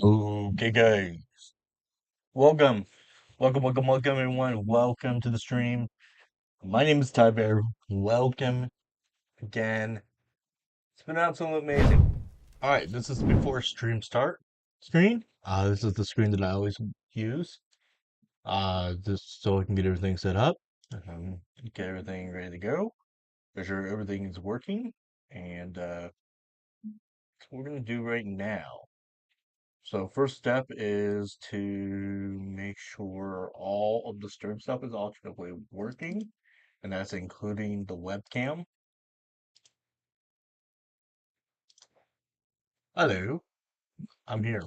Okay, guys. Welcome. Welcome, everyone. Welcome to the stream. My name is TyBear. Welcome again. It's been absolutely amazing. All right, this is before stream start screen. This is the screen that I always use. Just so I can get everything set up, get everything ready to go, make sure everything is working, and that's what we're gonna do right now. So first step is to make sure all of the stream stuff is alternately working, and that's including the webcam. Hello, I'm here.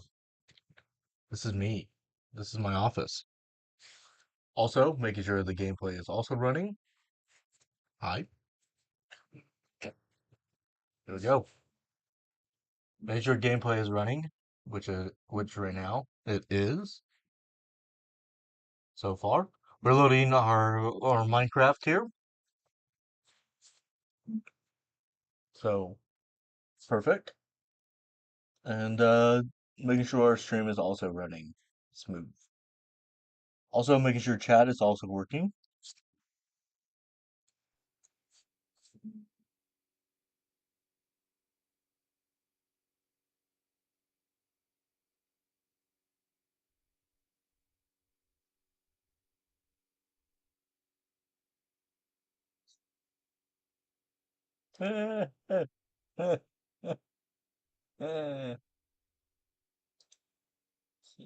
This is me. This is my office. Also, making sure the gameplay is also running. Hi, here we go. Make sure gameplay is running, which right now it is so far. We're loading our Minecraft here, so perfect. And making sure our stream is also running smooth. Also making sure chat is also working.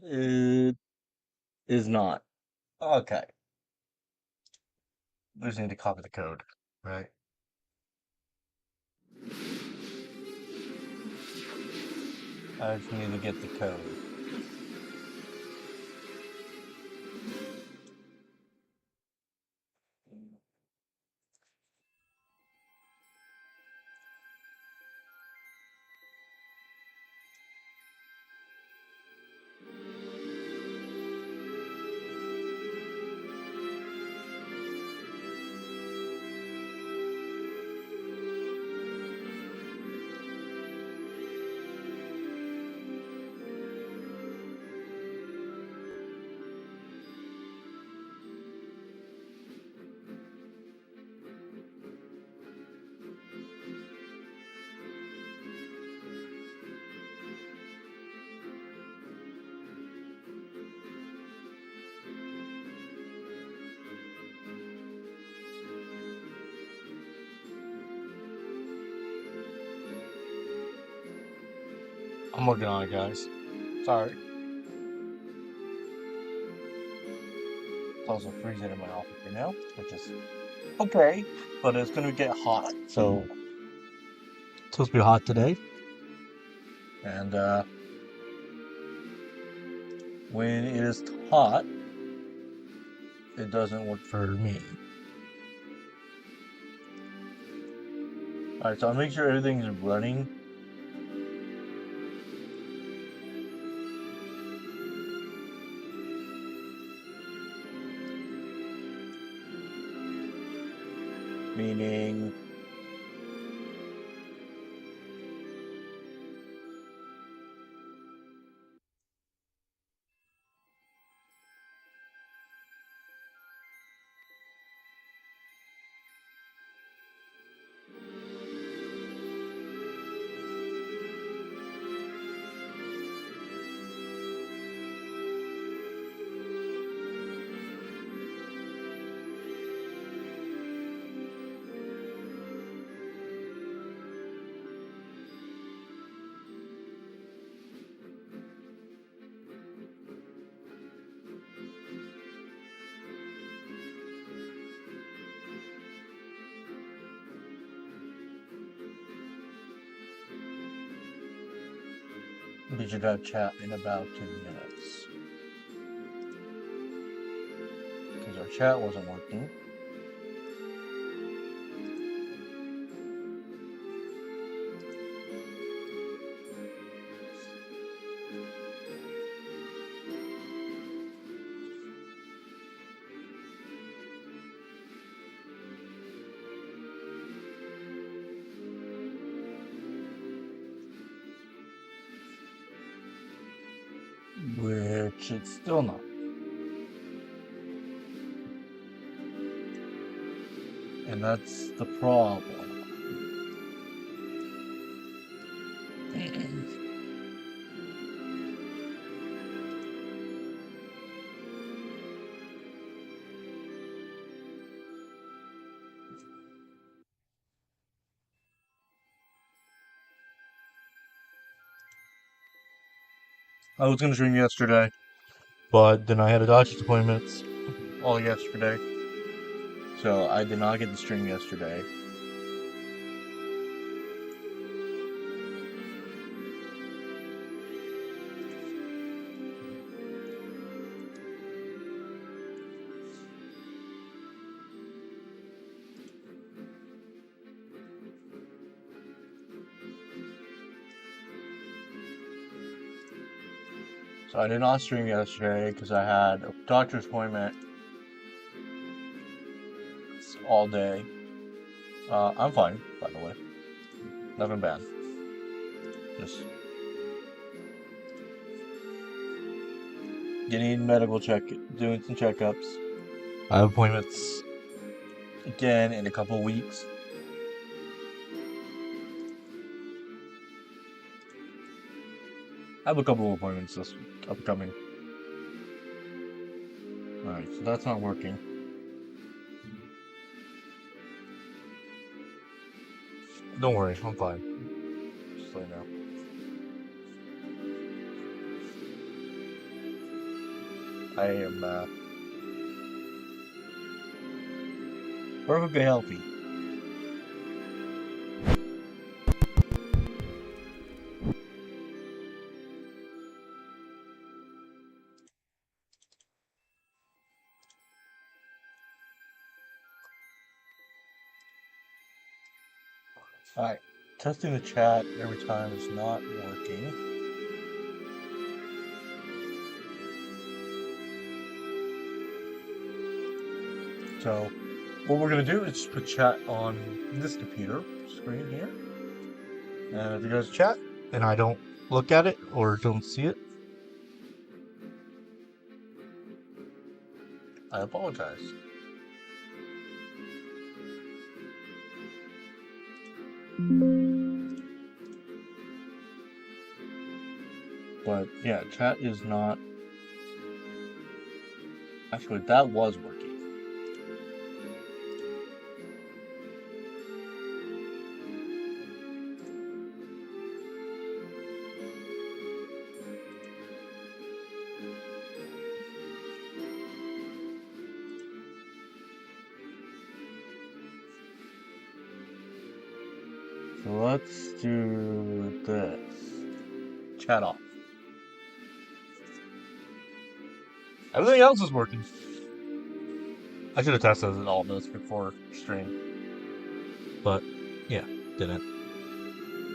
It is not. Okay. We just need to copy the code, right? I just need to get the code. I'm working on it, guys. Sorry. It's also freezing in my office right now, which is okay, but it's gonna get hot. So it's supposed to be hot today. And when it is hot, it doesn't work for me. Alright, so I'll make sure everything is running. Meaning we should have chat in about 2 minutes. Because our chat wasn't working. which it's still not. And that's the problem. I was gonna stream yesterday, but then I had a doctor's appointments all yesterday, so I did not get to stream yesterday. So I did not stream yesterday because I had a doctor's appointment all day. I'm fine, by the way. Nothing bad. Just getting medical check, doing some checkups. I have appointments again in a couple weeks. I have a couple of appointments this upcoming. Alright, so that's not working. Don't worry, I'm fine. Just so you know. I am perfectly healthy. Alright, testing the chat every time is not working. So, what we're gonna do is just put chat on this computer screen here. And if you guys chat and I don't look at it or don't see it, I apologize. But yeah, chat is not. Actually, that was working. So let's do this. Chat off. Everything else is working. I should have tested all this before stream. But yeah, didn't.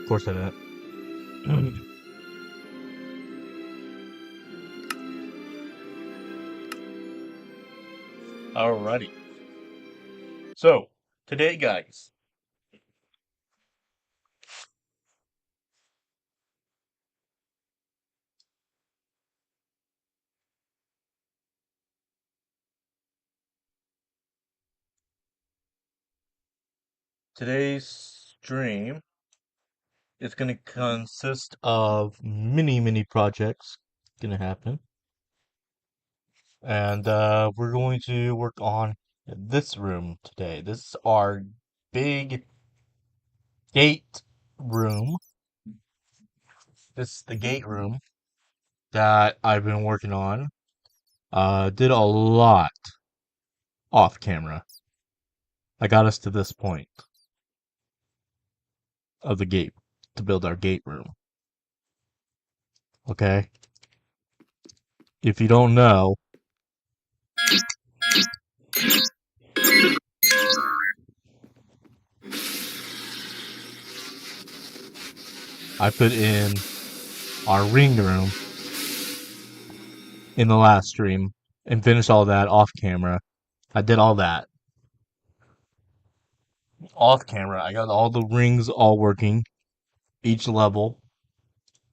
Of course I didn't. Alrighty. So, today, guys, today's stream is going to consist of many projects going to happen. And we're going to work on this room today. This is our big gate room. This is the gate room that I've been working on. Did a lot off camera. I got us to this point of the gate to build our gate room. Okay? If you don't know, I put in our ring room in the last stream and finished all that off camera. I did all that off camera. I got all the rings all working, each level.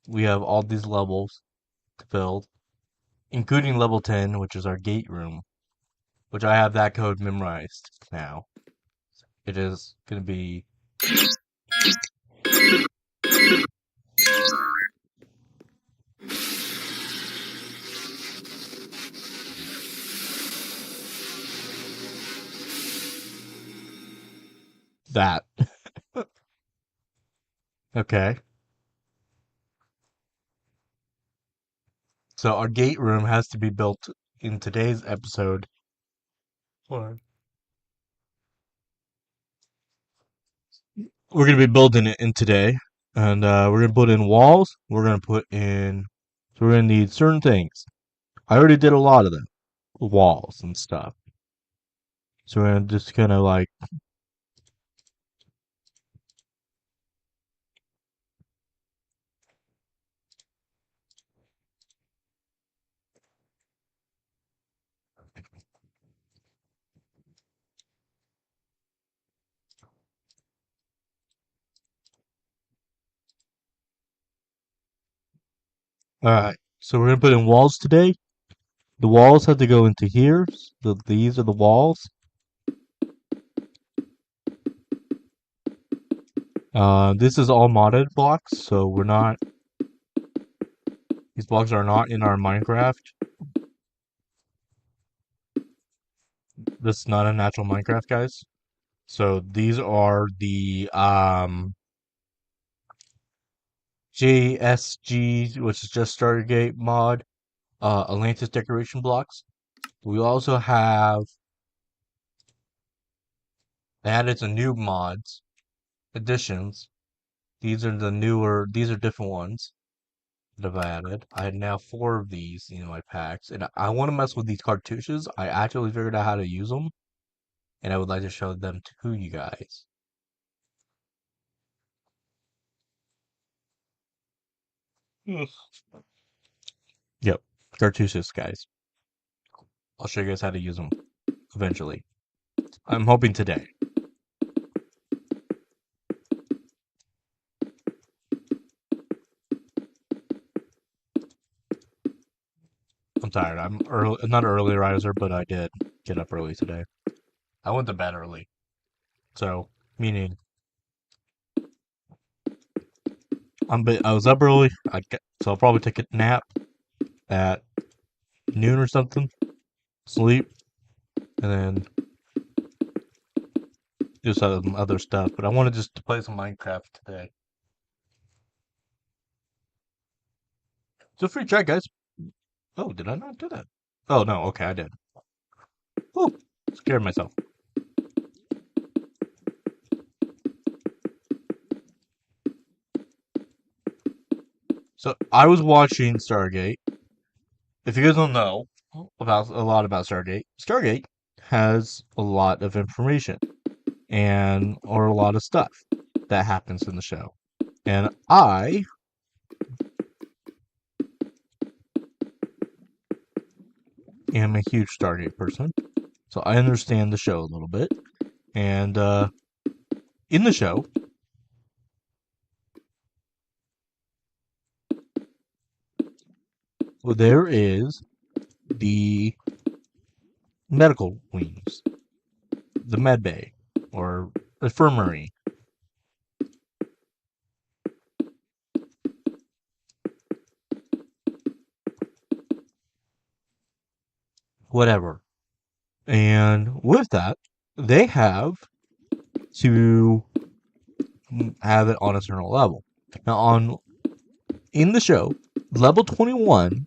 We have all these levels to build. including level 10, which is our gate room, which I have that code memorized now. It is going to be that. Okay. So our gate room has to be built in today's episode. What? We're going to be building it in today. And we're going to put in walls. We're going to put in. So we're going to need certain things. I already did a lot of them. Walls and stuff. So we're just kind of like. Alright. So we're going to put in walls today. The walls have to go into here. These are the walls. This is all modded blocks, so we're not. These blocks are not in our Minecraft. This is not a natural Minecraft, guys. So these are the JSG, which is just Stargate mod, Atlantis decoration blocks. We also have added some new mods, additions. These are the newer. These are different ones that I've added. I have now 4 of these in my packs, and I want to mess with these cartouches. I actually figured out how to use them, and I would like to show them to you guys. Ugh. Yep, cartouches, guys. I'll show you guys how to use them eventually. I'm hoping today. I'm tired. I'm early, not an early riser, but I did get up early today. I went to bed early, so meaning I was up early. So I'll probably take a nap at noon or something, sleep, and then do some other stuff. But I wanted just to play some Minecraft today. So free chat, guys. Oh, did I not do that? Oh no, okay, I did. Oh, scared myself. So I was watching Stargate. If you guys don't know about a lot about Stargate, Stargate has a lot of information and or a lot of stuff that happens in the show. And I am a huge Stargate person, so I understand the show a little bit. And in the show, there is the medical wings, the med bay, or infirmary, whatever. And with that, they have to have it on a certain level. Now, on in the show, level 21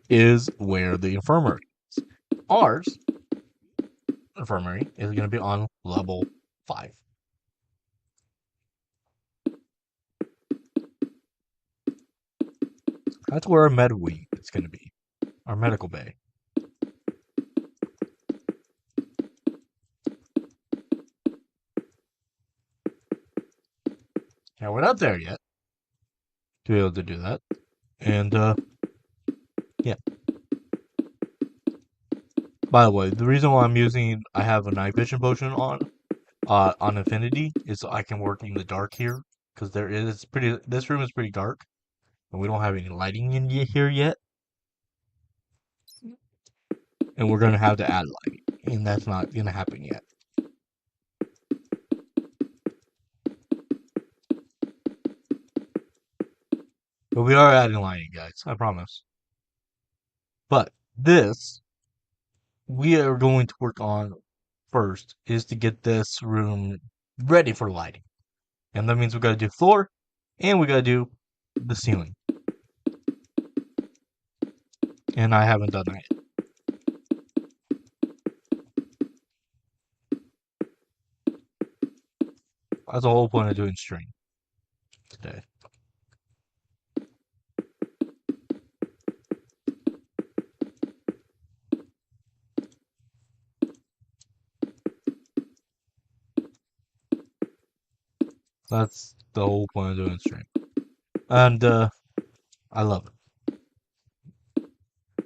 is where the infirmary is. Ours infirmary is going to be on level 5. That's where our med wing is going to be, our medical bay. Now, we're not there yet to be able to do that. And, yeah. By the way, the reason why I have a night vision potion on Infinity is so I can work in the dark here. Because this room is pretty dark. And we don't have any lighting in here yet. and we're gonna have to add light, and that's not gonna happen yet. But we are adding lighting, guys. I promise. But this we are going to work on first is to get this room ready for lighting, and that means we got to do floor, and we got to do the ceiling. And I haven't done that yet. That's the whole point of doing stream today. That's the whole point of doing stream. And I love it.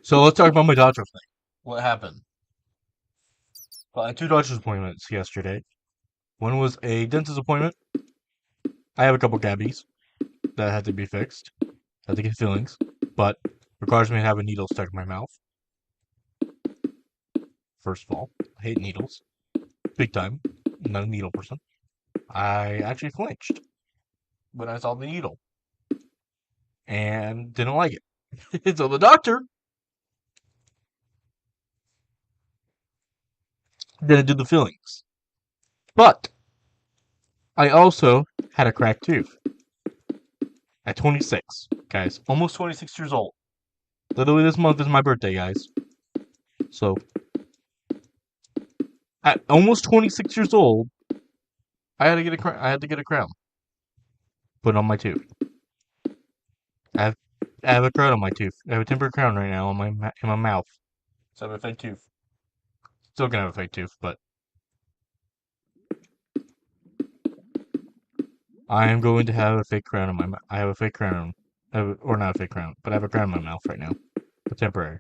So let's talk about my doctor thing. What happened? Well, I had 2 doctor's appointments yesterday. One was a dentist appointment. I have a couple cavities that had to be fixed. Had to get fillings, but requires me to have a needle stuck in my mouth. First of all, I hate needles. Big time. I'm not a needle person. I actually flinched when I saw the needle and didn't like it. So the doctor didn't do the fillings. But I also had a cracked tooth at 26, guys. Almost 26 years old. Literally, this month is my birthday, guys. So, at almost 26 years old, I had to get a crown put on my tooth. I have, I have a crown on my tooth. I have a temporary crown right now on in my mouth. So I have a fake tooth. Still gonna have a fake tooth, but I am going to have a fake crown in my mouth. I have a fake crown, or not a fake crown, but I have a crown in my mouth right now. A temporary.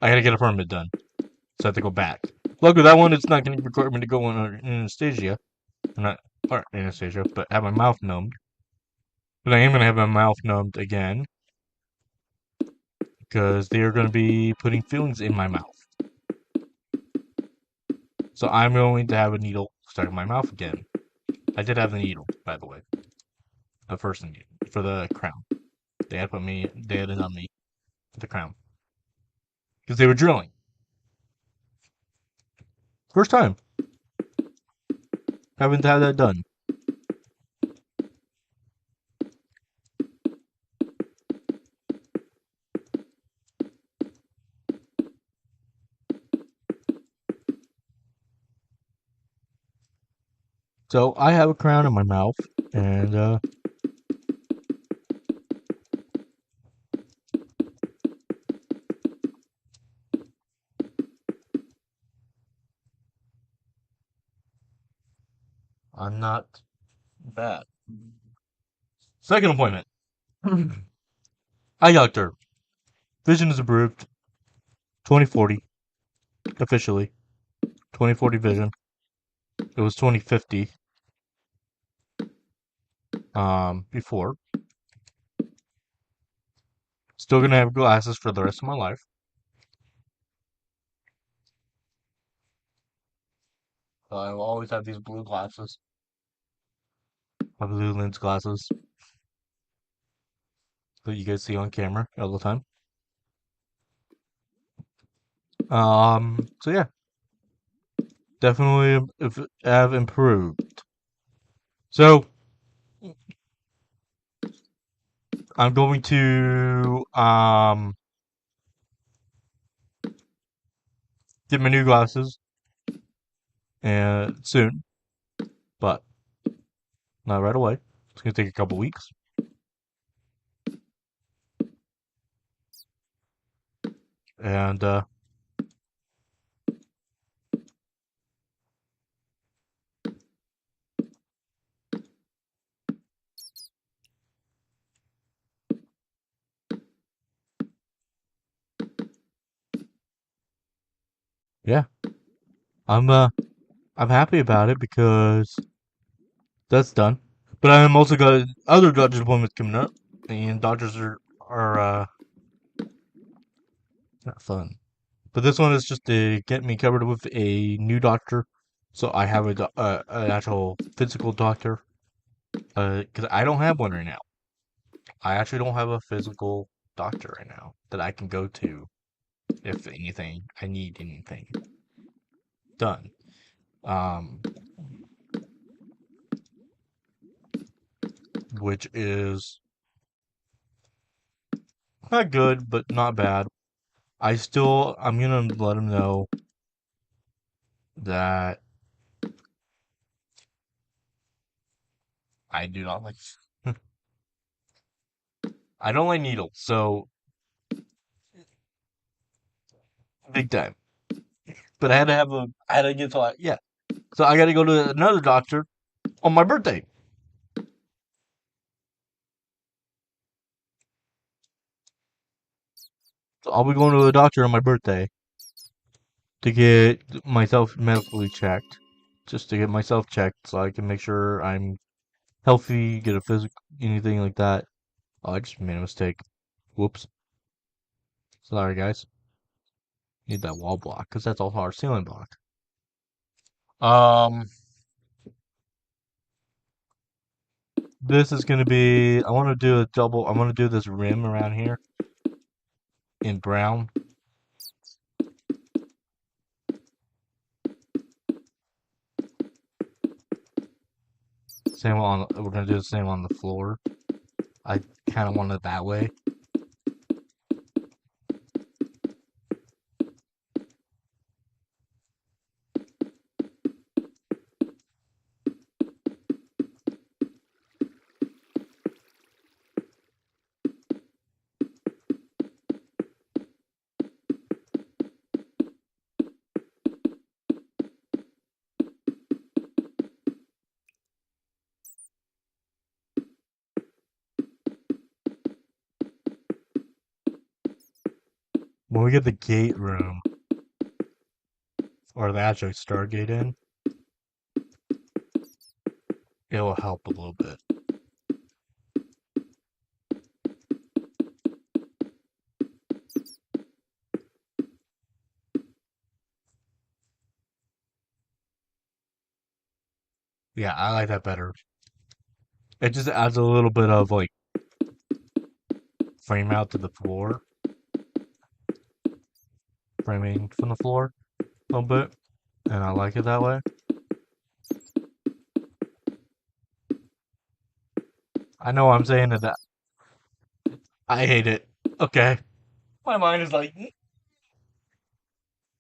I gotta get a permit done, so I have to go back. Luckily, that one it's not gonna require me to go on anesthesia, not anesthesia, but have my mouth numbed. But I am gonna have my mouth numbed again because they are gonna be putting fillings in my mouth. So I'm going to have a needle stuck in my mouth again. I did have the needle, by the way. The first needle for the crown. They had it on me with the crown because they were drilling. First time. Haven't had that done. So I have a crown in my mouth, and I'm not bad. Second appointment. Eye doctor. Vision is approved. 2040 officially. 2040 vision. It was 2050 before. Still gonna have glasses for the rest of my life. I will always have these blue glasses. My blue lens glasses that you guys see on camera all the time. So yeah, definitely have improved. So I'm going to get my new glasses and soon, but not right away. It's gonna take a couple weeks. And yeah, I'm uh I'm happy about it because that's done. But I'm also got other doctor's appointments coming up, and doctors are not fun. But this one is just to get me covered with a new doctor, so I have an actual physical doctor. Because I don't have one right now. I actually don't have a physical doctor right now that I can go to if anything I need anything done. Um, which is not good, but not bad. I'm gonna let him know that I do not like. I don't like needles, so big time. But I had to get to yeah. So I got to go to another doctor on my birthday. So I'll be going to the doctor on my birthday to get myself medically checked, just to get myself checked, so I can make sure I'm healthy, get a physical, anything like that. Oh, I just made a mistake. Whoops. Sorry, guys. Need that wall block because that's also our ceiling block. Um, this is gonna be. I want to do a double. I want to do this rim around here in brown. Same on. We're gonna do the same on the floor. I kind of want it that way. When we get the gate room or the actual Stargate in, it will help a little bit. Yeah, I like that better. It just adds a little bit of like frame out to the floor, framing from the floor a little bit, and I like it that way. I know I'm saying that I hate it. Okay. My mind is like,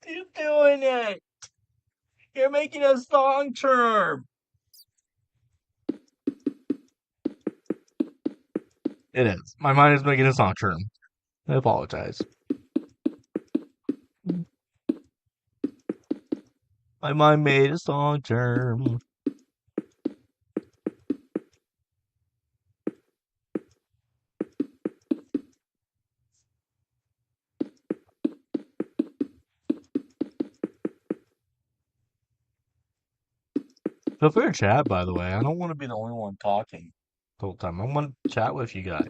you're doing it. You're making us long term. It is. My mind is making us long term. I apologize. My mind made us long term. Feel free to chat, by the way. I don't want to be the only one talking the whole time. I want to chat with you guys.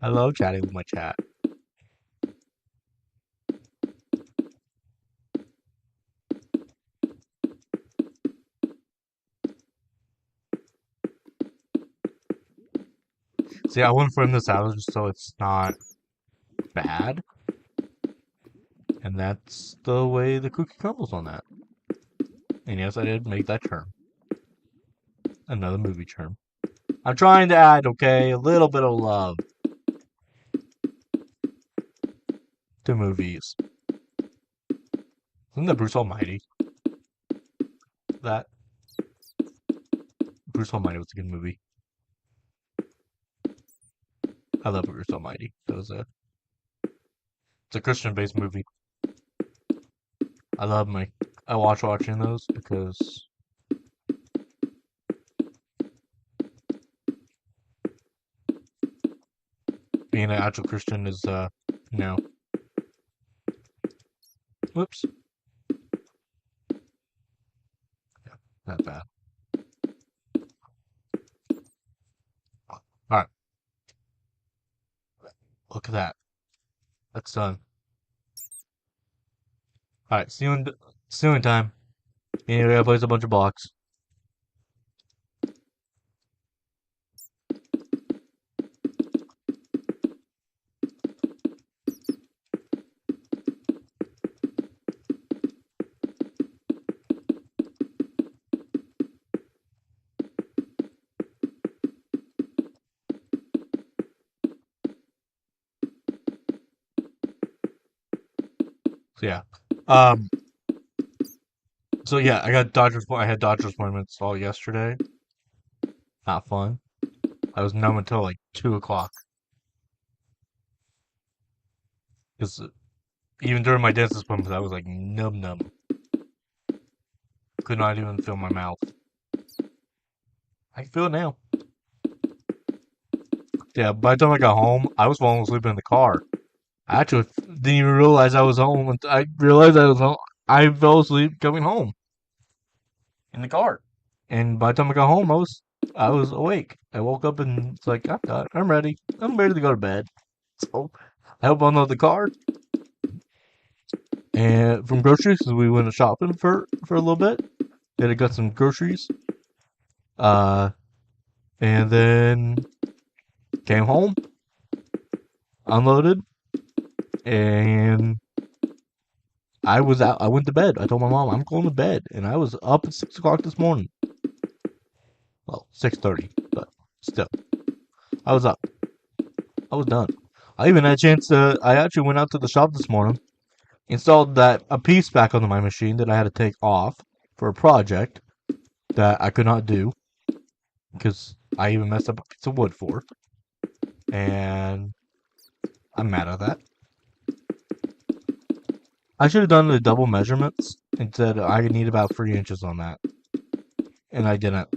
I love chatting with my chat. See, I want to frame this out just so it's not bad. And that's the way the cookie crumbles on that. And yes, I did make that term. Another movie term. I'm trying to add, okay, a little bit of love to movies. Isn't that Bruce Almighty? That Bruce Almighty was a good movie. I love Bruce Almighty. It's a Christian-based movie. I love I watching those because being an actual Christian is, you know, whoops, yeah, not bad. All right, look at that. That's done. All right, see you in time. You gotta place a bunch of blocks. So yeah. Um. So yeah, I got Dodgers. I had Dodgers appointments all yesterday. Not fun. I was numb until like 2 o'clock because even during my dentist appointments, I was like numb. Could not even feel my mouth. I can feel it now. Yeah. By the time I got home, I was falling asleep in the car. I actually didn't even realize I was home. I realized I was home. I fell asleep coming home in the car. And by the time I got home, I was awake. I woke up and it's like, I'm ready. I'm ready to go to bed. So I hope on the car and from groceries because we went shopping for a little bit. Then I got some groceries. Uh, and then came home, unloaded, and I was out. I went to bed. I told my mom I'm going to bed, and I was up at 6 o'clock this morning. Well, 6:30, but still, I was up. I was done. I even had a chance to. I actually went out to the shop this morning, installed that a piece back onto my machine that I had to take off for a project that I could not do because I even messed up a piece of wood for, and I'm mad at that. I should have done the double measurements and said I need about 3 inches on that, and I didn't.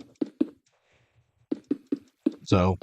So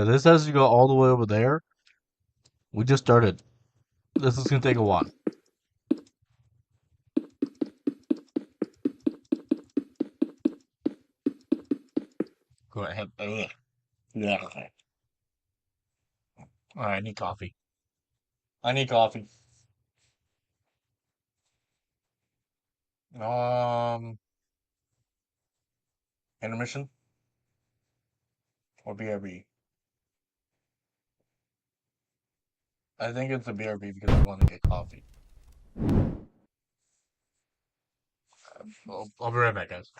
this has to go all the way over there. We just started. This is gonna take a while. Go ahead. Ugh. Yeah. Okay. All right, I need coffee. I need coffee. Um, intermission or BRB? I think it's a BRB because I want to get coffee. I'll be right back, guys.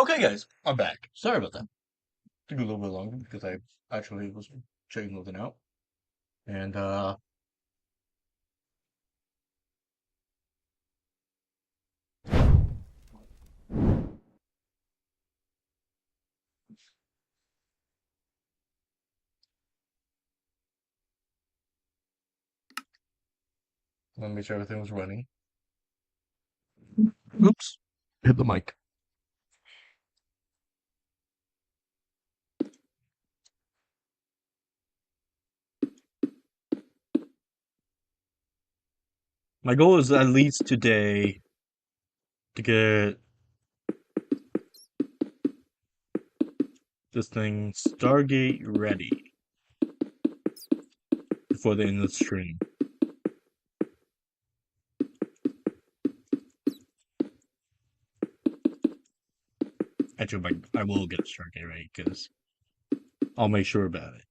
Okay, guys, I'm back. Sorry about that. Took a little bit longer because I actually was checking something out. And let me make sure everything was running. Oops, hit the mic. My goal is at least today to get this thing Stargate ready before the end of the stream. Actually, I will get Stargate ready because I'll make sure about it.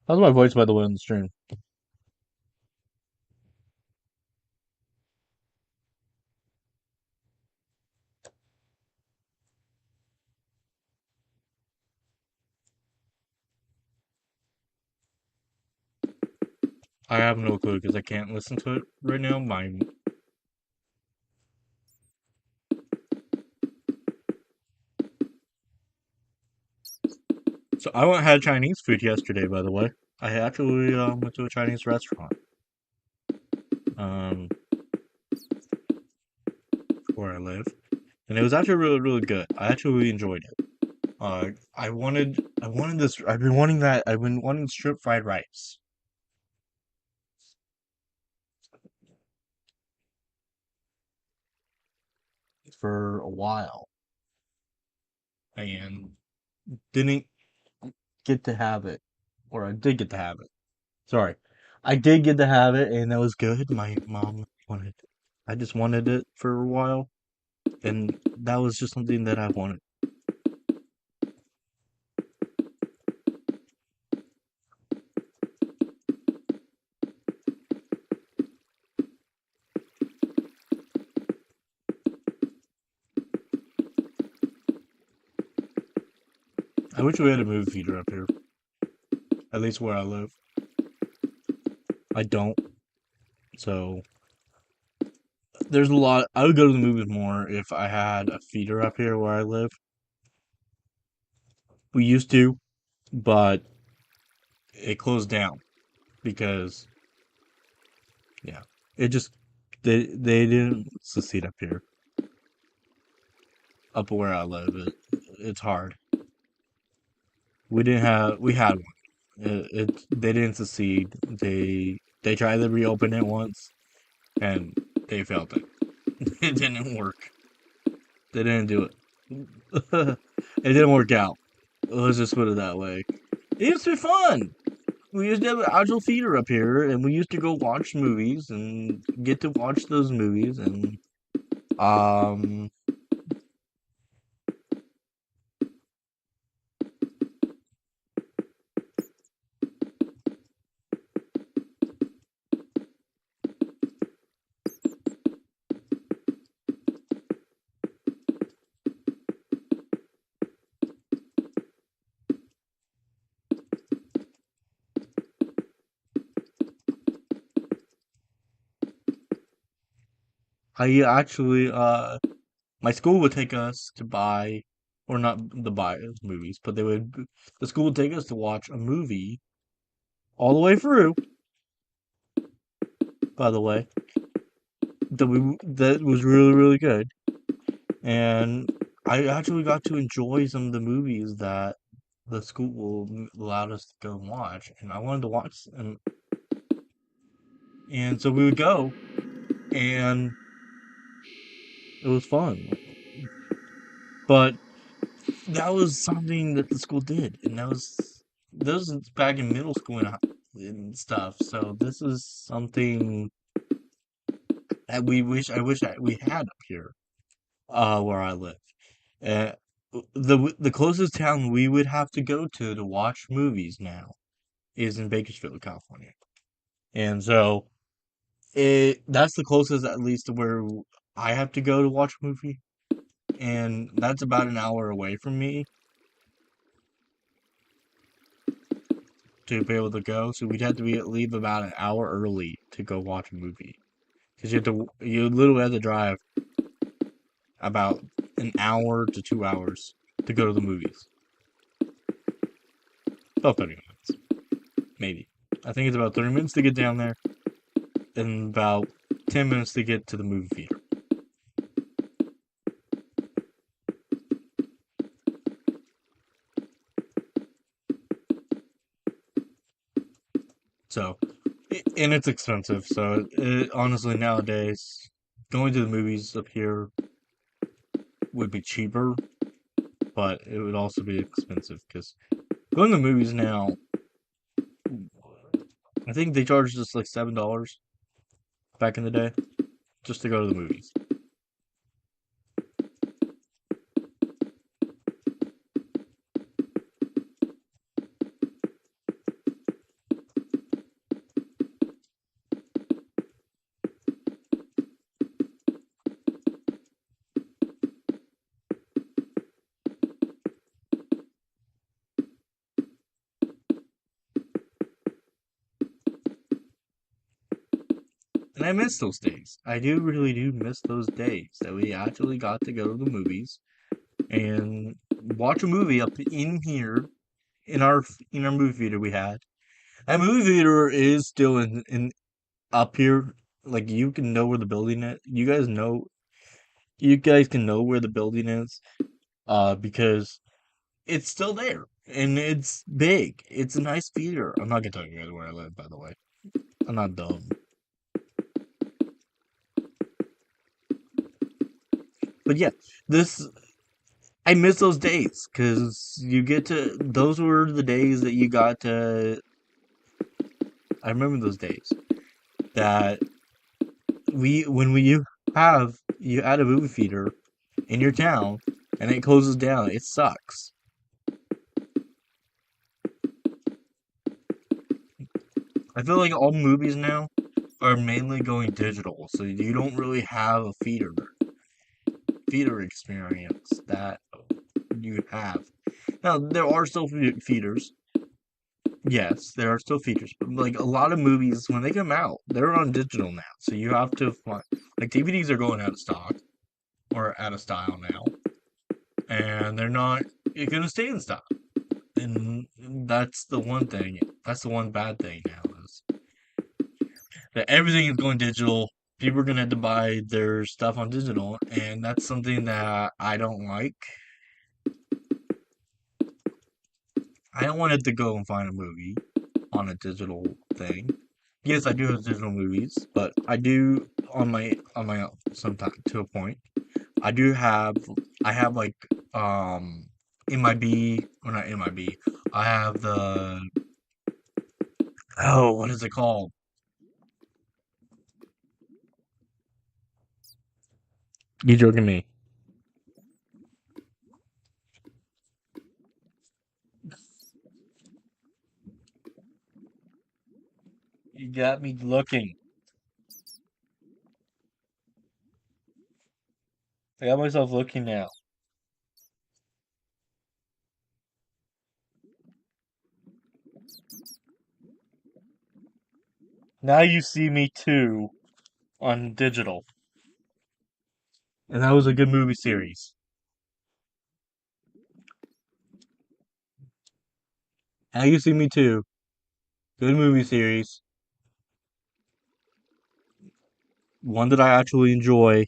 How's my voice, by the way, on the stream? I have no clue because I can't listen to it right now. So I went and had Chinese food yesterday, by the way. I actually went to a Chinese restaurant um, where I live, and it was actually really, really good. I actually really enjoyed it. I wanted this. I've been wanting that. I've been wanting strip fried rice for a while, and didn't get to have it, or I did get to have it. Sorry, I did get to have it, and that was good. My mom wanted. I just wanted it for a while, and that was just something that I wanted. I wish we had a movie theater up here, at least where I live. I don't, so there's a lot. I would go to the movies more if I had a theater up here where I live. We used to, but it closed down because yeah, it just they didn't succeed up here, up where I live. It's hard. We had one. They didn't succeed. They tried to reopen it once and they failed it. It didn't work. They didn't do it. It didn't work out. Let's just put it that way. It used to be fun. We used to have an actual theater up here, and we used to go watch movies and get to watch those movies. And um, I actually my school would take us to buy, or not the buy movies, but the school would take us to watch a movie all the way through. By the way, that was really really good, and I actually got to enjoy some of the movies that the school allowed us to go and watch, and I wanted to watch them, and so we would go, and it was fun. But that was something that the school did, and that was back in middle school and stuff. So this is something that I wish we had up here, where I live. Uh, the closest town we would have to go to watch movies now is in Bakersfield, California, and so that's the closest, at least, to where I have to go to watch a movie. and that's about an hour away from me to be able to go. So we'd have to leave about an hour early to go watch a movie because you literally have to drive about an hour to 2 hours to go to the movies. About 30 minutes, maybe. I think it's about 30 minutes to get down there, and about 10 minutes to get to the movie theater. So, and it's expensive. So, honestly, nowadays, going to the movies up here would be cheaper, but it would also be expensive because going to the movies now, I think they charged us like $7 back in the day just to go to the movies. And I miss those days. I do really do miss those days that we actually got to go to the movies and watch a movie up in here in our movie theater we had. That movie theater is still in up here. Like you can know where the building is. You guys can know where the building is, because it's still there and it's big. It's a nice theater. I'm not gonna tell you guys where I live, by the way. I'm not dumb. But yeah, this I miss those days because you get to. Those were the days that you got to. I remember those days that when we you add a movie theater in your town and it closes down. It sucks. I feel like all movies now are mainly going digital, so you don't really have a theater experience that you have. Now there are still theaters. Yes, there are still features, but like a lot of movies when they come out, they're on digital now. So you have to find like DVDs are going out of stock or out of style now, and they're not gonna stay in stock. And that's the one thing. That's the one bad thing now is that everything is going digital. People are gonna have to buy their stuff on digital, and that's something that I don't like. I don't want it to go and find a movie on a digital thing. Yes, I do have digital movies, but I do on my own sometimes to a point. I do have I have like MIB or not MIB. I have the what is it called? You joking me? You got me looking. I got myself looking now. Now you see me too on digital. And that was a good movie series. Now you see me too. Good movie series. One that I actually enjoy.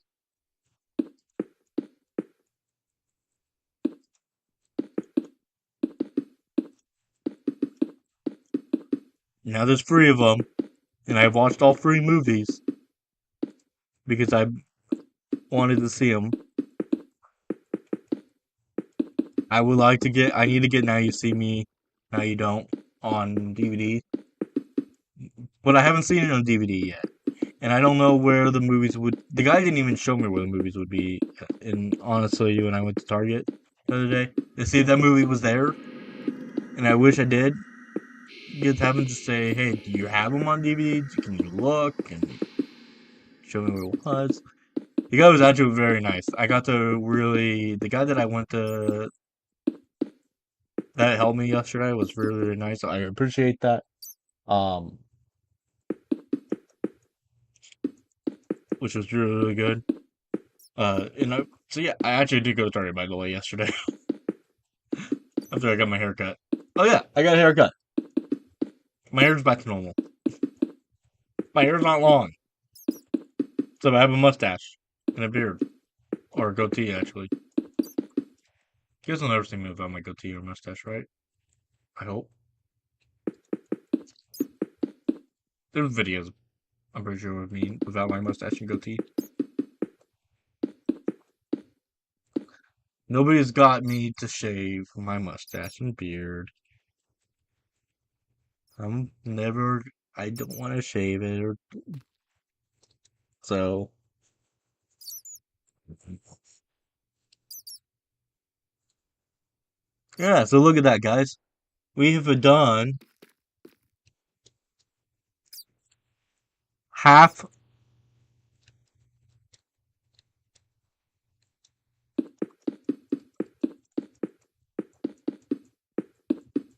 Now there's three of them, and I've watched all three movies because I wanted to see them. I need to get Now You See Me, Now You Don't on DVD, but I haven't seen it on DVD yet. And I don't know where the movies would. The guy didn't even show me where the movies would be. And honestly, when I went to Target the other day to see if that movie was there, and I wish I did. Just having to say, hey, do you have them on DVD? Can you look and show me where it was? The guy was actually very nice. I got to really the guy that I went to that helped me yesterday was really, really nice. I appreciate that. Um, which was really, really good. So yeah, I actually did go to Target by the way yesterday after I got my haircut. Oh yeah, I got a haircut. My hair's back to normal. My hair's not long, so I have a mustache and a beard or a goatee actually. You guys will never see me without my goatee or mustache, right? I hope. There's videos, I'm pretty sure, of me without my mustache and goatee. Nobody's got me to shave my mustache and beard. I'm never. I don't want to shave it, so yeah. So look at that, guys. We have done half.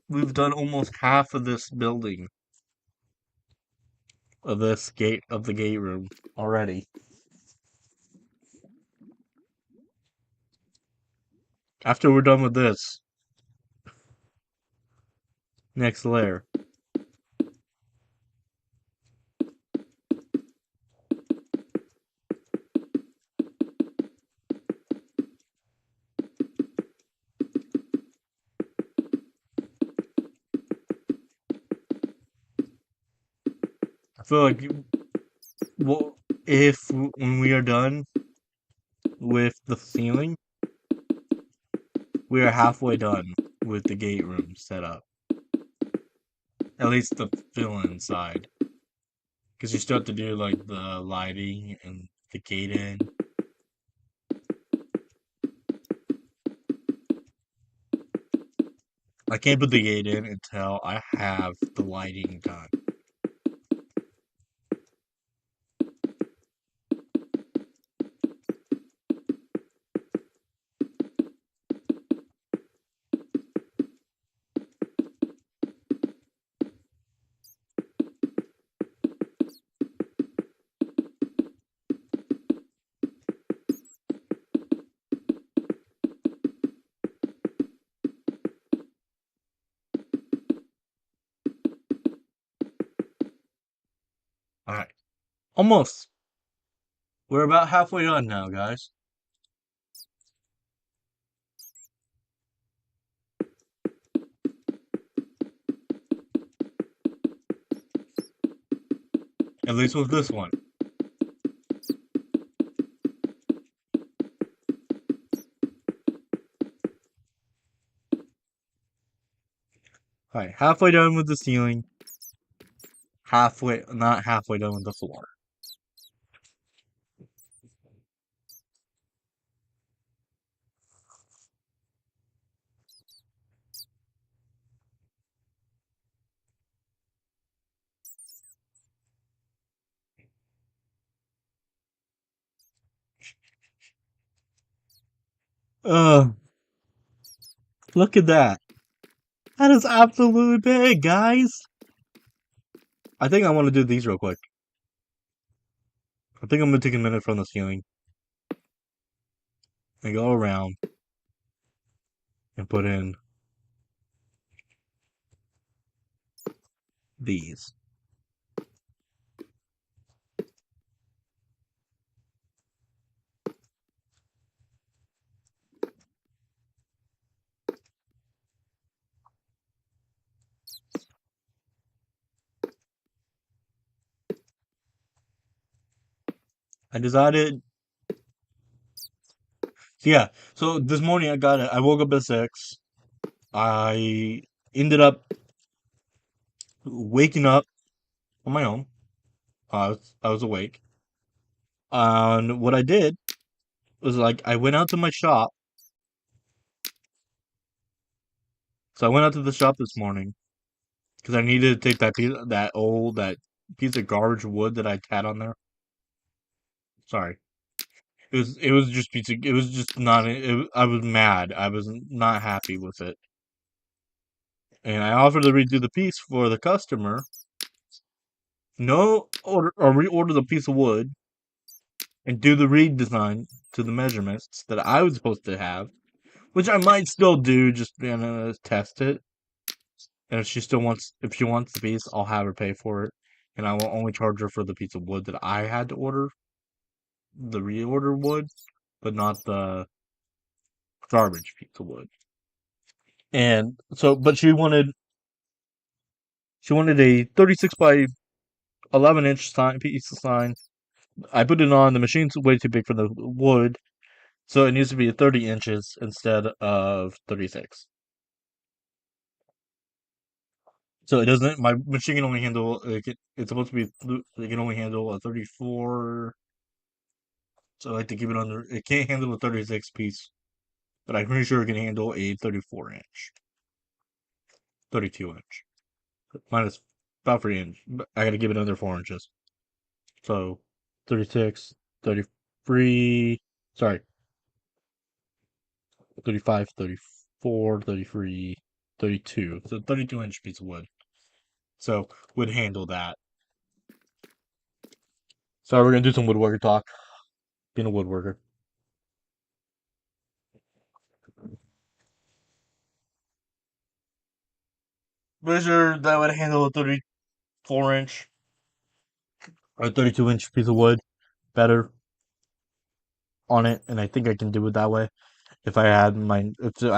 We've done almost half of this building of this gate of the gate room already. After we're done with this next layer, I feel like well, if when we are done with the ceiling, we are halfway done with the gate room set up. At least the fill-in side. Because you still have to do like the lighting and the gate in. I can't put the gate in until I have the lighting done. Alright. Almost. We're about halfway done now, guys. At least with this one. Alright, halfway done with the ceiling. Not halfway done with the floor. Ugh, look at that. That is absolutely big, guys. I think I want to do these real quick. I think I'm going to take a minute from the ceiling and go around and put in these. I decided, yeah. So this morning I got it. I woke up at 6. I ended up waking up on my own. I was awake. And what I did was like I went out to my shop. So I went out to the shop this morning because I needed to take that piece of garbage wood that I had on there. Sorry. It was just pizza. It was just not. I was mad. I was not happy with it, and I offered to redo the piece for the customer. No, order or reorder the piece of wood and do the redesign to the measurements that I was supposed to have, which I might still do, just test it. And if she wants the piece, I'll have her pay for it, and I will only charge her for the piece of wood that I had to order, the reorder wood, but not the garbage piece of wood. And so, but she wanted a 36 by 11-inch piece of sign. I put it on. The machine's way too big for the wood, so it needs to be 30 inches instead of 36. So it doesn't. My machine can only handle. It's supposed to be. It can only handle a 34. So I like to keep it under. It can't handle a 36 piece, but I'm pretty sure it can handle a 34 inch, 32 inch, minus about 3 inch. I got to give it another 4 inches. So 36, 33. Sorry, 35, 34, 33, 32. So 32-inch piece of wood. So would handle that. So we're gonna do some woodworker talk. Being a woodworker. Pretty sure that would handle a 34-inch or 32-inch piece of wood better on it, and I think I can do it that way. If I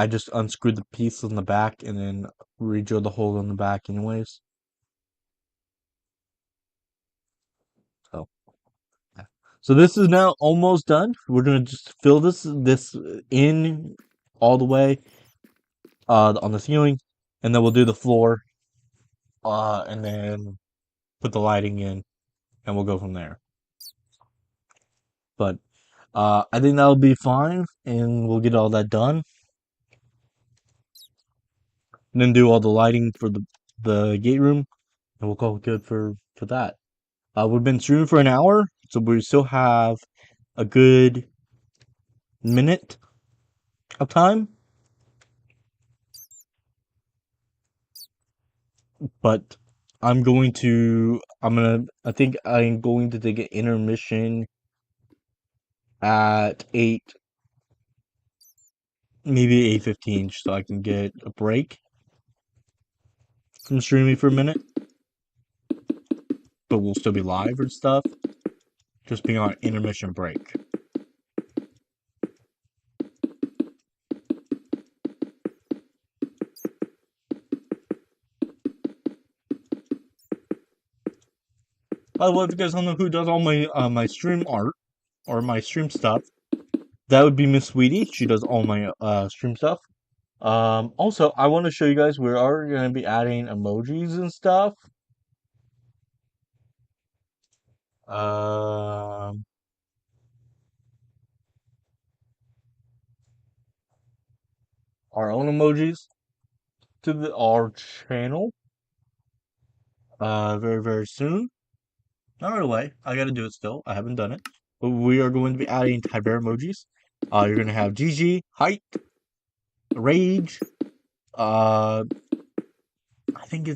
just unscrewed the piece on the back and then re-drilled the hole in the back, anyways. So, yeah. So this is now almost done. We're gonna just fill this in all the way on the ceiling, and then we'll do the floor, and then put the lighting in, and we'll go from there. But I think that'll be fine, and we'll get all that done, and then do all the lighting for the gate room, and we'll call it good for that. We've been streaming for an hour, so we still have a good minute of time. But I think I'm going to take an intermission at 8, maybe 8:15, so I can get a break from streaming for a minute. But we'll still be live and stuff. Just being on intermission break. By the way, if you guys don't know who does all my stream art or my stream stuff, that would be Miss Sweetie. She does all my stream stuff. Also, I want to show you guys we are going to be adding emojis and stuff. Um, our own emojis to our channel. Very very soon. Not right away. I got to do it still. I haven't done it, but we are going to be adding TyBear emojis. You're gonna have GG, height, rage. Uh, I think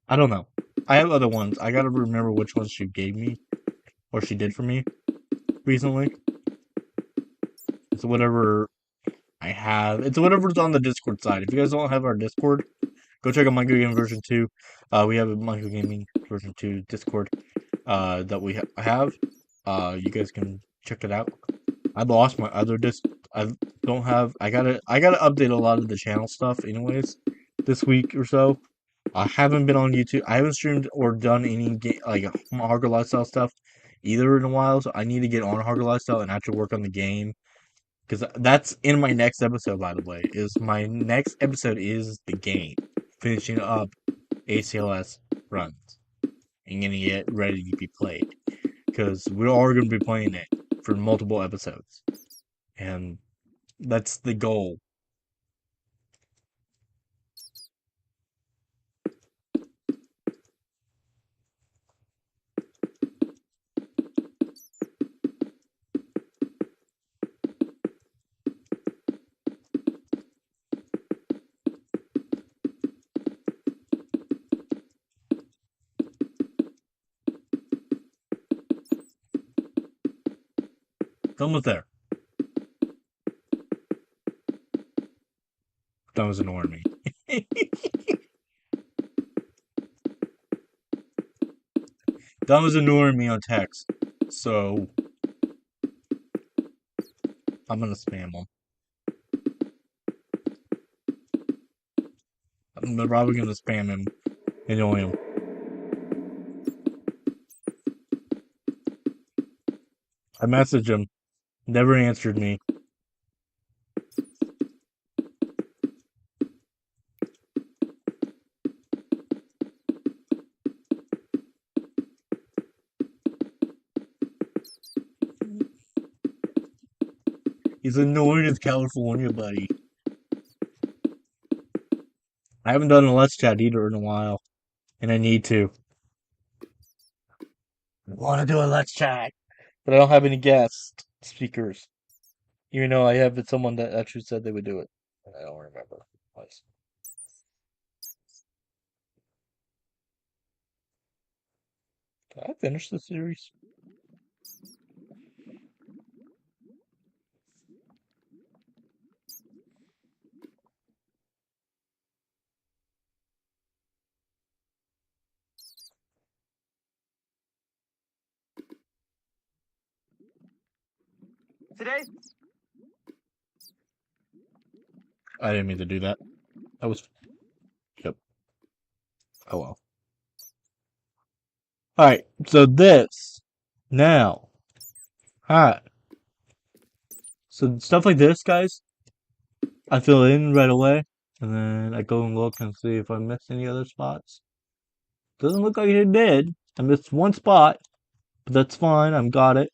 I don't know. I have other ones. I gotta remember which ones she gave me or she did for me recently. It's whatever I have. It's whatever's on the Discord side. If you guys don't have our Discord, go check out Minecraft Gaming version 2. We have a Minecraft Gaming version 2 Discord that we have. You guys can check it out. I lost my other disc. I don't have. I gotta update a lot of the channel stuff, anyways, this week or so. I haven't been on YouTube. I haven't streamed or done any like Hardcore Lifestyle stuff either in a while. So I need to get on Hardcore Lifestyle and actually work on the game because that's in my next episode. By the way, is my next episode is the game, finishing up ACLS runs and getting it ready to be played because we are going to be playing it for multiple episodes, and that's the goal. almost there. That was ignoring me. That was ignoring me on text. So I'm gonna spam him. I'm probably gonna spam him, annoy him. I messaged him, never answered me. He's annoying as California, buddy. I haven't done a Let's Chat either in a while, and I need to. I want to do a Let's Chat, but I don't have any guest speakers. Even though I have someone that actually said they would do it. I don't remember. Did I finish the series? Today? I didn't mean to do that. I was. Yep. Oh well. Alright, so this. Now. Hi. So stuff like this, guys, I fill in right away. And then I go and look and see if I missed any other spots. Doesn't look like it did. I missed one spot, but that's fine. I've got it.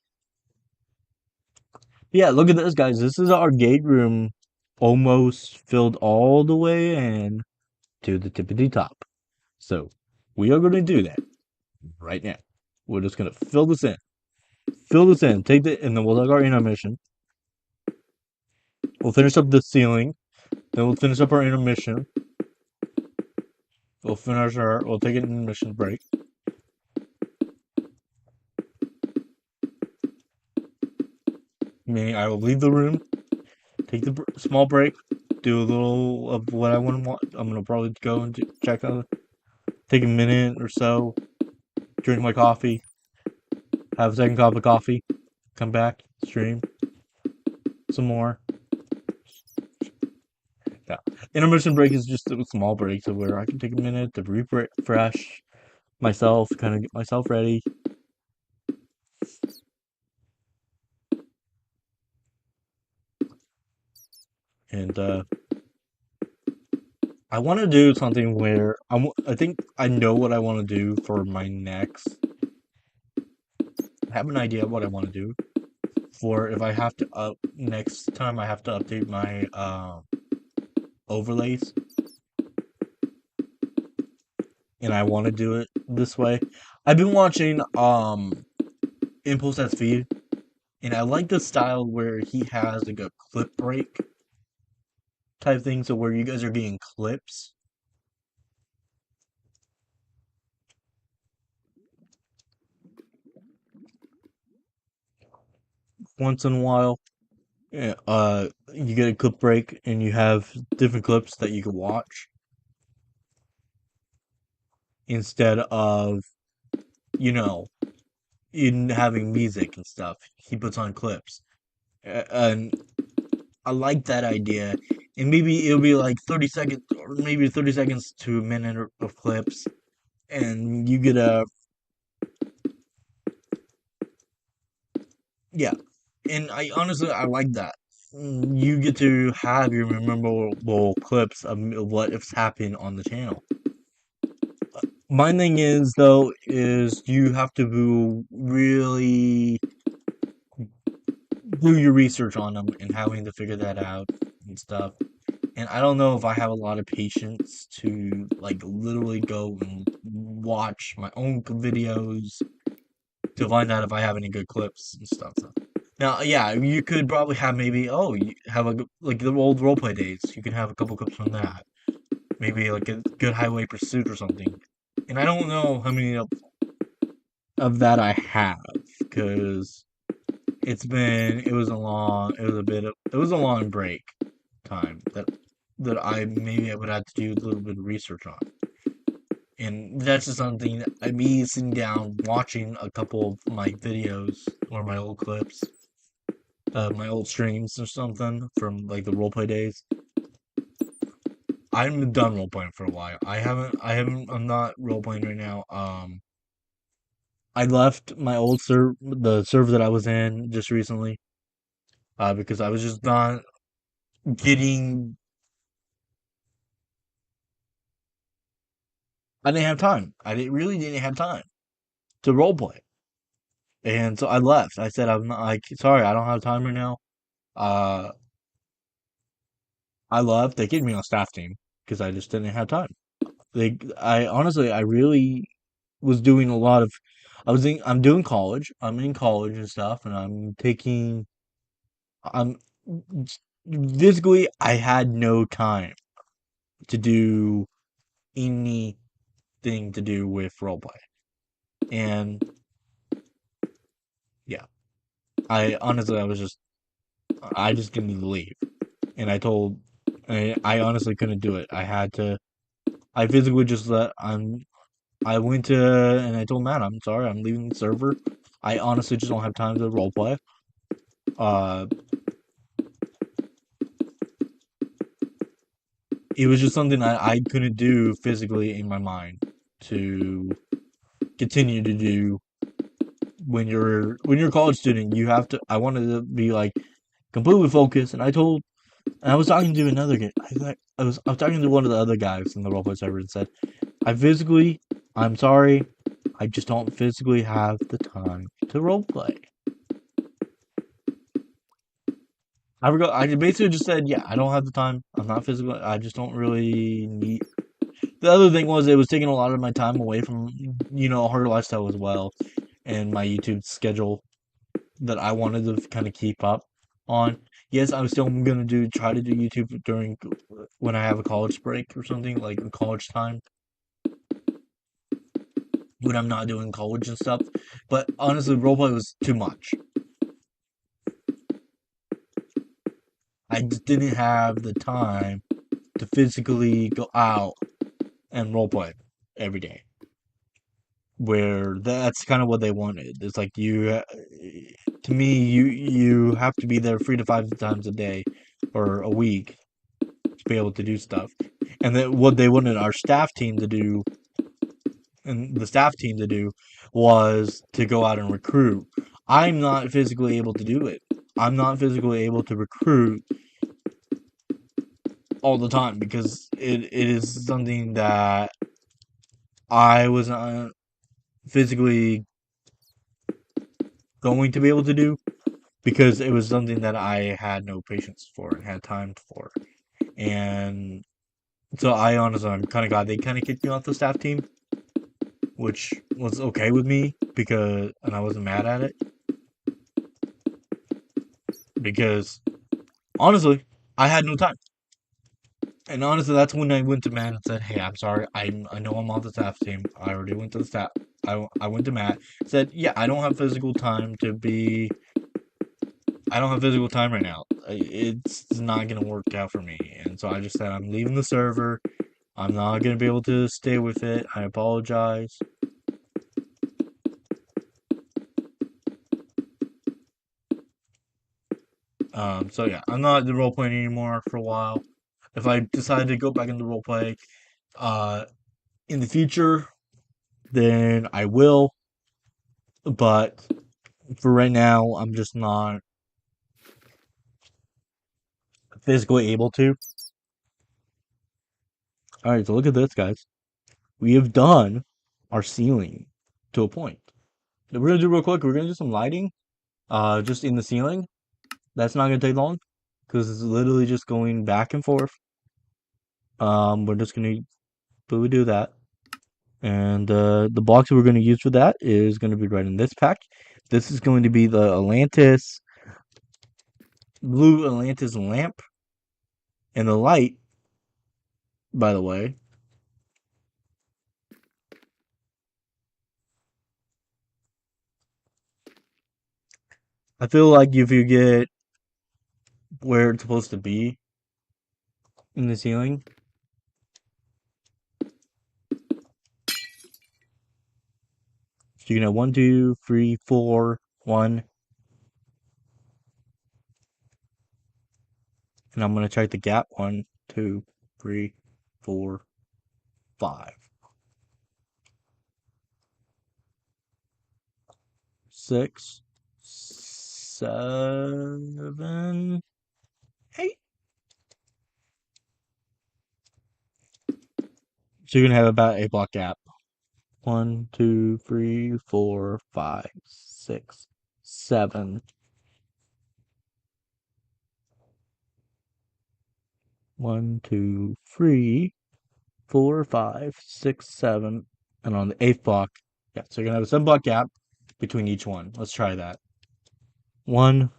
Yeah, look at this, guys. This is our gate room almost filled all the way in to the tippity top. So we are going to do that right now. We're just going to fill this in. Fill this in. Take the, and then we'll take our intermission. We'll finish up the ceiling. Then we'll finish up our intermission. We'll take an intermission break. Meaning I will leave the room, take the small break, do a little of what I want to watch. I'm going to probably go and check out, take a minute or so, drink my coffee, have a second cup of coffee, come back, stream some more. Yeah. Intermission break is just a small break to where I can take a minute to refresh myself, kind of get myself ready. And I want to do something where I think I know what I want to do for my next. I have an idea of what I want to do for if I have to next time I have to update my overlays, and I want to do it this way. I've been watching Impulse SV, and I like the style where he has like a clip break type thing, so where you guys are getting clips. Once in a while, you get a clip break, and you have different clips that you can watch instead of, you know, in having music and stuff. He puts on clips, and I like that idea. And maybe it'll be like 30 seconds, or maybe 30 seconds to a minute of clips, and you get a yeah. And I honestly I like that. You get to have your memorable clips of what has happened on the channel. My thing is though is you have to really do your research on them and having to figure that out and stuff. And I don't know if I have a lot of patience to like literally go and watch my own videos to find out if I have any good clips and stuff. So. Now, yeah, you could probably have maybe you have like the old roleplay days. You can have a couple clips from that. Maybe like a good highway pursuit or something. And I don't know how many of that I have because it was a it was a long break time that I would have to do a little bit of research on. And that's just something that me sitting down watching a couple of my videos or my old clips, my old streams or something from like the roleplay days. I'm done roleplaying for a while. I'm not roleplaying right now. I left my the server that I was in just recently, because I was just not getting, I didn't have time. Really didn't have time to roleplay. And so I left. I said, I'm not, like, sorry, I don't have time right now. Uh, I left. They kicked me on staff team because I just didn't have time. I honestly, I really was doing a lot of, I'm doing college. I'm in college and stuff, and I'm physically, I had no time to do anything to do with roleplay. And yeah, I just didn't need to leave. And I honestly couldn't do it. I physically just I went to, and I told Matt, I'm sorry, I'm leaving the server. I honestly just don't have time to roleplay. Uh, it was just something I couldn't do physically in my mind to continue to do when you're a college student. You have to. I wanted to be like completely focused, and I was talking to another guy. I was talking to one of the other guys in the roleplay server and said, I'm sorry, I just don't physically have the time to roleplay. I basically just said, yeah, I don't have the time. I'm not physically. I just don't really need. The other thing was it was taking a lot of my time away from her lifestyle as well, and my YouTube schedule that I wanted to kind of keep up on. Yes, I'm still gonna try to do YouTube during when I have a college break or something like college time when I'm not doing college and stuff. But honestly, roleplay was too much. I just didn't have the time to physically go out and roleplay every day. Where that's kind of what they wanted. It's like to me, you have to be there 3 to 5 times a day or a week to be able to do stuff. And then what they wanted our staff team to do, and the staff team to do, was to go out and recruit. I'm not physically able to do it. I'm not physically able to recruit all the time because it is something that I was not physically going to be able to do because it was something that I had no patience for and had time for. And so I'm kind of glad they kind of kicked me off the staff team, which was okay with me and I wasn't mad at it because honestly, I had no time. And honestly, that's when I went to Matt and said, "Hey, I'm sorry. I know I'm on the staff team. I already went to the staff. I went to Matt. Said, yeah, I don't have physical time to be. I don't have physical time right now. It's not gonna work out for me." And so I just said, I'm leaving the server. I'm not gonna be able to stay with it. I apologize. So yeah, I'm not the role playing anymore for a while. If I decide to go back into role play, uh, in the future, then I will. But for right now, I'm just not physically able to. All right, so look at this, guys. We have done our ceiling to a point. We're gonna do real quick. We're gonna do some lighting, just in the ceiling. That's not gonna take long, because it's literally just going back and forth. We're just gonna we do that, and the box that we're gonna use for that is gonna be right in this pack. This is going to be the blue Atlantis lamp, and the light, by the way, I feel like if you get where it's supposed to be in the ceiling, so you can have 1, 2, 3, 4, 1, and I'm gonna check the gap. 1, 2, 3, 4, 5, 6, 7, 8. So you're gonna have about a block gap. 1, 2, 3, 4, 5, 6, 7. 1, 2, 3, 4, 5, 6, 7, and on the eighth block, yeah. So you're gonna have a 7 block gap between each one. Let's try that. 1,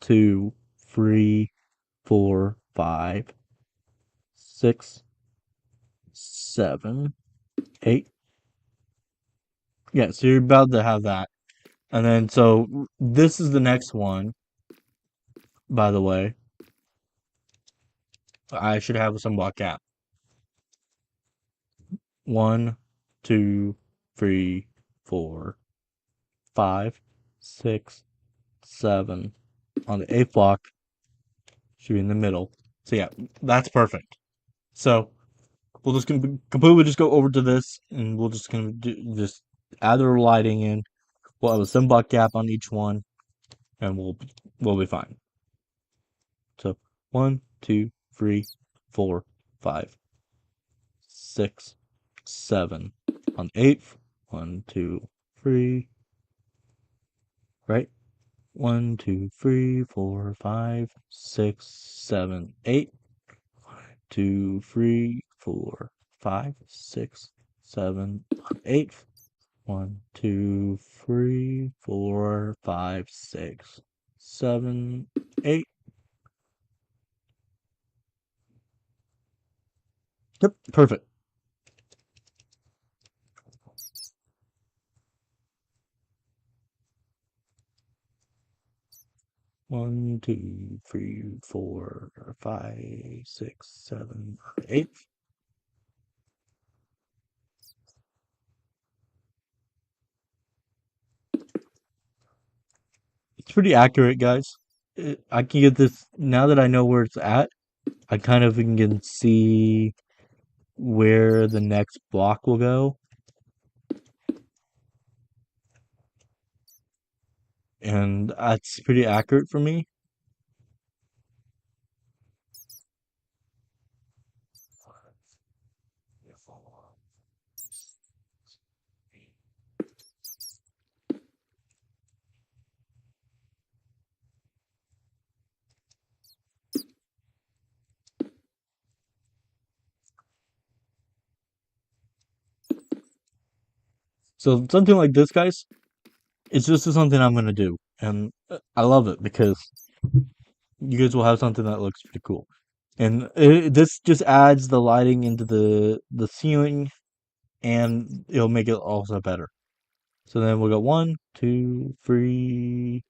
2, 3, 4, 5, 6, 7, 8. Yeah, so you're about to have that. And then, so this is the next one, by the way. I should have some block gap. 1, 2, 3, 4, 5, 6, 7. On the eighth block, should be in the middle. So yeah, that's perfect. So we'll just completely just go over to this, and we'll just just add the lighting in. We'll have a 7 block gap on each one, and we'll be fine. So 1, 2, 3, 4, 5, 6, 7. On the eighth, 1, 2, 3, right? 1, 2, 3, 4, 5, 6, 7, 8. 2, 3, 4, 5, 6, 7, 8. 1, 2, 3, 4, 5, 6, 7, 8. Yep, perfect. 1, 2, 3, 4, 5, 6, 7, 8. It's pretty accurate, guys. I can get this now that I know where it's at. I kind of can see where the next block will go, and that's pretty accurate for me. So something like this, guys, it's just something I'm gonna do, and I love it because you guys will have something that looks pretty cool, and this just adds the lighting into the ceiling, and it'll make it also better. So then we'll go 1, 2, 3,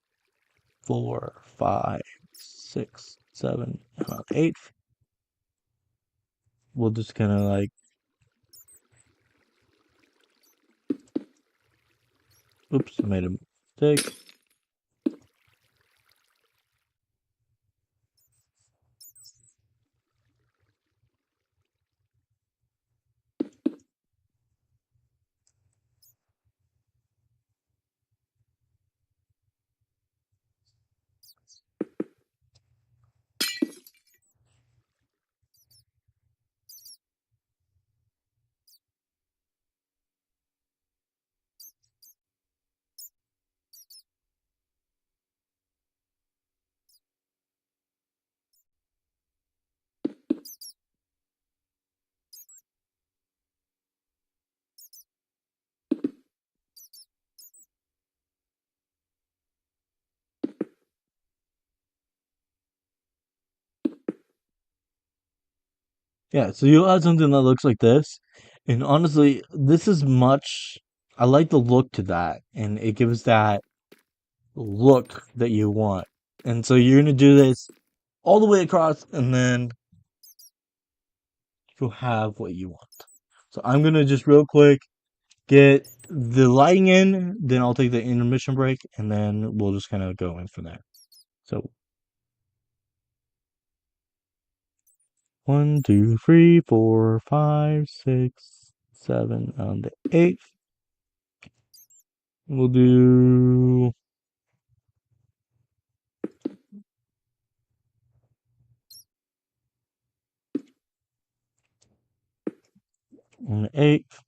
4, 5, 6, 7, and on 8. We'll just kind of like, oops, I made a mistake. Yeah, so you'll add something that looks like this. And honestly, this is much, I like the look to that. And it gives that look that you want. And so you're going to do this all the way across, and then you'll have what you want. So I'm going to just real quick get the lighting in, then I'll take the intermission break, and then we'll just kind of go in from there. So 1, 2, 3, 4, 5, 6, 7 on the 8th. We'll do on the 8th,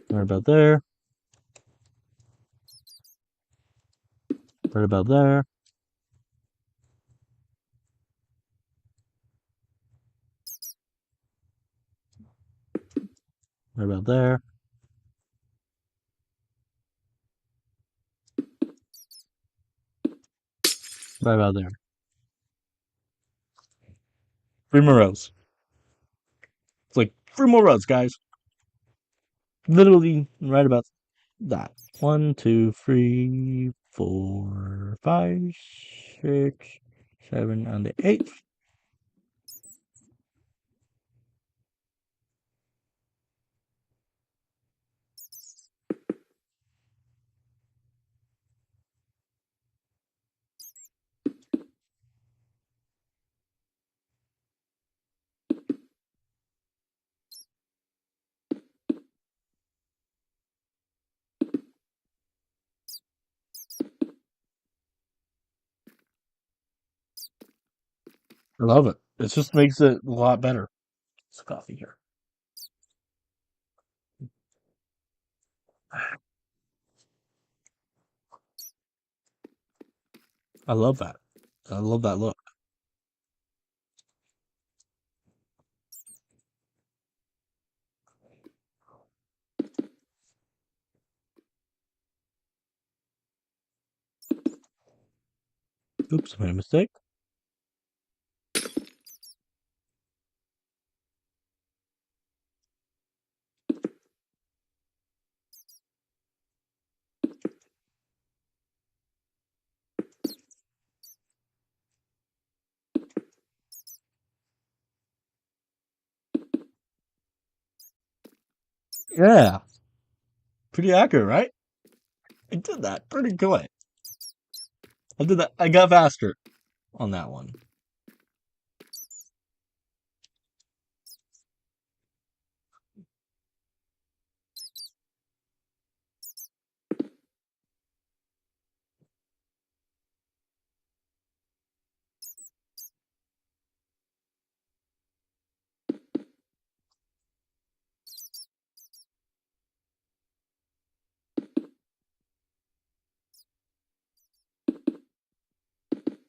right about there, right about there, right about there, right about there. 3 more rows. It's like 3 more rows, guys. Literally right about that. 1, 2, 3, 4, 5, 6, 7 on the 8th. I love it. It just makes it a lot better. It's coffee here. I love that. I love that look. Oops, I made a mistake. Yeah, pretty accurate, right? I did that pretty good. I did that. I got faster on that one.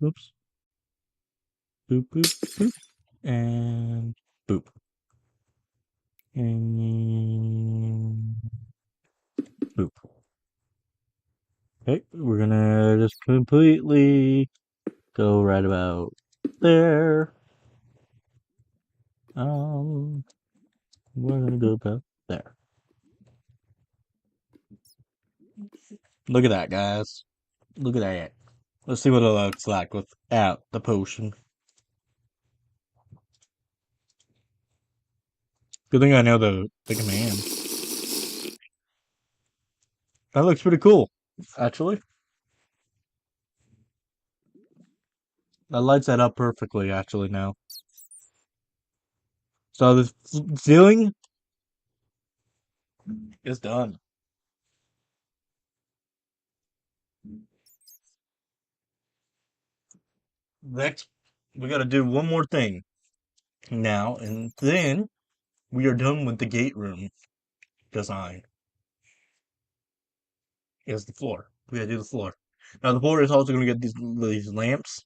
Oops. Boop, boop, boop. And boop. And boop. Okay, we're gonna just completely go right about there. We're gonna go about there. Look at that, guys. Look at that. Let's see what it looks like without the potion. Good thing I know the command. That looks pretty cool, actually. That lights that up perfectly, actually, now. So the ceiling is done. Next, we gotta do one more thing now, and then we are done with the gate room design. Is the floor. We gotta do the floor. Now the floor is also gonna get these lamps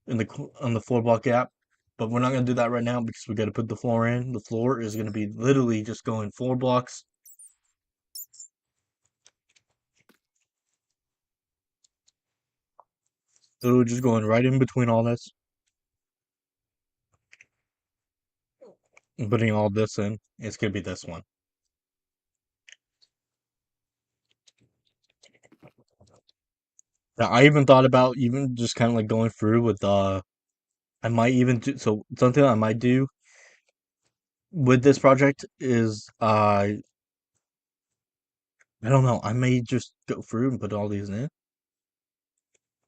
in the on the floor block gap, but we're not gonna do that right now because we gotta put the floor in. The floor is gonna be literally just going 4 blocks. So just going right in between all this and putting all this in. It's gonna be this one. Now, I even thought about even just kind of like going through with I might even do so something I might do with this project is I don't know, I may just go through and put all these in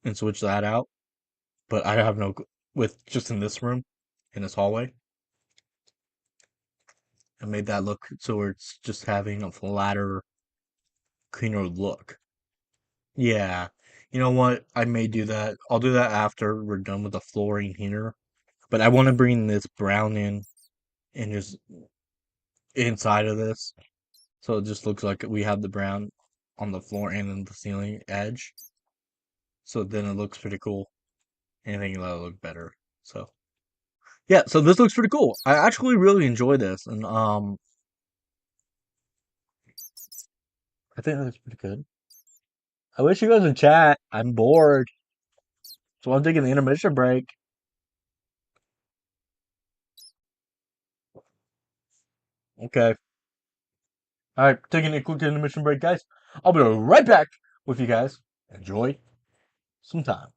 and switch that out, but I have no with just in this room in this hallway. I made that look so it's just having a flatter, cleaner look. Yeah. You know what? I may do that. I'll do that after we're done with the flooring here. But I want to bring this brown in and just inside of this. So it just looks like we have the brown on the floor and in the ceiling edge. So then it looks pretty cool. And I think that'll look better. So yeah, so this looks pretty cool. I actually really enjoy this, and I think that looks pretty good. I wish you guys would chat. I'm bored, so I'm taking the intermission break. Okay, all right, taking a quick intermission break, guys. I'll be right back with you guys. Enjoy some time.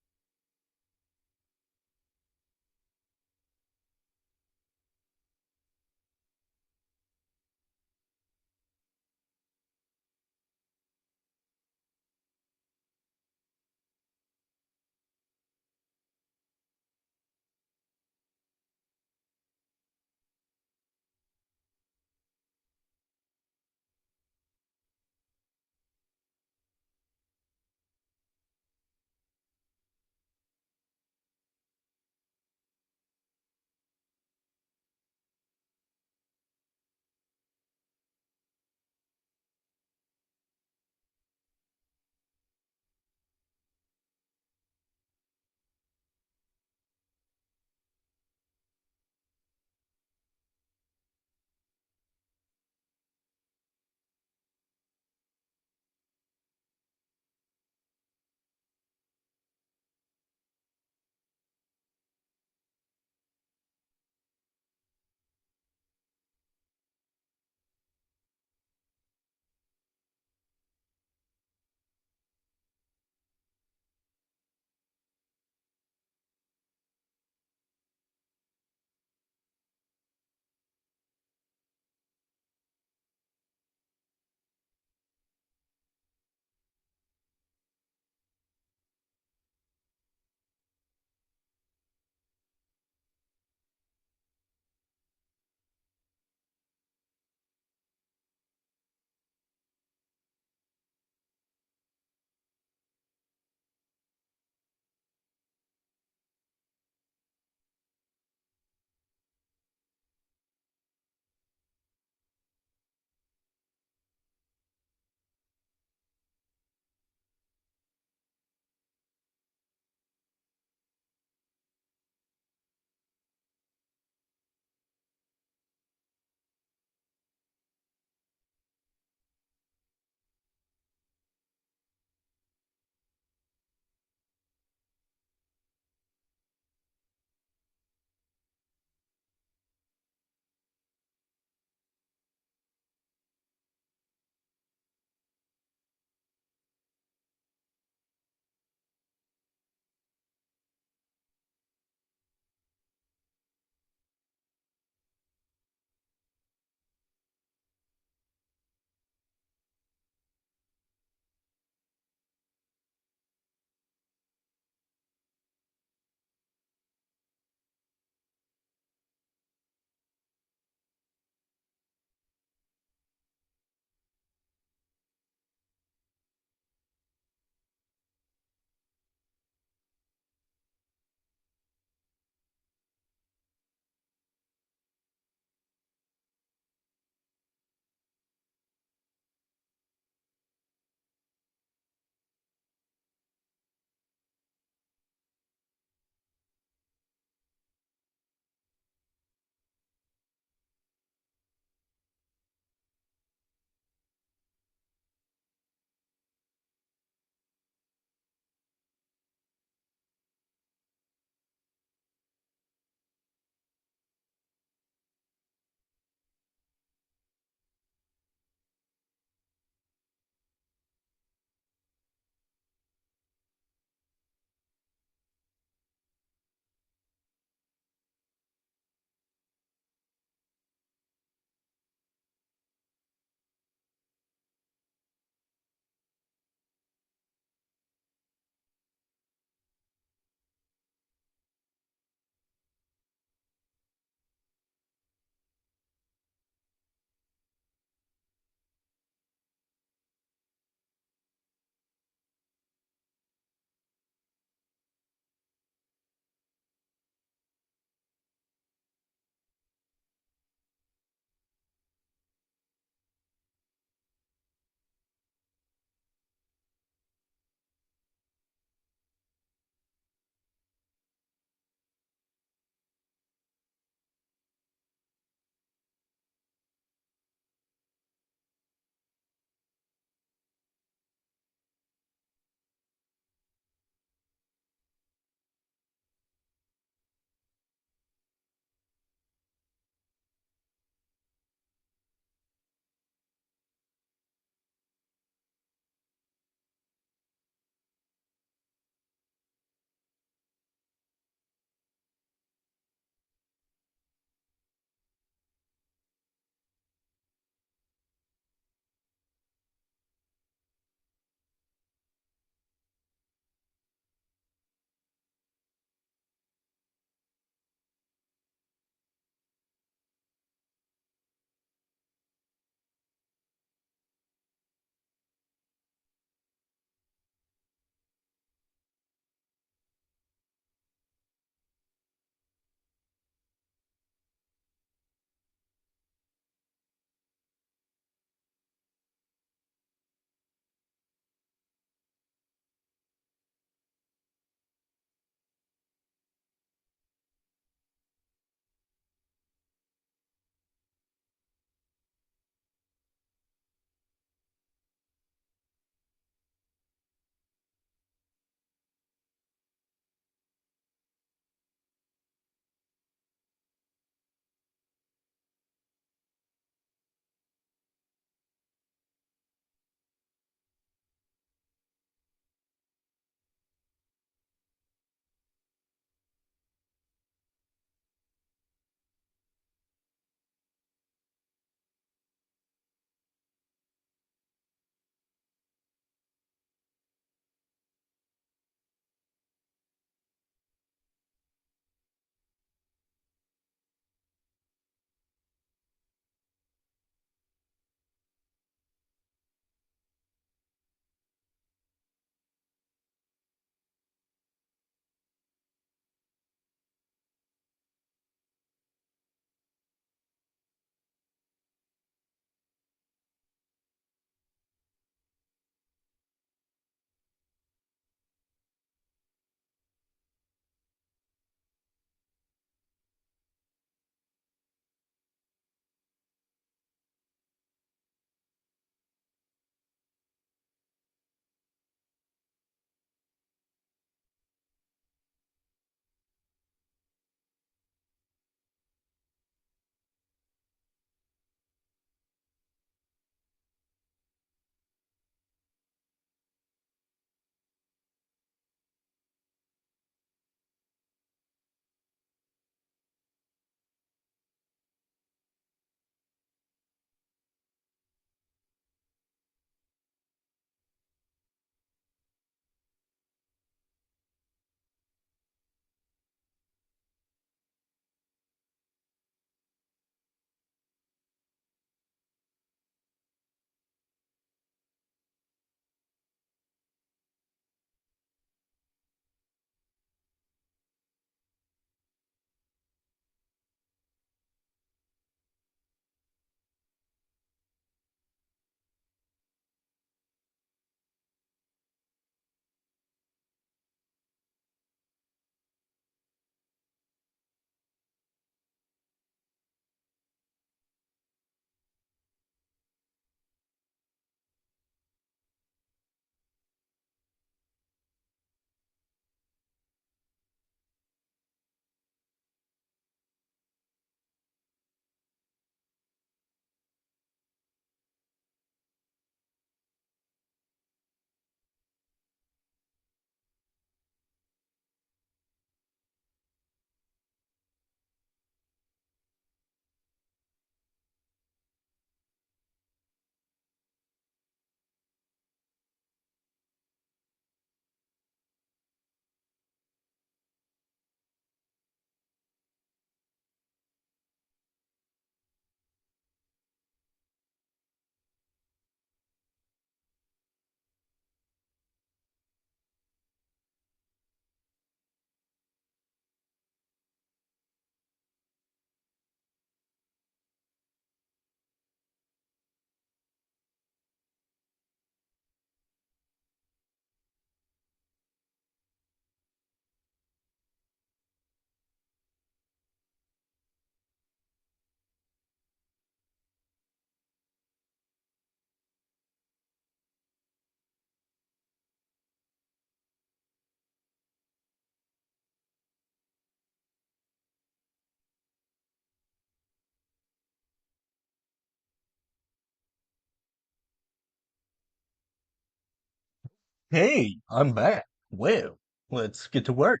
Hey, I'm back. Well, let's get to work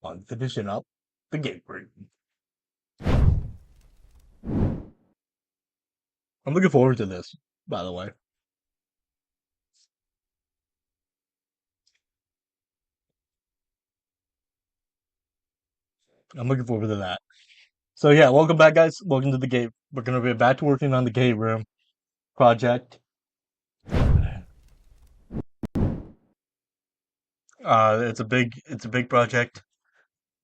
on finishing up the gate room. I'm looking forward to this, by the way. I'm looking forward to that. So yeah, welcome back, guys. Welcome to the gate. We're gonna be back to working on the gate room project. It's a big project,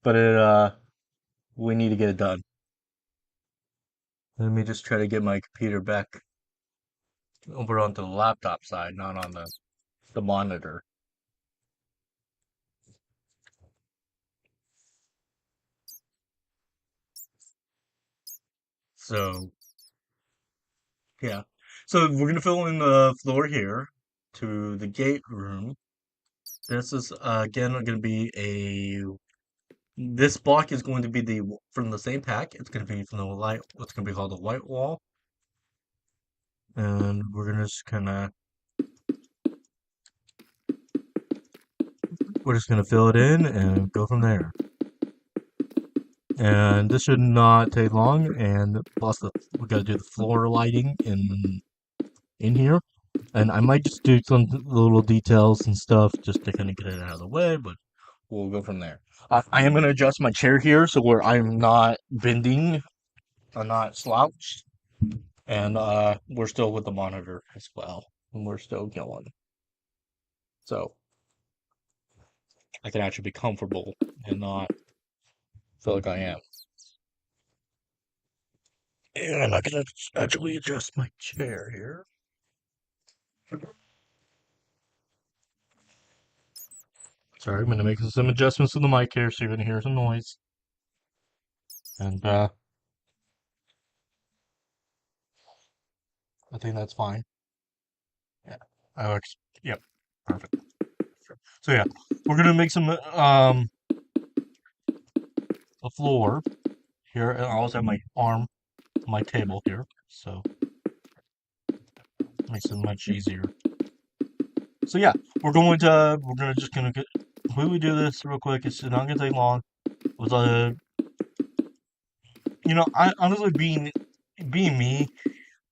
but we need to get it done. Let me just try to get my computer back over onto the laptop side, not on the monitor. So yeah. So we're gonna fill in the floor here to the gate room. This is again going to be a. This block is going to be from the same pack. It's going to be from the light. What's going to be called the white wall, and we're gonna just kind of. We're just gonna fill it in and go from there. And this should not take long. And plus, we got to do the floor lighting in here. And I might just do some little details and stuff just to kind of get it out of the way, but we'll go from there. I am going to adjust my chair here so where I'm not bending, I'm not slouched, and we're still with the monitor as well, and we're still going. So I can actually be comfortable and not feel like I am. And I can actually adjust my chair here. Sorry, I'm going to make some adjustments to the mic here so you're going to hear some noise. And I think that's fine. Yeah, that works. Yep, perfect. So yeah, we're gonna make some a floor here, and I also have my arm, my table here, so makes it much easier. So yeah, we're gonna just gonna get completely do this real quick. It's not gonna take long. With I honestly being me,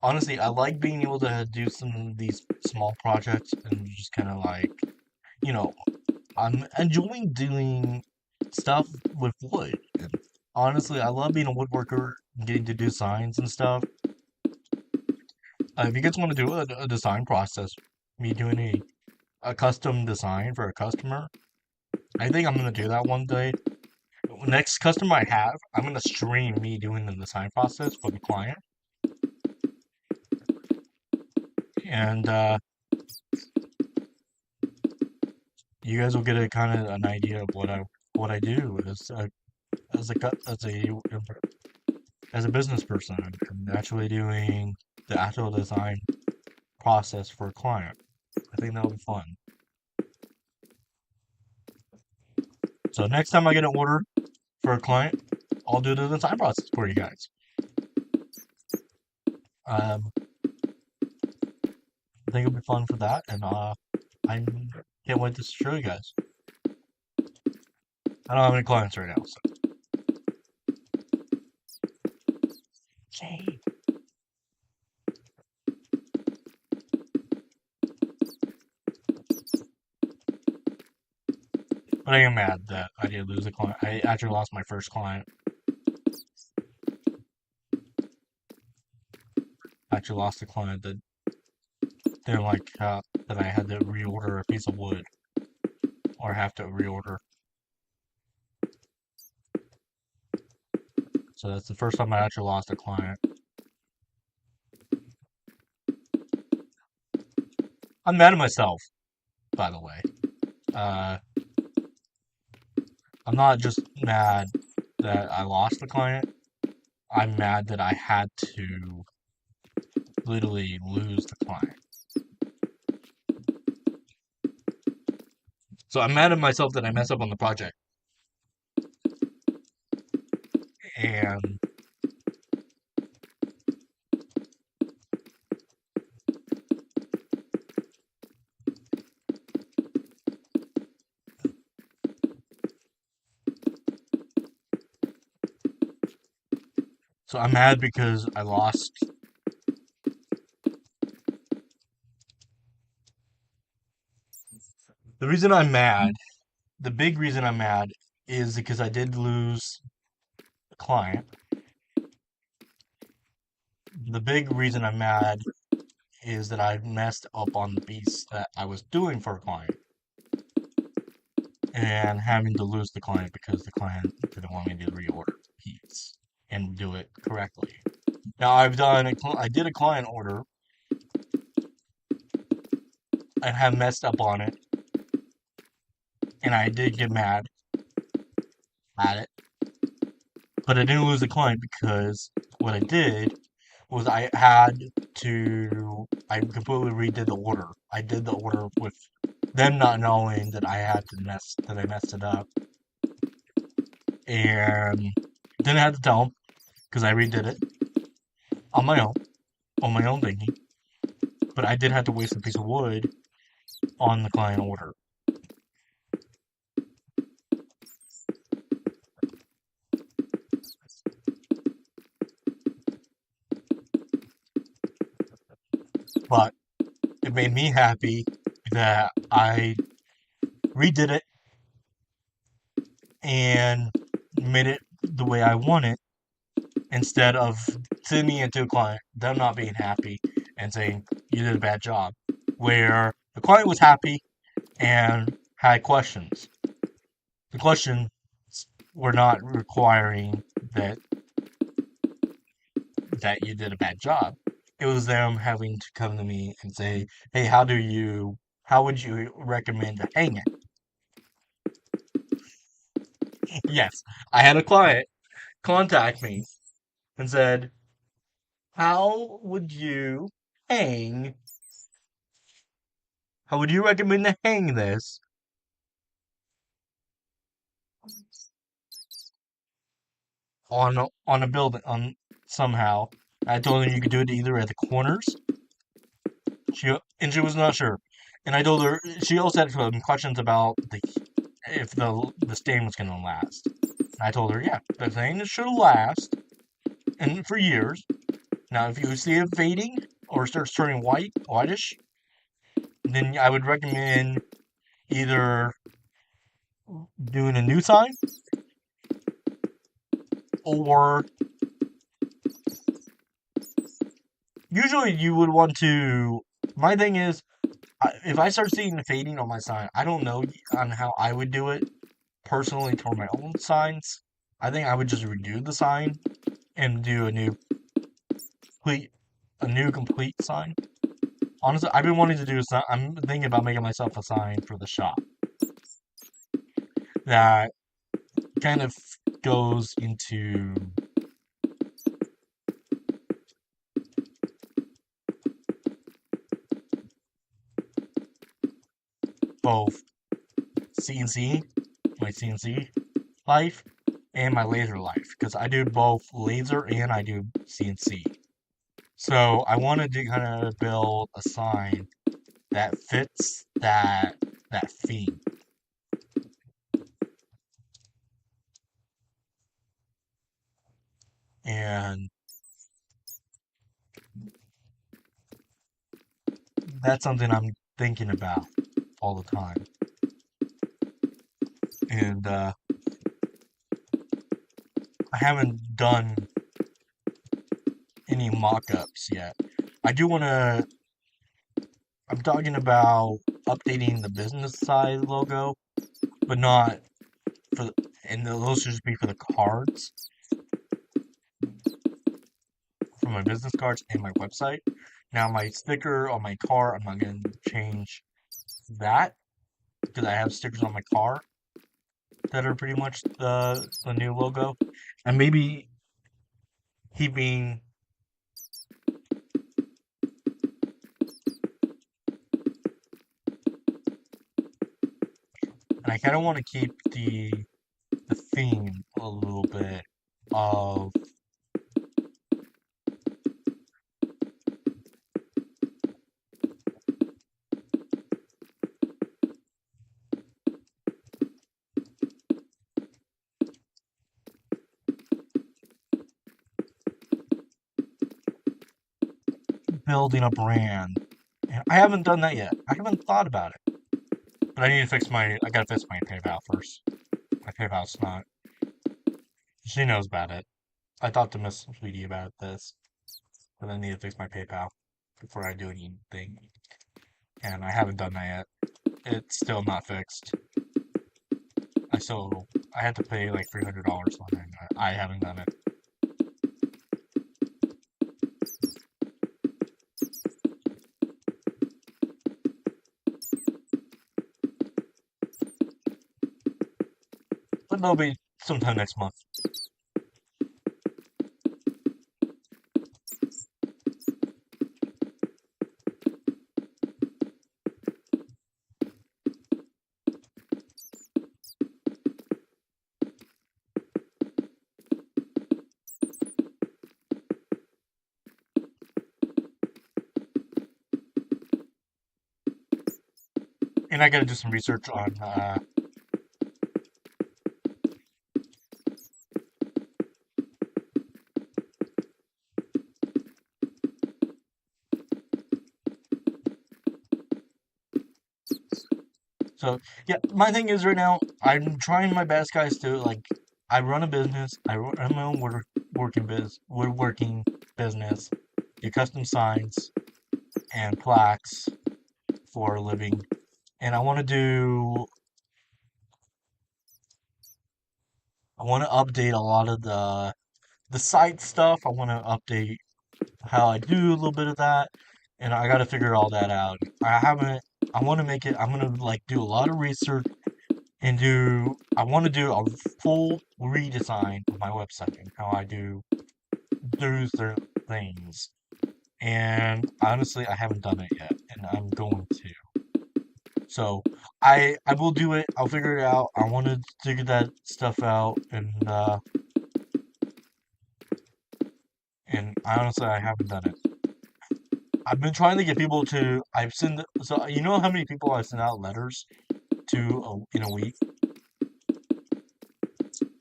honestly, I like being able to do some of these small projects and just kind of like, you know, I'm enjoying doing stuff with wood. And honestly, I love being a woodworker and getting to do signs and stuff. If you guys want to do a design process, me doing a custom design for a customer, I think I'm going to do that one day. Next customer I have, I'm going to stream me doing the design process for the client. And you guys will get a kind of an idea of what I do as a cu- as a business person. I'm actually doing the actual design process for a client. I think that'll be fun. So next time I get an order for a client, I'll do the design process for you guys. Um, I think it'll be fun for that, and I can't wait to show you guys. I don't have any clients right now, so. Yay. But I am mad that I did lose a client. I actually lost my first client. I actually lost a client that didn't like that I had to reorder a piece of wood or have to reorder. So that's the first time I actually lost a client. I'm mad at myself, by the way. Uh, I'm not just mad that I lost the client. I'm mad that I had to literally lose the client. So I'm mad at myself that I messed up on the project. And So I'm mad because I lost. The reason I'm mad, the big reason I'm mad, is because I did lose a client. The big reason I'm mad is that I messed up on the piece that I was doing for a client and having to lose the client because the client didn't want me to reorder the piece and do it correctly. Now I did a client order and have messed up on it, and I did get mad at it, but I didn't lose the client because what I did was I completely redid the order. I did the order with them not knowing that I messed it up, and didn't have to tell them because I redid it on my own, thinking. But I did have to waste a piece of wood on the client order. But it made me happy that I redid it and made it the way I want it instead of sending it to a client, them not being happy and saying, you did a bad job. Where the client was happy and had questions. The questions were not requiring that you did a bad job. It was them having to come to me and say, hey, how would you recommend to hang it? Yes, I had a client contact me and said, how would you hang, how would you recommend to hang this on a building, on somehow? I told her you could do it either at the corners. She was not sure. And I told her she also had some questions about if the stain was gonna last. I told her, yeah, the thing should last and for years. Now, if you see it fading or starts turning whitish, then I would recommend either doing a new sign or usually you would want to. My thing is, if I start seeing the fading on my sign, I don't know on how I would do it personally for my own signs. I think I would just redo the sign and do complete, a new complete sign. Honestly, I've been wanting to do a sign. I'm thinking about making myself a sign for the shop that kind of goes into both CNC, my CNC life, and my laser life because I do both laser and I do CNC. So I wanted to kind of build a sign that fits that theme. And that's something I'm thinking about all the time. And I haven't done any mock-ups yet. I do want to. I'm talking about updating the business side logo, but not for. And those should just be for the cards, for my business cards and my website. Now my sticker on my car, I'm not going to change that because I have stickers on my car that are pretty much the new logo, and maybe keeping. And I kind of want to keep the theme a little bit of building a brand. And I haven't done that yet. I haven't thought about it. But I gotta fix my PayPal first. My PayPal's not. She knows about it. I talked to Miss Sweetie about this, but I need to fix my PayPal before I do anything. And I haven't done that yet. It's still not fixed. I had to pay like $300 on it. I haven't done it. But that'll be sometime next month. And I gotta do some research on so yeah, my thing is right now I'm trying my best, guys, to like I run a business. Run my own woodworking business, do custom signs and plaques for a living. And I want to update a lot of the site stuff. I want to update how I do a little bit of that, and I got to figure all that out. I haven't. I want to make it. I'm gonna like do a lot of research and do. I want to do a full redesign of my website and how I do certain things. And honestly, I haven't done it yet, and I'm going to. So I will do it. I'll figure it out. I want to figure that stuff out, and honestly, I haven't done it. I've been trying to get people to. I've sent. So you know how many people I sent out letters to in a week?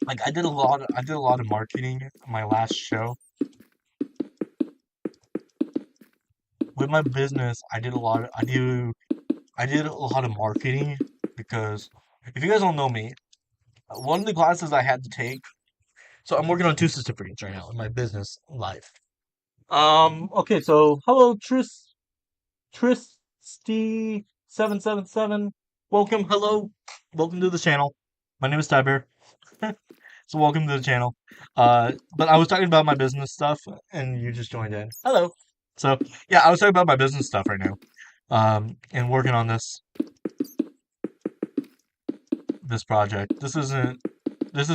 Like I did a lot. I did a lot of marketing my last show with my business. I did a lot of marketing because if you guys don't know me, one of the classes I had to take. So I'm working on two certificates right now in my business life. Okay. So hello, Tristy777. Welcome. Hello. Welcome to the channel. My name is TyBear. So welcome to the channel. But I was talking about my business stuff, and you just joined in. Hello. So yeah, I was talking about my business stuff right now. And working on this project. This is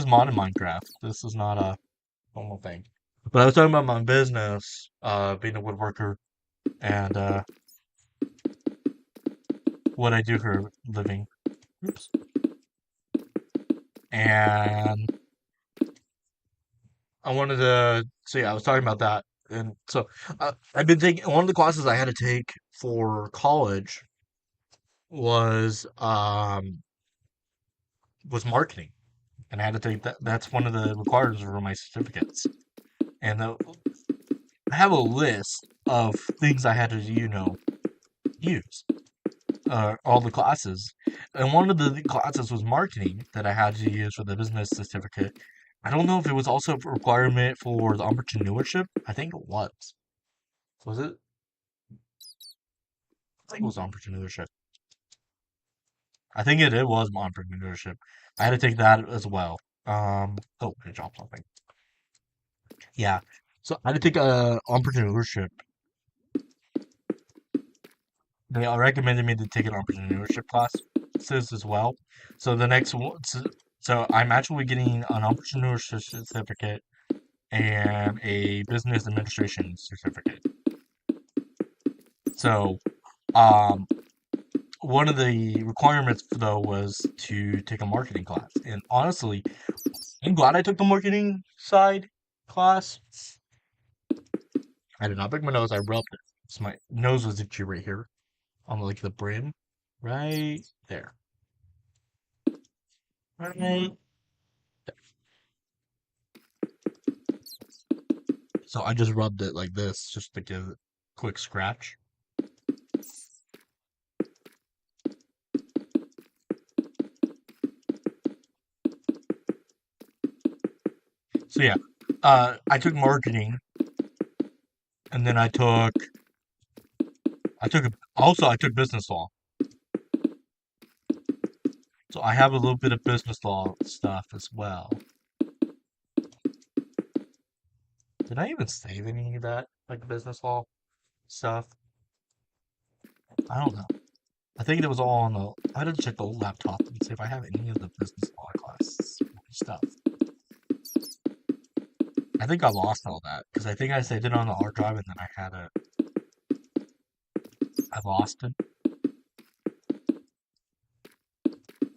mod in Minecraft. This is not a normal thing. But I was talking about my business, being a woodworker, and what I do for a living. Oops. And I wanted to see. I was talking about that, and so I've been taking one of the classes I had to take for college was was marketing, and I had to take that. That's one of the requirements for my certificates, and I have a list of things I had to use. All the classes, and one of the classes was marketing that I had to use for the business certificate. I don't know if it was also a requirement for the entrepreneurship. I think it was. Was it? I think it was entrepreneurship. I think it was entrepreneurship. I had to take that as well. Oh, I dropped something. Yeah. So I had to take entrepreneurship. They all recommended me to take an entrepreneurship classes as well. So the next one, so I'm actually getting an entrepreneurship certificate and a business administration certificate. So, um, one of the requirements though was to take a marketing class. And honestly, I'm glad I took the marketing side class. I did not pick my nose, I rubbed it. So my nose was itchy right here on like the brim. Right there. Right. So I just rubbed it like this just to give it. quick scratch. So yeah, I took marketing, and then I took business law. So I have a little bit of business law stuff as well. Did I even save any of that, like business law stuff? I don't know. I think it was all on the. I had to check the old laptop and see if I have any of the business law class stuff. I think I lost all that because I think I saved it on the hard drive and then I lost it.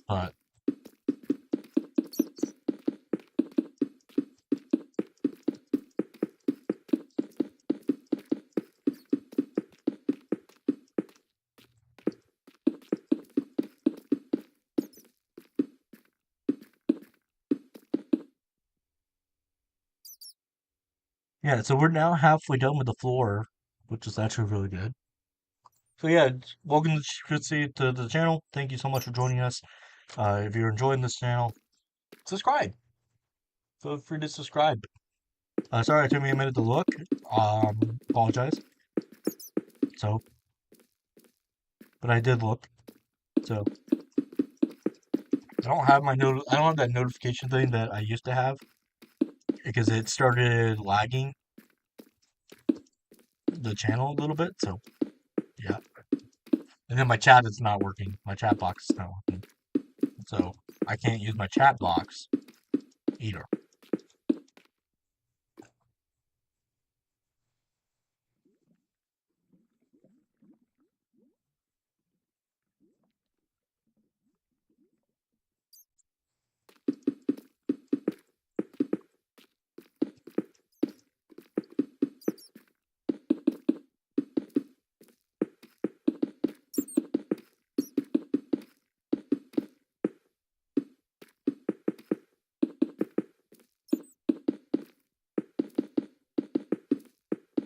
But yeah, so we're now halfway done with the floor, which is actually really good. So yeah, welcome to Shitzy to the channel. Thank you so much for joining us. If you're enjoying this channel, subscribe. Feel free to subscribe. Sorry, it took me a minute to look. Apologize. So, but I did look. So I don't have that notification thing that I used to have because it started lagging the channel a little bit. So yeah, and then my chat is not working. My chat box is not working. So I can't use my chat box either.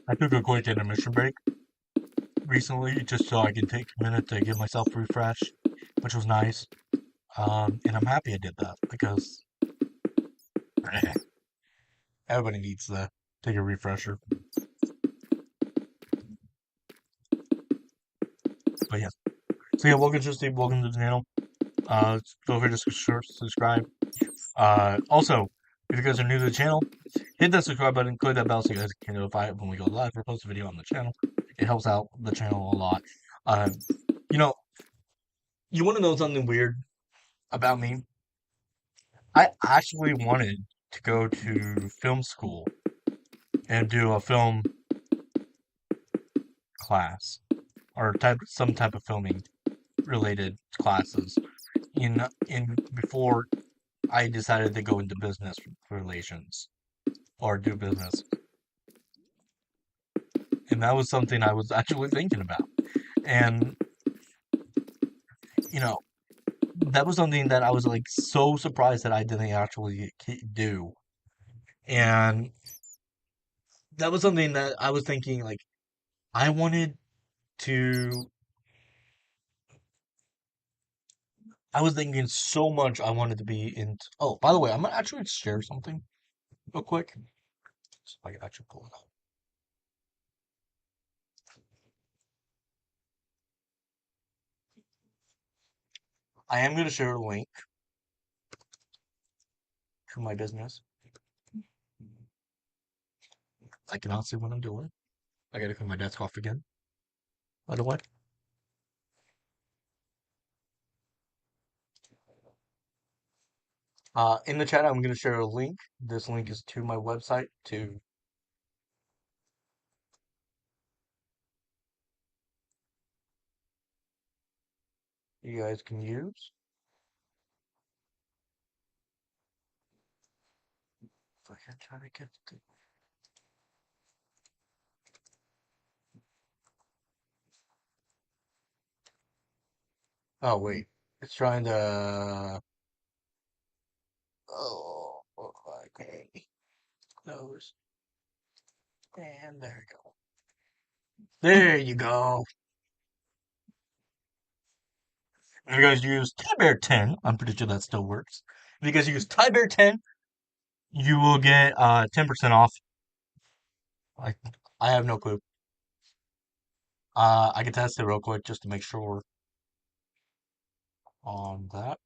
I took a quick intermission break recently just so I could take a minute to give myself a refresh, which was nice. And I'm happy I did that because everybody needs to take a refresher. But yeah. So yeah, welcome to Steve. Welcome to the channel. Feel free to subscribe. Also, if you guys are new to the channel, hit that subscribe button, click that bell so you guys can notify when we go live or post a video on the channel. It helps out the channel a lot. Uh, you know, you want to know something weird about me? I actually wanted to go to film school and do a film class or some type of filming related classes in before I decided to go into business relations or do business. And that was something I was actually thinking about. And you know, that was something that I was like so surprised that I didn't actually do. And that was something that I was thinking like I wanted to I was thinking so much I wanted to be in. Oh, by the way, I'm gonna actually share something real quick. So I can actually pull it up. I am gonna share a link to my business. I cannot see what I'm doing. I gotta clean my desk off again. By the way, in the chat, I'm gonna share a link. This link is to my website to you guys can use. If I can try to get the. Oh wait, it's trying to. Oh, okay. Close. And there you go. There you go. If you guys use TyBear 10, I'm pretty sure that still works. If you guys use TyBear 10, you will get 10% off. I I have no clue. I can test it real quick just to make sure on that.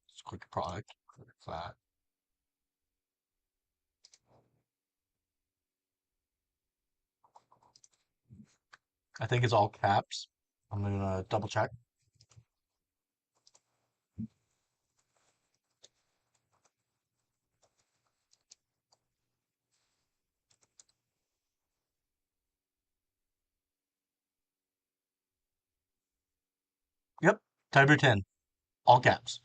Just click product, click that. I think it's all caps. I'm gonna double check. Yep, TyBear 10, all caps.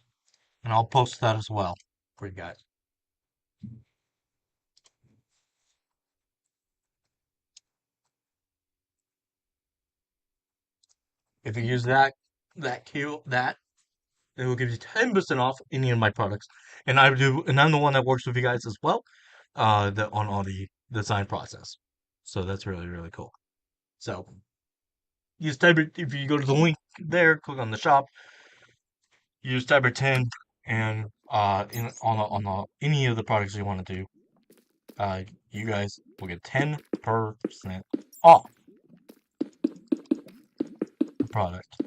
And I'll post that as well for you guys. If you use that, it will give you 10% off any of my products. And I'm the one that works with you guys as well, on all the design process. So that's really, really cool. So use Tiber if you go to the link there, click on the shop, use Tiber 10 and on any of the products you want to do, you guys will get 10% off the product.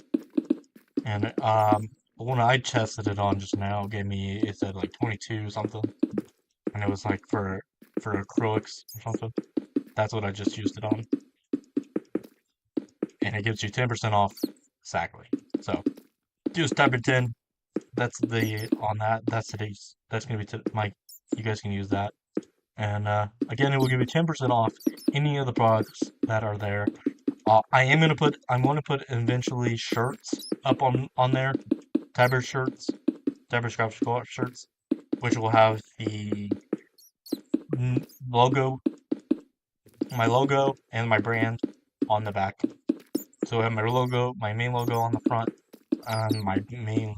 And the one I tested it on just now gave me, it said like 22 something, and it was like for acrylics or something. That's what I just used it on, and it gives you 10% off exactly. So use Type 10. That's the on that. That's today's. That's gonna be my. You guys can use that, and again, it will give you 10% off any of the products that are there. I'm gonna put eventually shirts up on there. Tiber shirts, Tiber Scraps Co-op shirts, which will have the logo, my logo, and my brand on the back. So I have my logo, my main logo on the front, and my main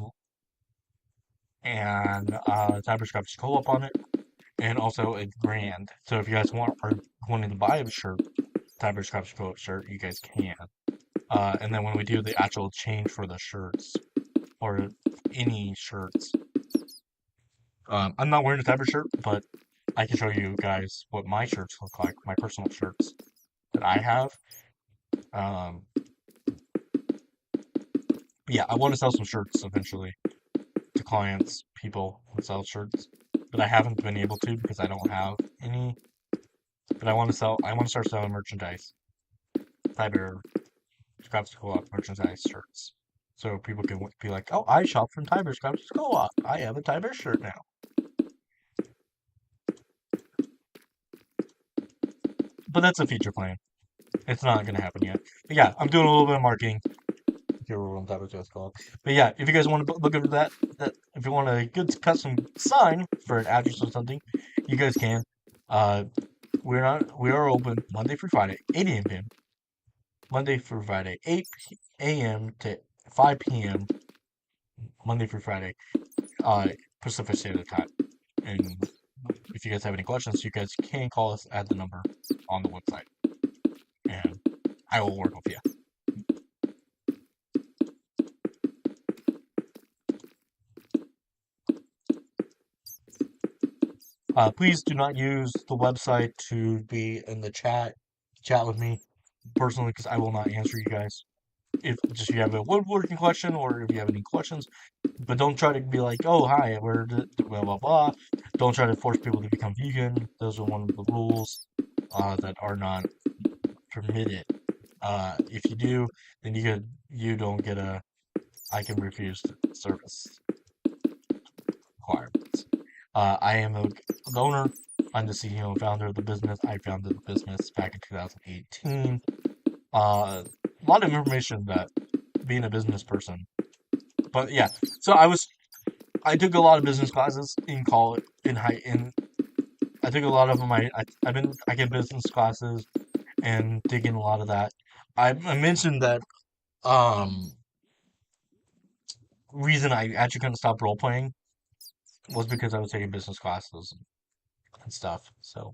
and Cyberscope's co-op on it, and also a brand. So if you guys are wanting to buy a shirt, Cyberscope's co-op shirt, you guys can. And then when we do the actual change for the shirts or any shirts, I'm not wearing a Cyber shirt, but I can show you guys what my shirts look like, my personal shirts that I have. Um, yeah, I want to sell some shirts eventually to clients, people who sell shirts, but I haven't been able to because I don't have any. But I want to start selling merchandise, Cyber Scraps Co-op merchandise shirts. So people can be like, oh, I shop from Tiber Scraps Co-op. I have a Tiber shirt now. But that's a future plan. It's not going to happen yet. But yeah, I'm doing a little bit of marketing here on Tiber Scraps Co-op. But yeah, if you guys want to look over that if you want a good custom sign for an address or something, you guys can. Uh, we are open Monday through Friday, 8 a.m. Monday through Friday, 8 a.m. to 5 p.m. Monday through Friday, Pacific Standard Time. And if you guys have any questions, you guys can call us at the number on the website, and I will work with you. Please do not use the website to be in the chat with me personally, because I will not answer you guys. If just you have a woodworking question or if you have any questions, but don't try to be like, oh, hi, we're blah, blah, blah. Don't try to force people to become vegan. Those are one of the rules that are not permitted. If you do, then you don't get I can refuse service requirements. I am the owner. I'm the CEO and founder of the business. I founded the business back in 2018. A lot of information that being a business person. But yeah, so I took a lot of business classes in college, in I took a lot of I get business classes and taking a lot of that. I mentioned that um reason I actually couldn't stop role playing was because I was taking business classes and stuff. So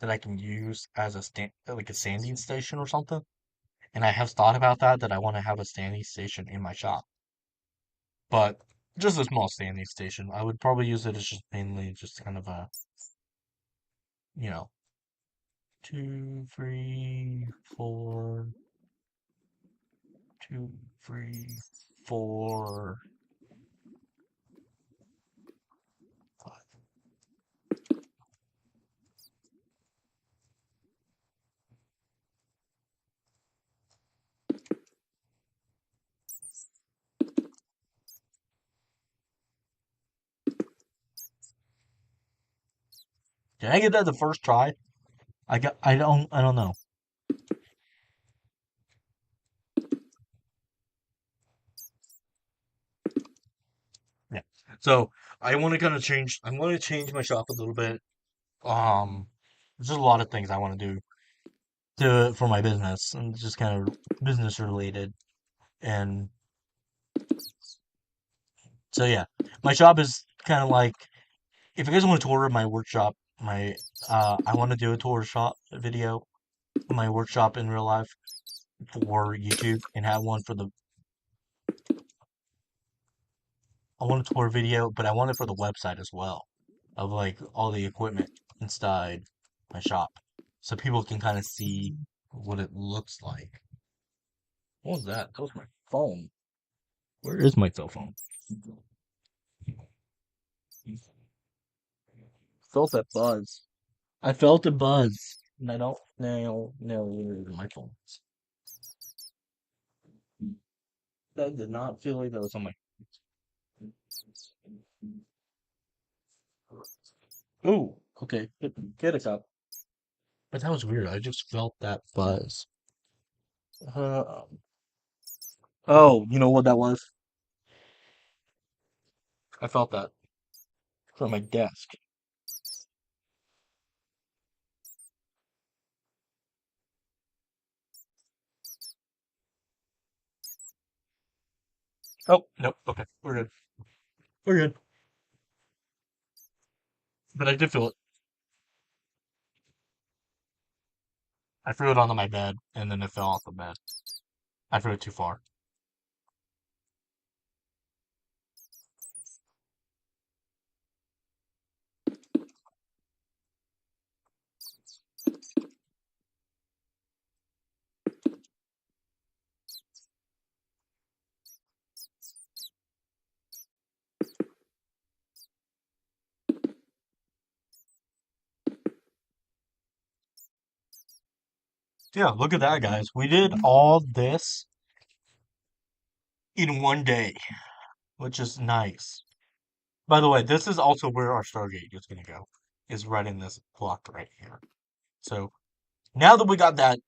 that I can use as a like a standing station or something. And I have thought about that I want to have a standing station in my shop, but just a small standing station. I would probably use it as just mainly just kind of a, you know, two, three, four, two, three, four, five. Did I get that the first try? I don't know. Yeah. So I want to kind of change. I want to change my shop a little bit. Um, there's just a lot of things I want to do for my business and just kind of business related. And so yeah, my shop is kind of like, if you guys want to tour my workshop, my I want to do a tour shop video, my workshop in real life for YouTube, and have one for the, I want a tour video, but I want it for the website as well, of like all the equipment inside my shop, so people can kind of see what it looks like. What was that? That was my phone. Where is my cell phone? Felt that buzz. I felt a buzz, and I don't know where my phone is. That did not feel like that was on my. Oh, okay. Get a cup. But that was weird. I just felt that buzz. Uh, oh, you know what that was? I felt that from my desk. Oh, nope. Okay, we're good. We're good. But I did feel it. I threw it onto my bed, and then it fell off the bed. I threw it too far. Yeah, look at that, guys. We did all this in one day, which is nice. By the way, this is also where our Stargate is going to go, is right in this block right here. So now that we got that,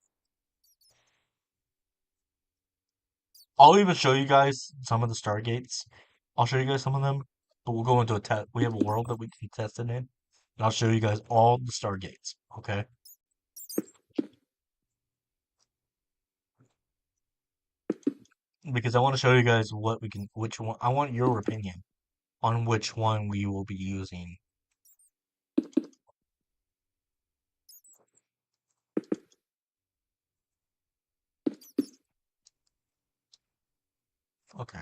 I'll even show you guys some of the Stargates. I'll show you guys some of them, but we'll go into a test. We have a world that we can test it in, and I'll show you guys all the Stargates. Okay? Because I want to show you guys what we can, which one. I want your opinion on which one we will be using. Okay.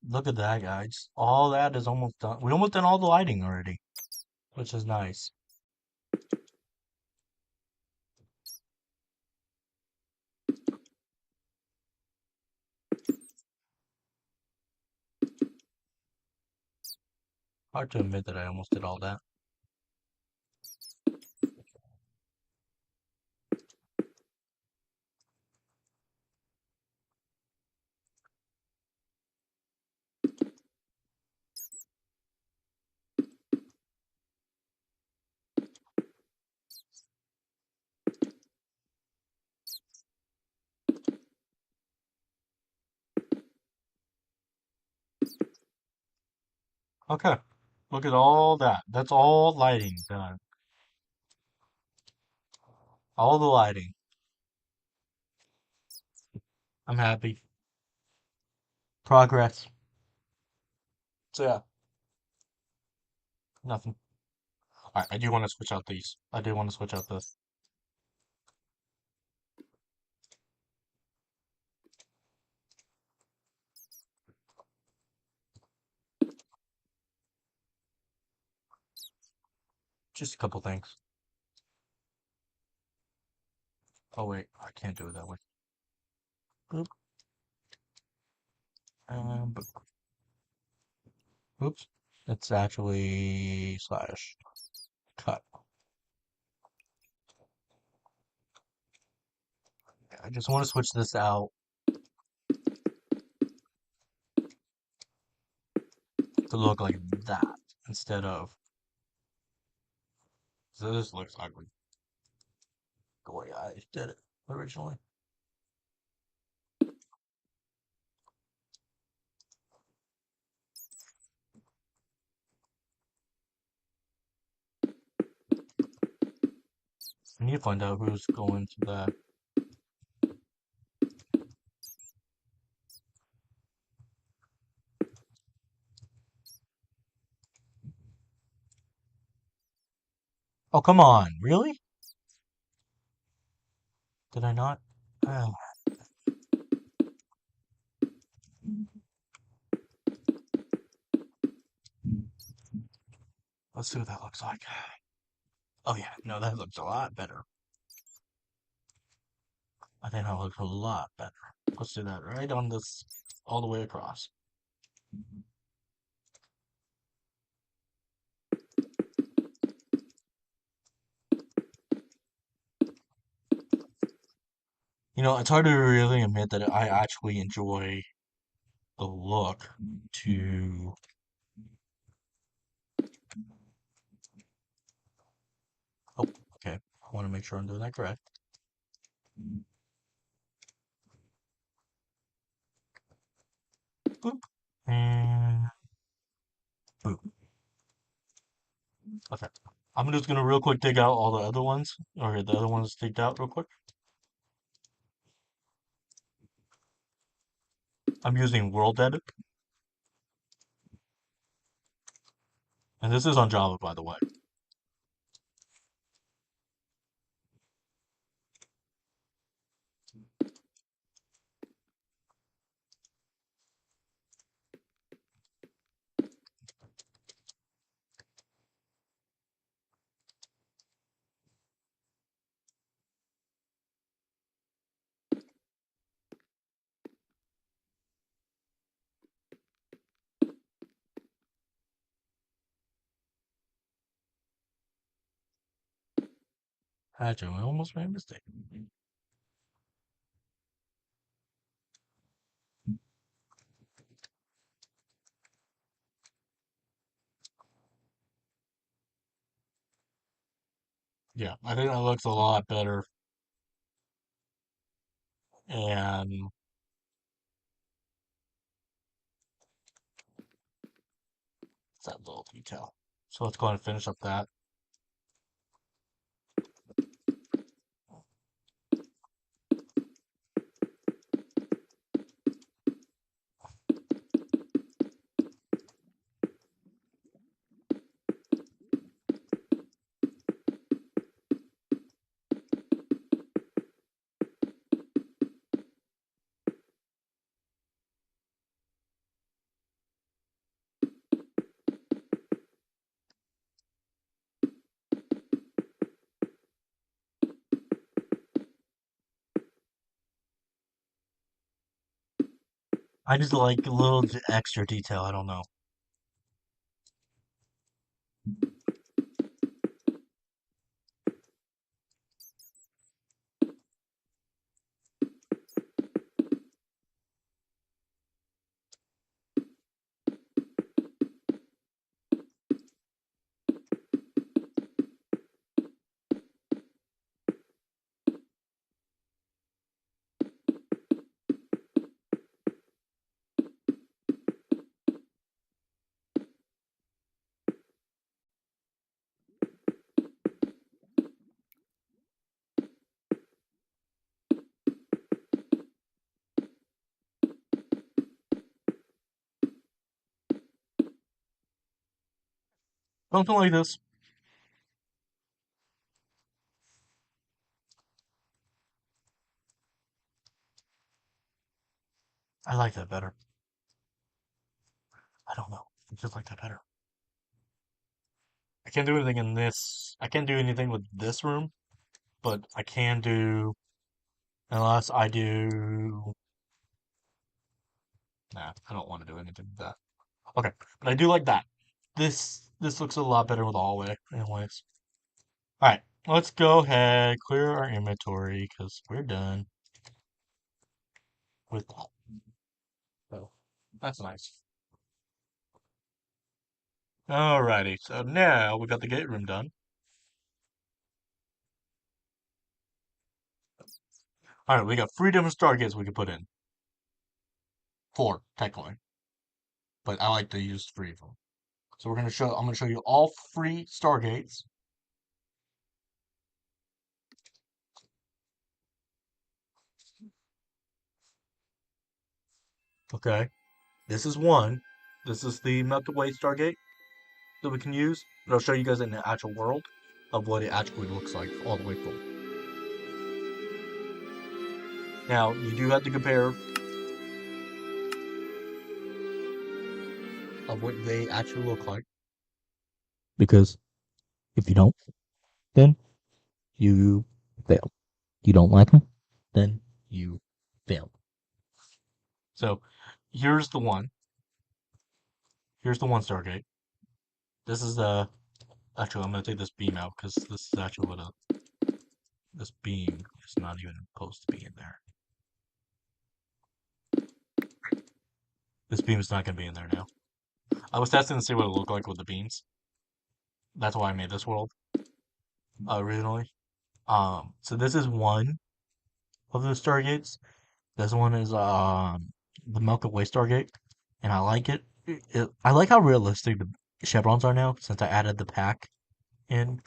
Look at that, guys. All that is almost done. We almost done all the lighting already, which is nice. Hard to admit that I almost did all that. Okay. Look at all that. That's all lighting done. All the lighting. I'm happy. Progress. So yeah, nothing. Alright, I do want to switch out these. I do want to switch out this. Just a couple things. Oh wait, I can't do it that way. Oop. Boop. Oops. It's actually slash cut. I just want to switch this out to look like that instead of. So this looks ugly the way I did it originally. I need to find out who's going to that. Oh, come on. Really? Did I not? Ah, let's see what that looks like. Oh, yeah. No, that looks a lot better. I think that looks a lot better. Let's do that right on this, all the way across. You know, it's hard to really admit that I actually enjoy the look to. Oh, okay. I want to make sure I'm doing that correct. Boop. And boop. Okay. I'm just gonna real quick dig out all the other ones, or the other ones digged out real quick. I'm using World Edit, and this is on Java, by the way. Actually, I almost made a mistake. Yeah, I think that looks a lot better, and it's that little detail. So let's go ahead and finish up that. I just like a little extra detail. I don't know. Something like this. I like that better. I don't know. I just like that better. I can't do anything in this. I can't do anything with this room, but I can do unless I do. Nah, I don't want to do anything with that. Okay, but I do like that. This looks a lot better with the hallway, anyways. All right, let's go ahead clear our inventory because we're done with. So that's nice. Alrighty, so now we got the gate room done. All right, we got 3 different stargates we can put in. 4, technically, but I like to use 3 of them. So we're gonna show. I'm gonna show you all 3 stargates. Okay, this is one. This is the Milky Way stargate that we can use. But I'll show you guys in the actual world of what it actually looks like all the way full. Now you do have to compare of what they actually look like because if you don't, then you fail. You don't like them, then you fail. So here's the one. Here's the one Stargate. This is the actually I'm gonna take this beam out because this is actually what this beam is not even supposed to be in there. This beam is not gonna be in there now. I was testing to see what it looked like with the beams. That's why I made this world originally. So this is one of the Stargates. This one is the Milky Way Stargate, and I like it. I like how realistic the chevrons are now since I added the pack in.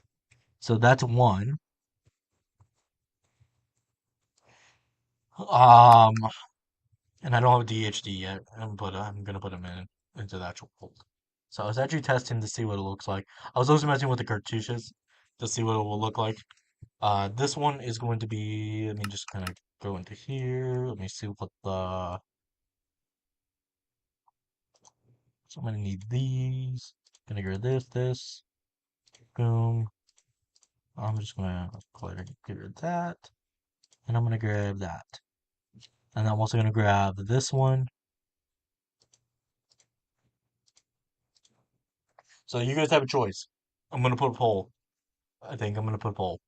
So that's one. Um, and I don't have DHD yet, but I'm gonna put them into the actual fold. So I was actually testing to see what it looks like. I was also messing with the cartouches to see what it will look like. This one is going to be. Let me just kind of go into here. Let me see what the. So I'm gonna need these. Gonna grab this. Boom. I'm just gonna grab that, and I'm gonna grab that, and I'm also gonna grab this one. So you guys have a choice. I'm gonna put a poll. I think I'm gonna put a poll.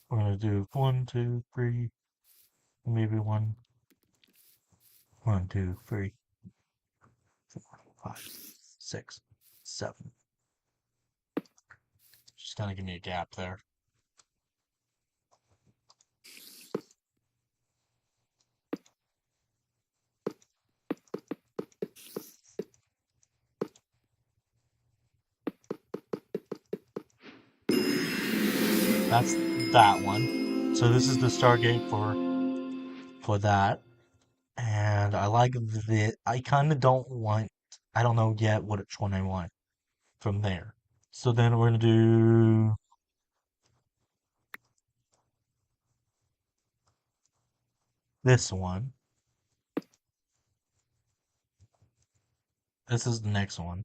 We're gonna do 1, 2, 3, maybe 1, 1, 2, 3, 4, 5, 6, 7. Just kind of give me a gap there. That's that one. So this is the Stargate for that, and I like the. I kind of don't want. I don't know yet which one I want from there. So then we're gonna do this one. This is the next one.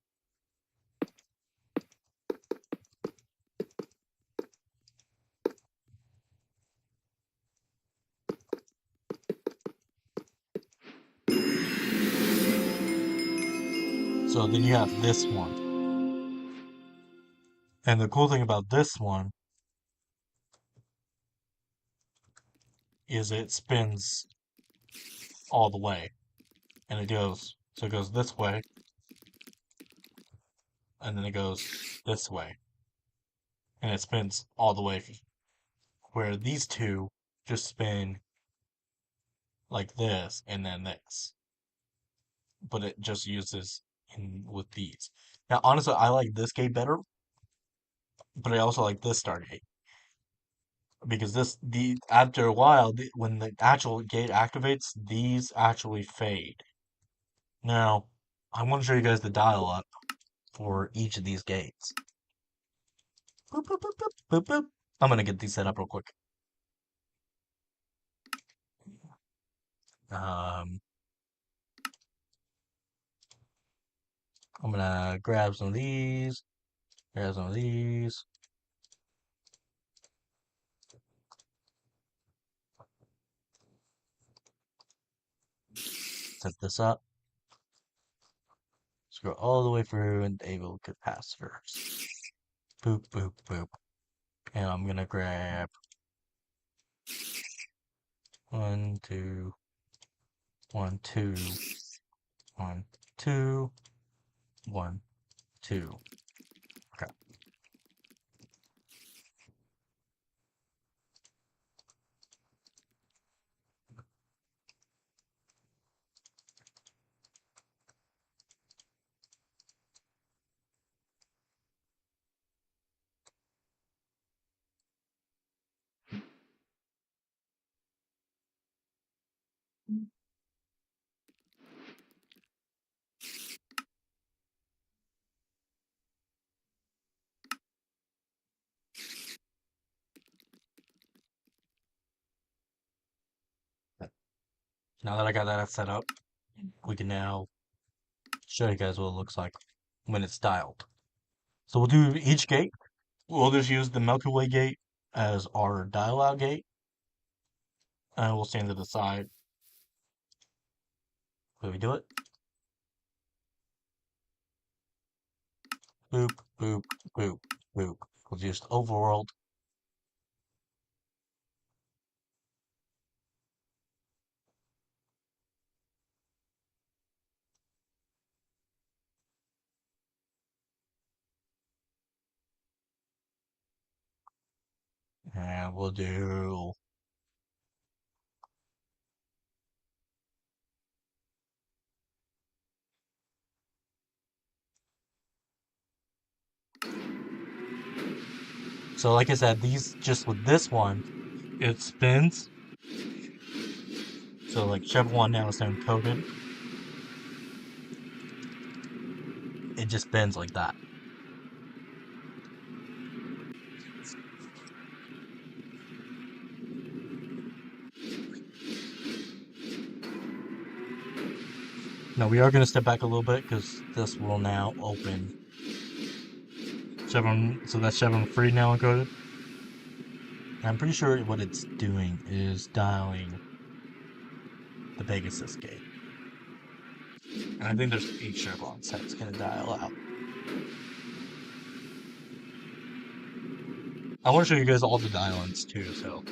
So then you have this one. And the cool thing about this one is it spins all the way. And it goes, so it goes this way, and then it goes this way. And it spins all the way. Where these two just spin like this and then this. But it just uses with these. Now, honestly, I like this gate better, but I also like this Stargate because the after a while, when the actual gate activates, these actually fade. Now, I want to show you guys the dial up for each of these gates. Boop, boop, boop, boop, boop, boop. I'm gonna get these set up real quick. Um, I'm gonna grab some of these, grab some of these. Set this up. Scroll all the way through and enable capacitors. Boop, boop, boop. And I'm gonna grab one, two, one, two, one, two, one, two. Okay. Now that I got that set up, we can now show you guys what it looks like when it's dialed. So we'll do each gate. We'll just use the Milky Way gate as our dial out gate. And we'll stand to the side. Will we do it? Boop, boop, boop, boop. We'll just overworld. And we'll do so like I said, these just with this one, it spins. So like Chevron 1 now is encoded. It just spins like that. Now we are going to step back a little bit because this will now open Chevron. So that's Chevron 3 now encoded. And I'm pretty sure what it's doing is dialing the Pegasus gate. And I think there's 8 chevrons that's going to dial out. I want to show you guys all the dial-ins too, so.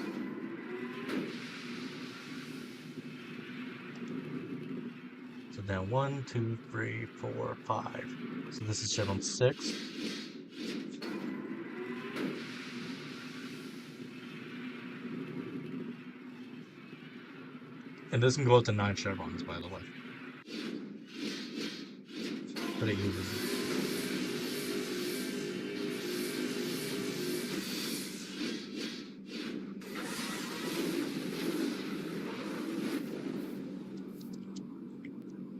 So now 1, 2, 3, 4, 5. So this is Chevron 6. And this can go up to 9 chevrons, by the way. But it uses it.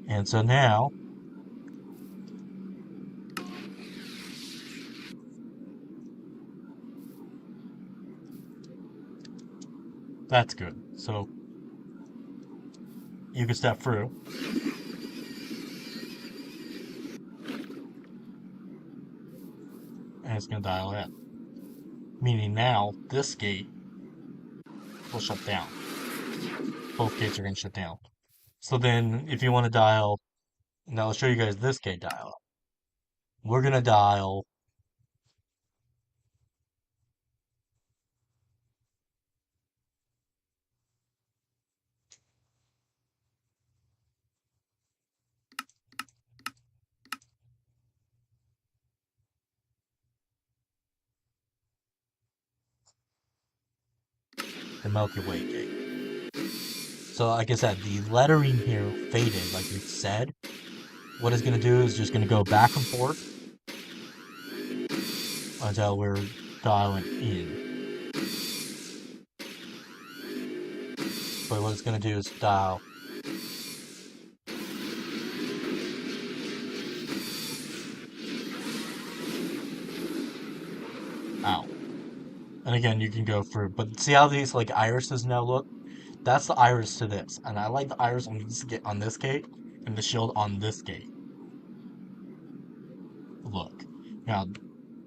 And so now, that's good. So you can step through. And it's going to dial in. Meaning now, this gate will shut down. Both gates are going to shut down. So then, if you want to dial, now I'll show you guys this gate dial. We're going to dial the Milky Way gate. So like I said, the lettering here faded, like we said. what it's going to do is just going to go back and forth until we're dialing in. But what it's going to do is dial out. And again, you can go through. But see how these like irises now look? That's the iris to this. And I like the iris on this gate and the shield on this gate. Look. Now,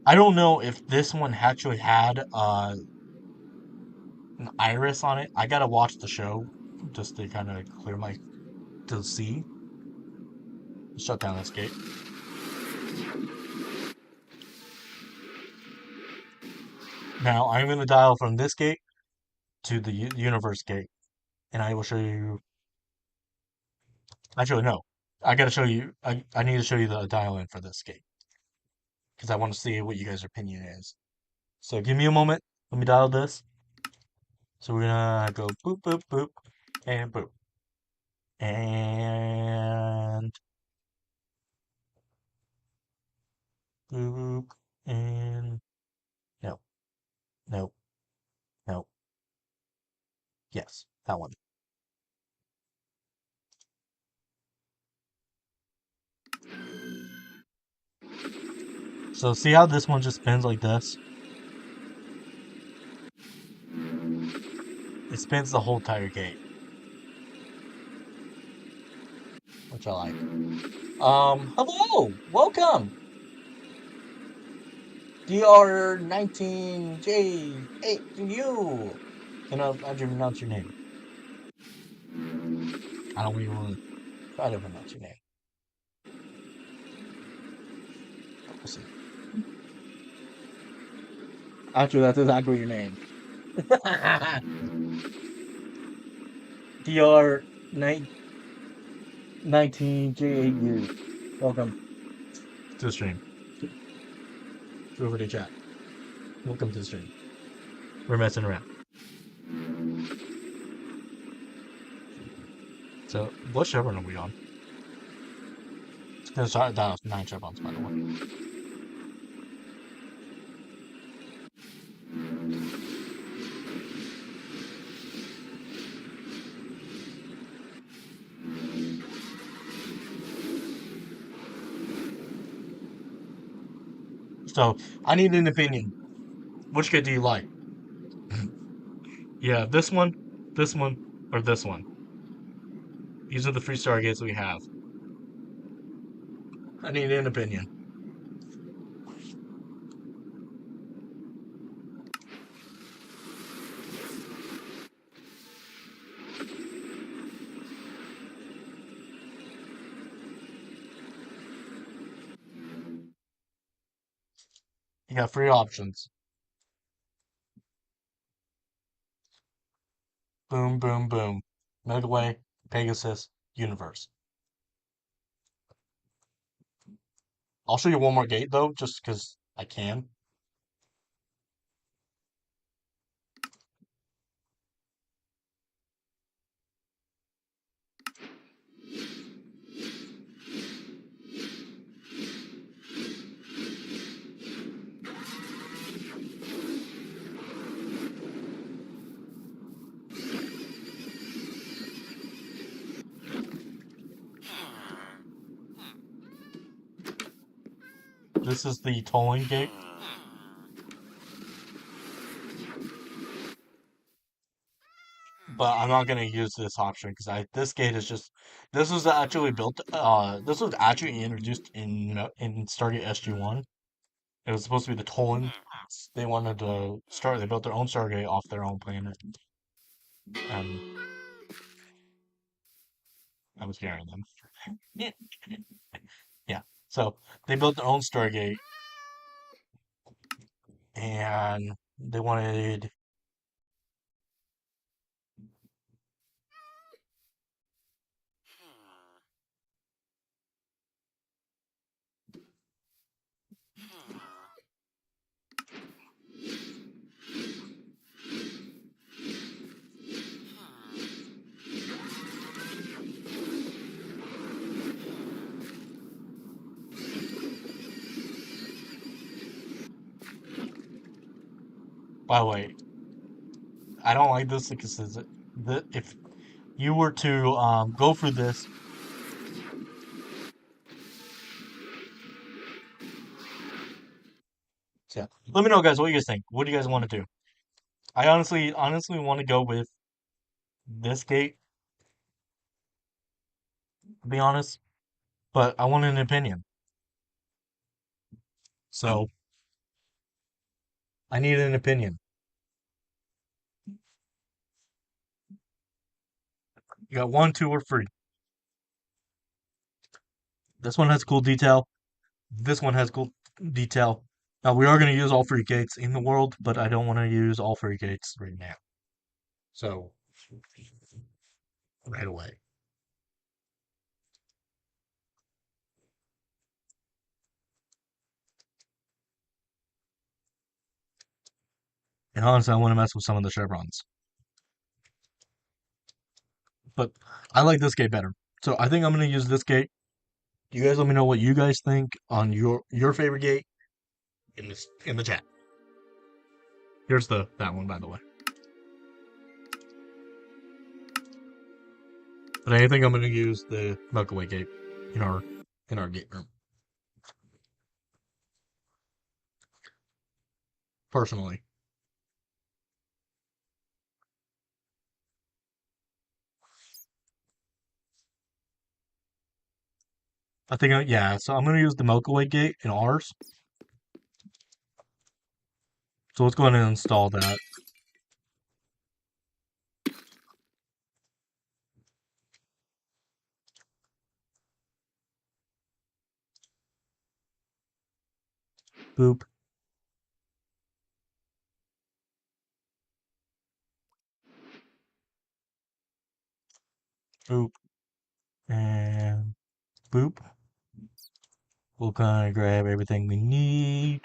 I don't know if this one actually had an iris on it. I gotta watch the show just to kind of clear my to see. Shut down this gate. Now I'm gonna dial from this gate to the universe gate, and I will show you. Actually, no. I gotta show you. I need to show you the dial in for this gate because I want to see what you guys' opinion is. So give me a moment. Let me dial this. So we're gonna go boop boop boop and boop and boop and no no no yes that one. So see how this one just spins like this? It spins the whole entire gate, which I like. Hello, welcome. DR19J8U. How'd you pronounce your name? I don't even want to try to pronounce your name. We'll see. Actually, that's exactly your name. DR19J8U. Welcome to the stream. Feel free to chat. Welcome to the stream. We're messing around. So, what chevron are we on? It's gonna start that off 9 chevrons, by the way. So, I need an opinion. Which kid do you like? Yeah, this one, or this one. These are the three Stargates we have. I need an opinion. You got three options. Boom, boom, boom. Milky Way, Pegasus, Universe. I'll show you one more gate, though, just because I can. This is the tolling gate. But I'm not gonna use this option because this gate is just this was actually built this was actually introduced in Stargate SG-1. It was supposed to be the tolling. They wanted to start they built their own Stargate off their own planet. And I was hearing them. Yeah. Yeah. So they built their own Stargate and they wanted By the way, I don't like this because if you were to go through this, so yeah. Let me know, guys, what you guys think. What do you guys want to do? I honestly want to go with this gate, to be honest, but I want an opinion. So I need an opinion. You got one, two, or three. This one has cool detail. This one has cool detail. Now we are going to use all three gates in the world, but I don't want to use all three gates right now. So right away. And honestly, I want to mess with some of the chevrons, but I like this gate better. So I think I'm going to use this gate. You guys let me know what you guys think on your favorite gate in the chat. Here's the that one, by the way. But I think I'm going to use the Milky Way gate in our gate room. Personally, I think yeah. So I'm going to use the Milky Way gate in ours. So let's go ahead and install that. Boop, boop, and boop. We'll kind of grab everything we need.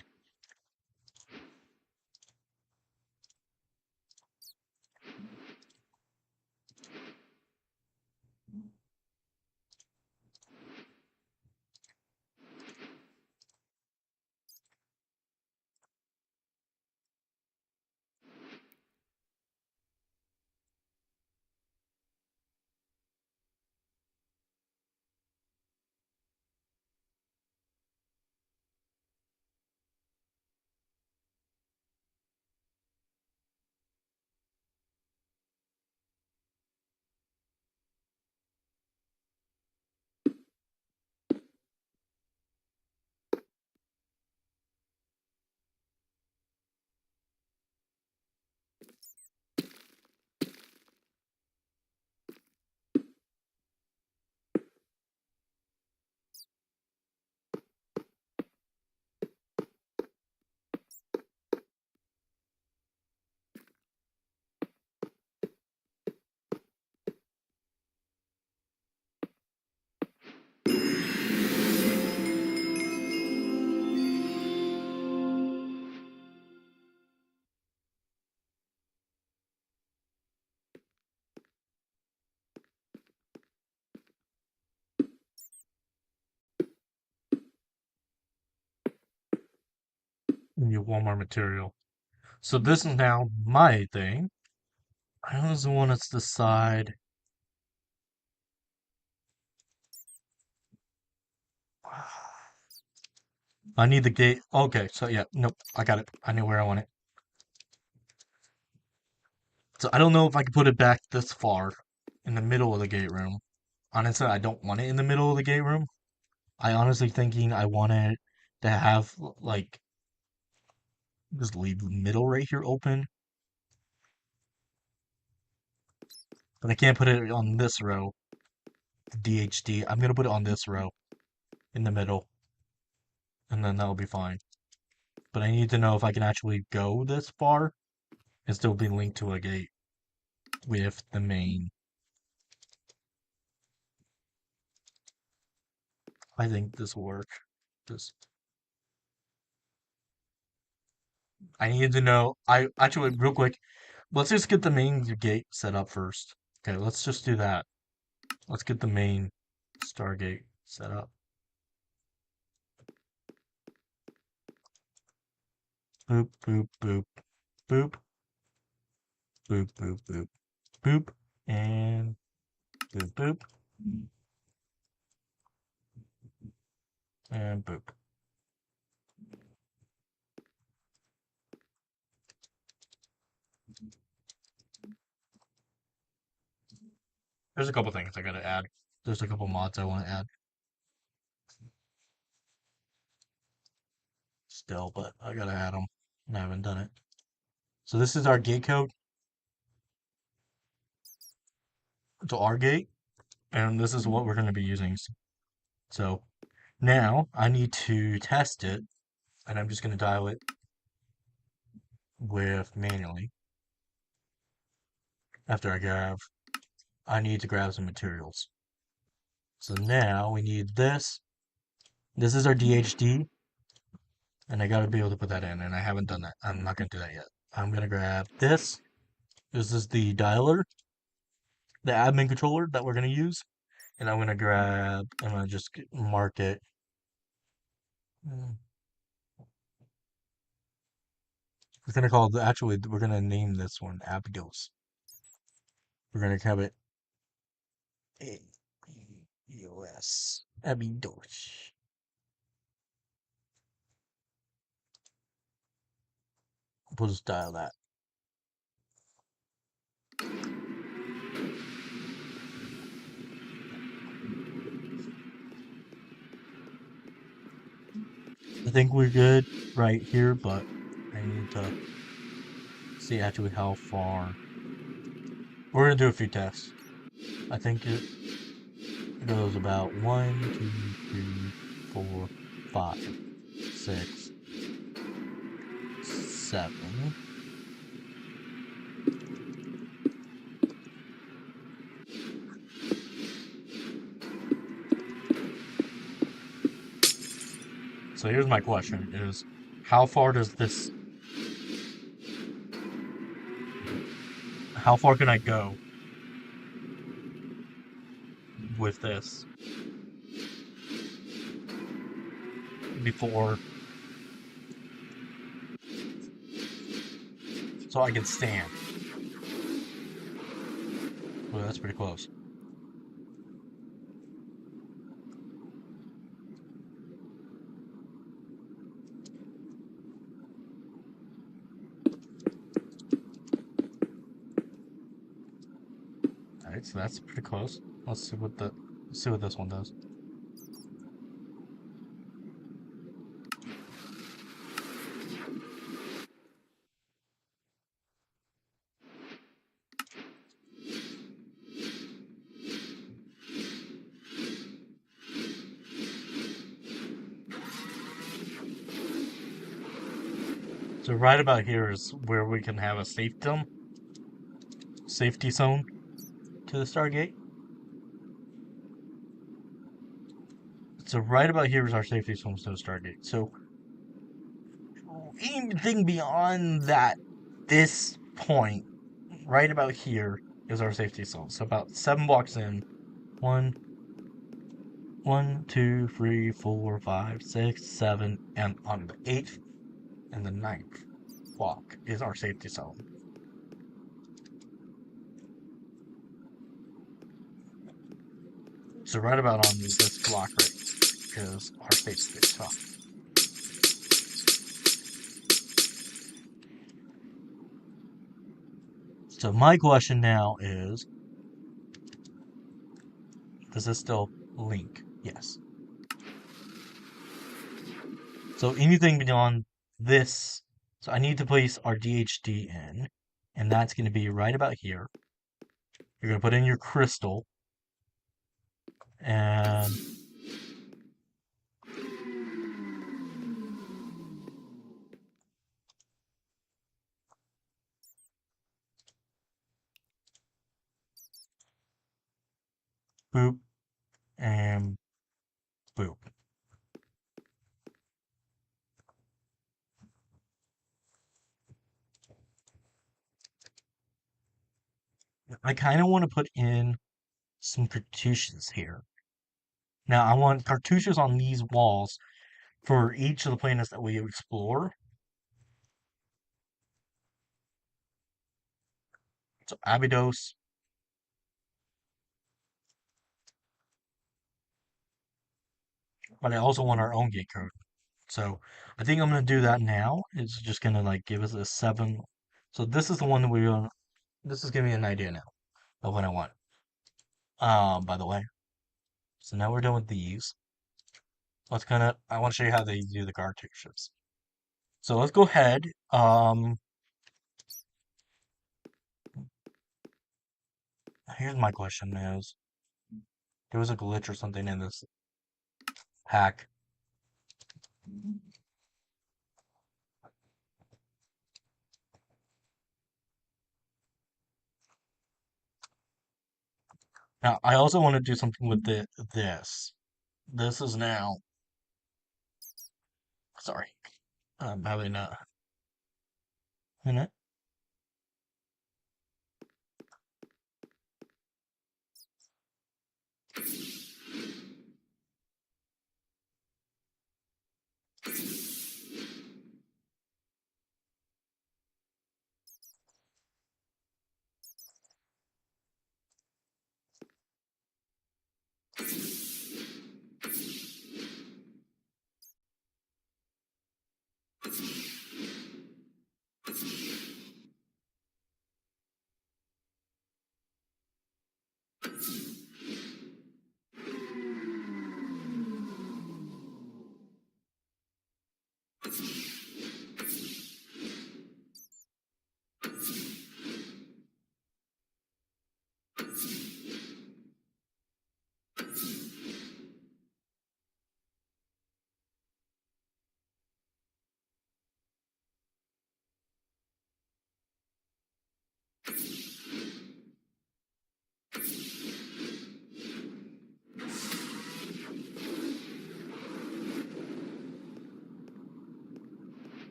And you want more material. So this is now my thing. I also want us to decide. I need the gate. Okay, so yeah, nope, I got it. I knew where I want it. So I don't know if I can put it back this far in the middle of the gate room. Honestly, I don't want it in the middle of the gate room. I honestly thinking I want it to have like just leave the middle right here open. But I can't put it on this row. DHD. I'm gonna put it on this row in the middle, and then that'll be fine. But I need to know if I can actually go this far and still be linked to a gate with the main. I think this will work. Just I need to know. I actually real quick. Let's just get the main gate set up first. Okay, let's just do that. Let's get the main Stargate set up. Boop boop boop. Boop, boop, boop, boop, boop, and boop, boop, and boop. There's a couple things I gotta add. There's a couple mods I want to add still, but I gotta add them. I haven't done it. So this is our gate code to our gate, and this is what we're going to be using. So now I need to test it, and I'm just going to dial it with manually. After I need to grab some materials. So now we need this. This is our DHD, and I got to be able to put that in, and I haven't done that. I'm not going to do that yet. I'm going to grab this. This is the dialer, the admin controller that we're going to use. And I'm going to just mark it. We're going to call it, actually, we're going to name this one Abydos. We're going to have it A-B-O-S. Abydos. We'll just dial that. I think we're good right here, but I need to see actually how far. We're going to do a few tests. I think it goes about 1, 2, 3, 4, 5, 6, 7. So here's my question is how far can I go with this before so I can stand? Well, that's pretty close. All right, so that's pretty close. Let's see what this one does. So right about here is where we can have a safety zone to the Stargate. So right about here is our safety zone to the Stargate. So anything beyond this point, right about here, is our safety zone. So about 7 blocks in, one, 2, 3, 4, 5, 6, 7, and on the 8th and the 9th block is our safety zone. So right about on this block right is our safety zone. So my question now is, does this still link? Yes. So anything beyond this, so I need to place our DHD in, and that's going to be right about here. You're going to put in your crystal, and boop, and boop. I kind of want to put in some cartouches here. Now I want cartouches on these walls for each of the planets that we explore. So Abydos. But I also want our own gate code. So I think I'm gonna do that now. It's just gonna like give us a 7. So this is the one that we're gonna, this is giving me an idea now of what I want. By the way. So now we're done with these. I want to show you how they do the cartouches. So let's go ahead. Here's my question is, there was a glitch or something in this hack. Now, I also want to do something with this. This is now, sorry, I'm having a minute.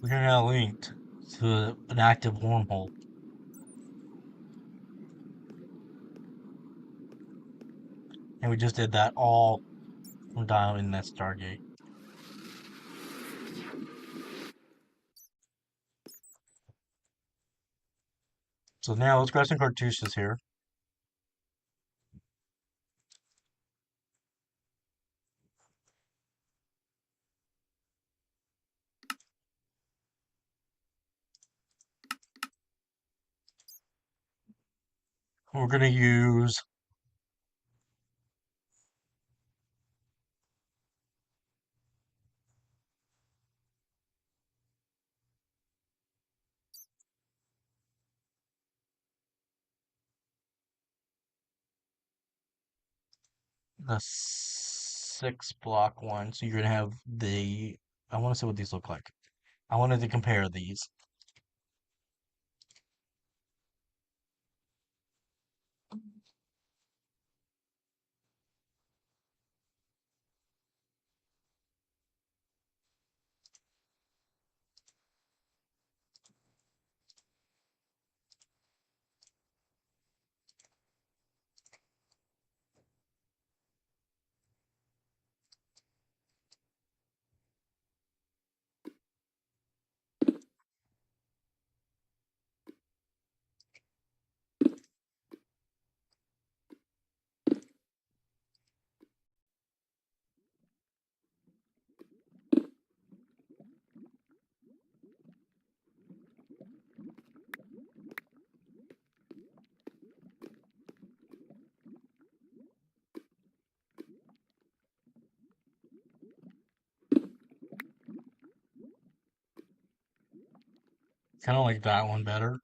We're now linked to an active wormhole. And we just did that all down in that Stargate. So now let's grab some cartouches here. We're gonna use the 6 block one. So you're gonna have the, I want to see what these look like. I wanted to compare these. Kind of like that one better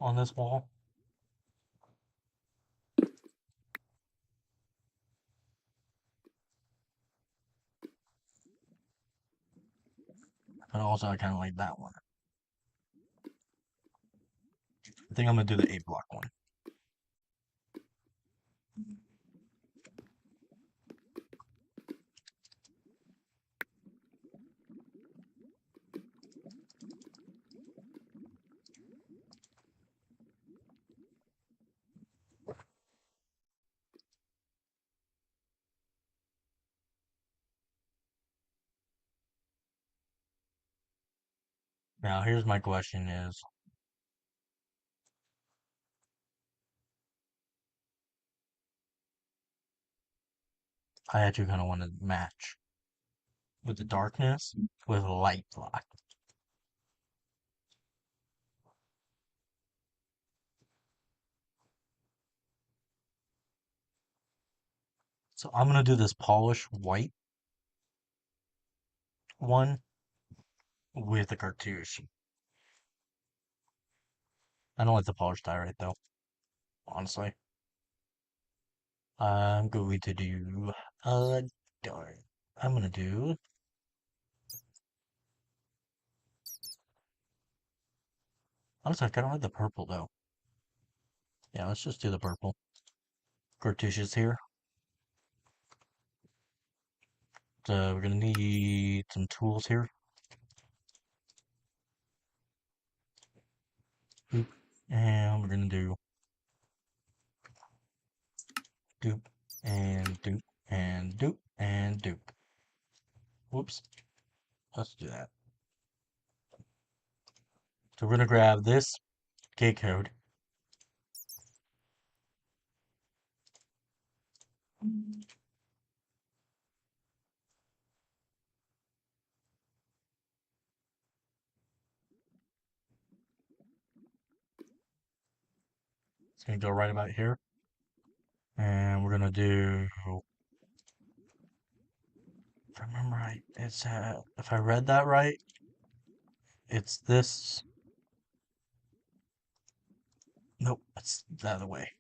on this wall. But also I kind of like that one. I think I'm gonna do the 8 block one. Now, here's my question is, I actually kind of want to match with the darkness with light block. So I'm gonna do this polished white one with the cartouche. I don't like the polished diorite though, honestly. I'm going to do, darn. I'm gonna do, honestly, I kind of like the purple though. Yeah, let's just do the purple. Cartouches here. So we're gonna need some tools here. Oop. And we're gonna do doop and doop and doop and doop. Whoops. Let's do that. So we're gonna grab this gate code. It's gonna go right about here. And we're gonna do, if I remember right, it's if I read that right, it's this. Nope, it's the other way.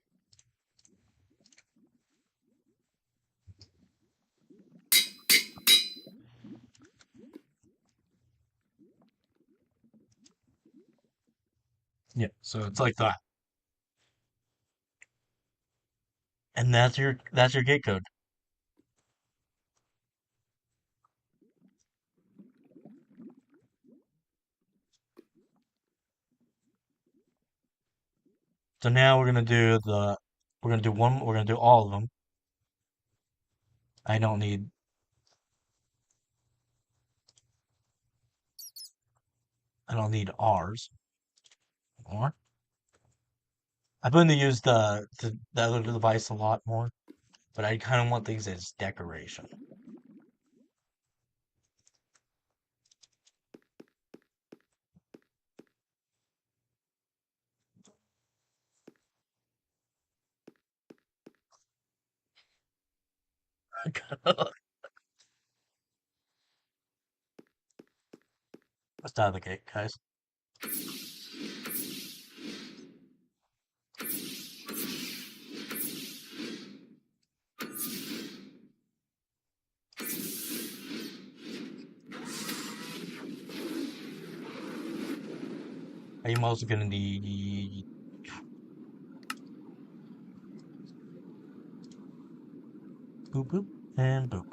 Yeah, so it's like that. And that's your gate code. So now we're gonna do all of them. I don't need I don't need R's more. I'm going to use the other device a lot more, but I kind of want these as decoration. Let's out of the gate, guys. I'm also gonna need boop boop and boop.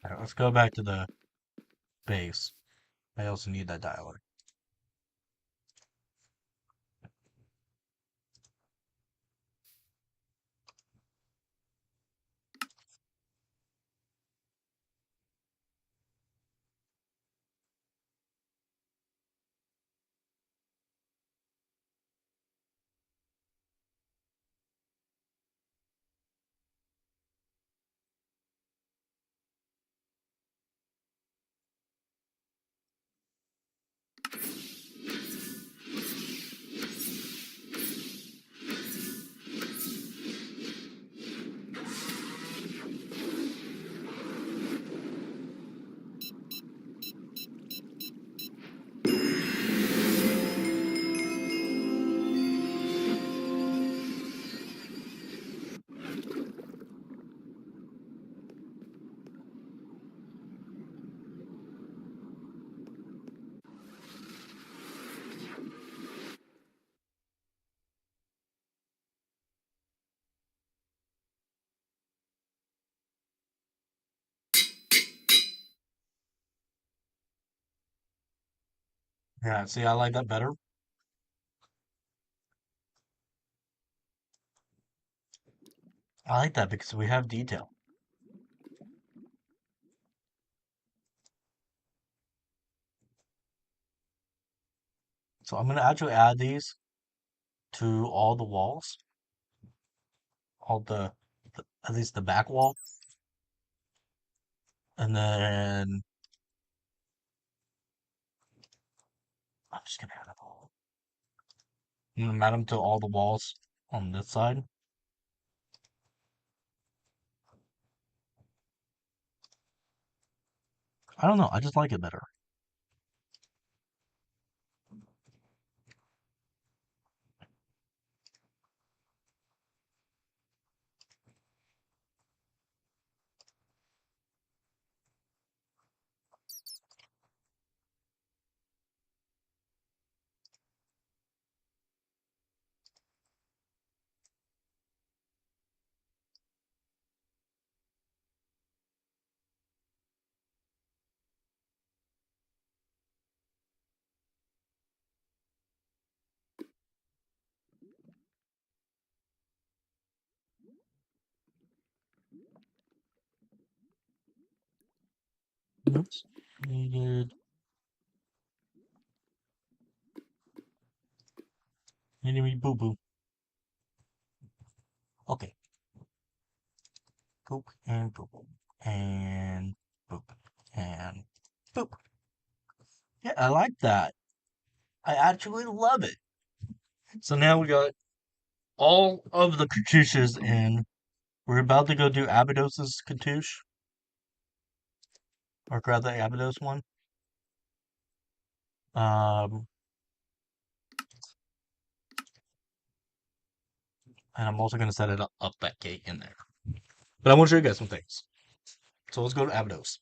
Alright, let's go back to the base. I also need that dialer. Yeah, see, I like that better. I like that because we have detail. So I'm gonna actually add these to all the walls, all the at least the back wall, and then I'm just gonna add them all. I'm gonna add them to all the walls on this side. I don't know. I just like it better. Oops. Needed. Needed me boo boo. Okay. Poop and poop and poop and poop. Yeah, I like that. I actually love it. So now we got all of the Katushes in. We're about to go do Abidos's Katush, or grab the Abydos one. Um, and I'm also going to set it up that gate in there. But I want to show you guys some things. So let's go to Abydos.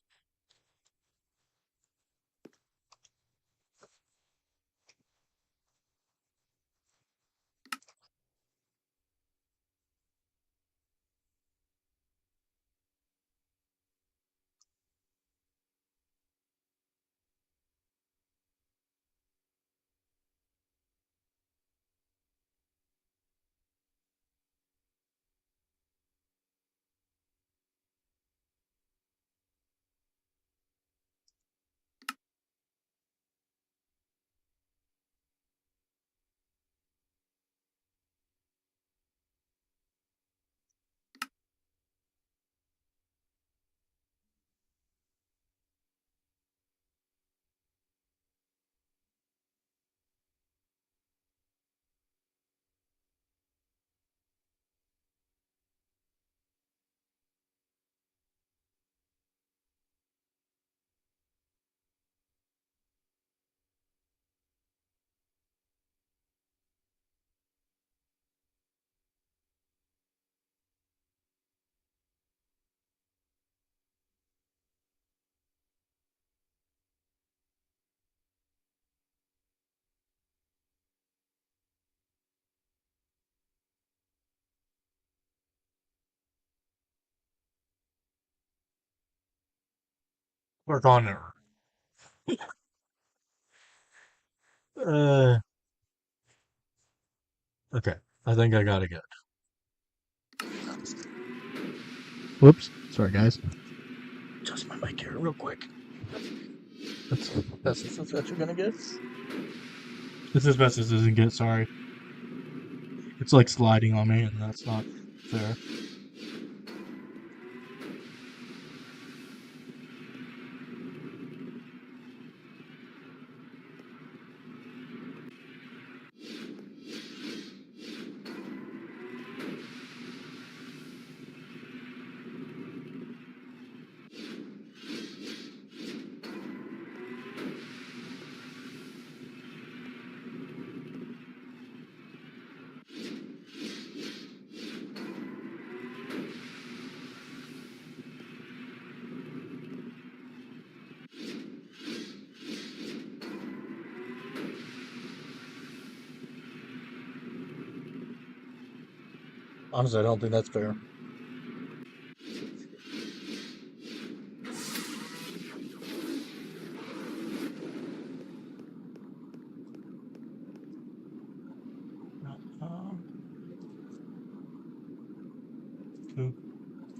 Work on it. Uh, okay. I think I got it good. Whoops. Sorry, guys. Adjust my mic here real quick. That's as best you're gonna get. It's as best as it can get. Sorry. It's like sliding on me, and that's not fair. Honestly, I don't think that's fair.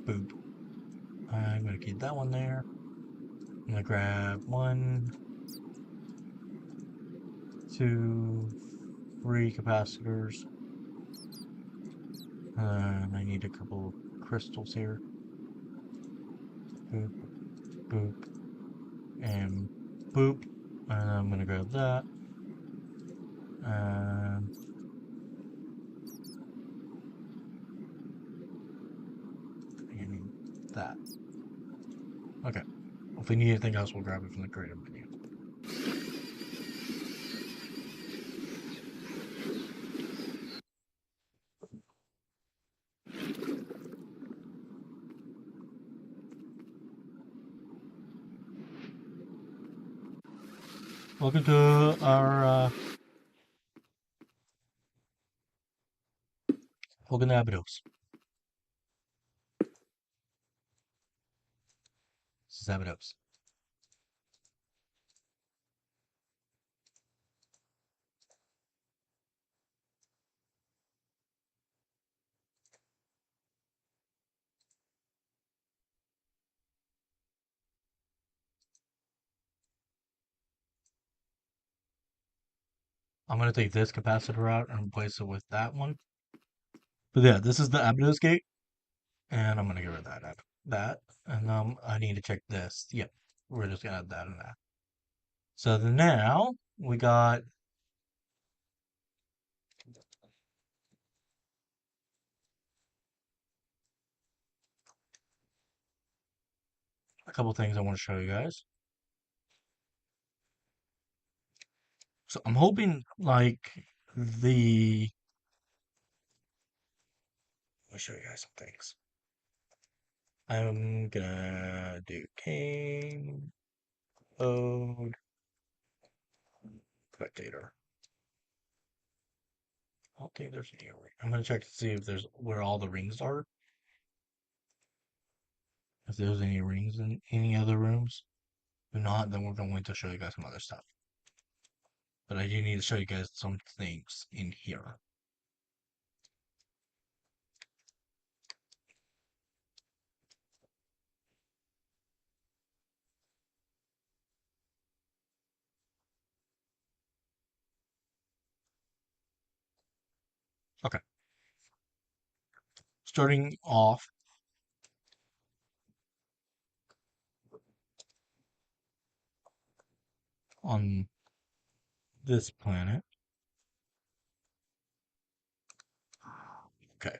Boop. I'm gonna keep that one there. I'm gonna grab 1, 2, 3 capacitors. I need a couple crystals here. Boop, boop, and boop. And I'm gonna grab that. And I need that. Okay. If we need anything else, we'll grab it from the creative menu. Welcome to our welcome to Abydos. This is Abydos. I'm gonna take this capacitor out and replace it with that one. But yeah, this is the Abydos gate, and I'm gonna get rid of that. And I need to check this. Yep, we're just gonna add that and that. So then now we got a couple things I want to show you guys. So I'm hoping like the let me show you guys some things. I'm gonna do game mode spectator. I don't think there's any ring. I'm gonna check to see if there's where all the rings are. If there's any rings in any other rooms. If not, then we're going to show you guys some other stuff. But I do need to show you guys some things in here. Okay. Starting off on this planet. Okay.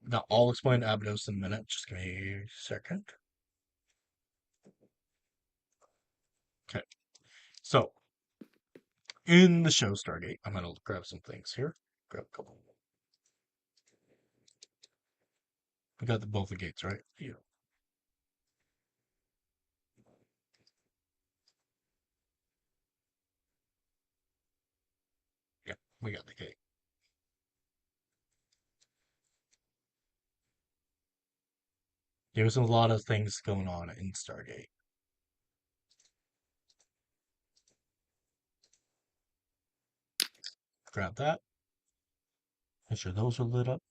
Now I'll explain Abydos in a minute. Just give me a second. Okay. So in the show Stargate, I'm gonna grab some things here. Grab a couple. We got both the gates, right? Yeah. Yeah, we got the gate. There's a lot of things going on in Stargate. Grab that. Make sure those are lit up.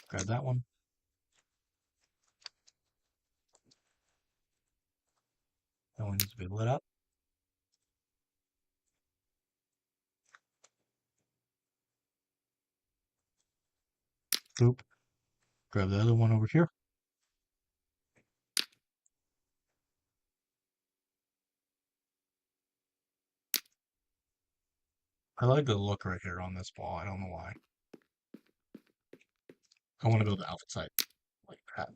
Grab that one. That one needs to be lit up. Boop. Grab the other one over here. I like the look right here on this ball. I don't know why. I want to go to the alpha side. Like that.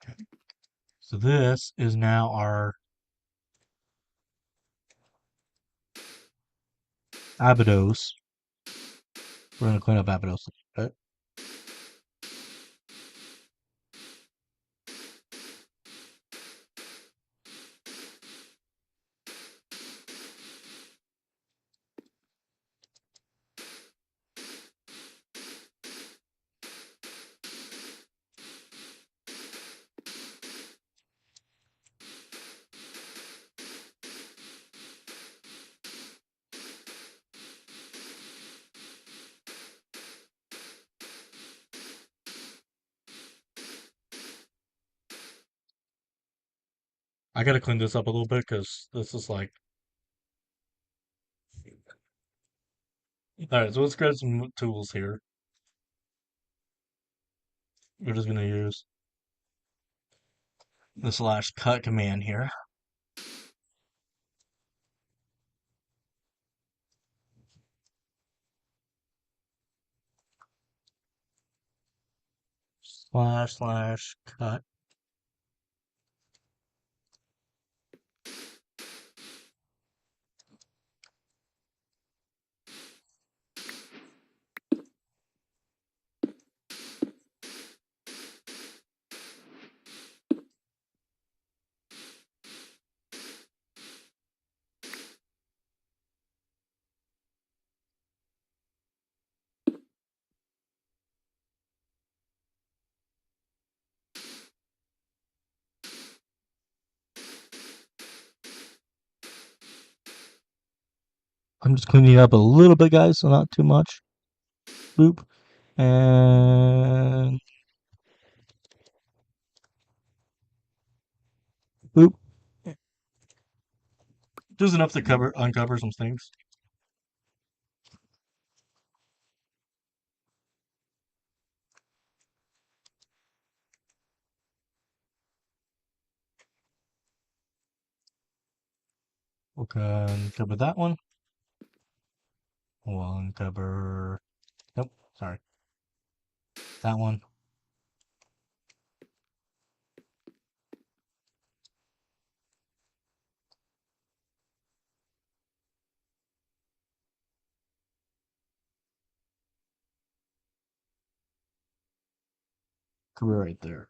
Okay. So this is now our Abydos. We're going to clean up Abydos. Okay. I gotta clean this up a little bit because this is like. All right, so let's grab some tools here. We're just gonna use the slash cut command here. Slash cut. I'm just cleaning it up a little bit, guys, so not too much. Boop. And boop. Just enough to uncover some things. We'll uncover that one. We'll uncover. Nope, sorry. That one. Cover right there.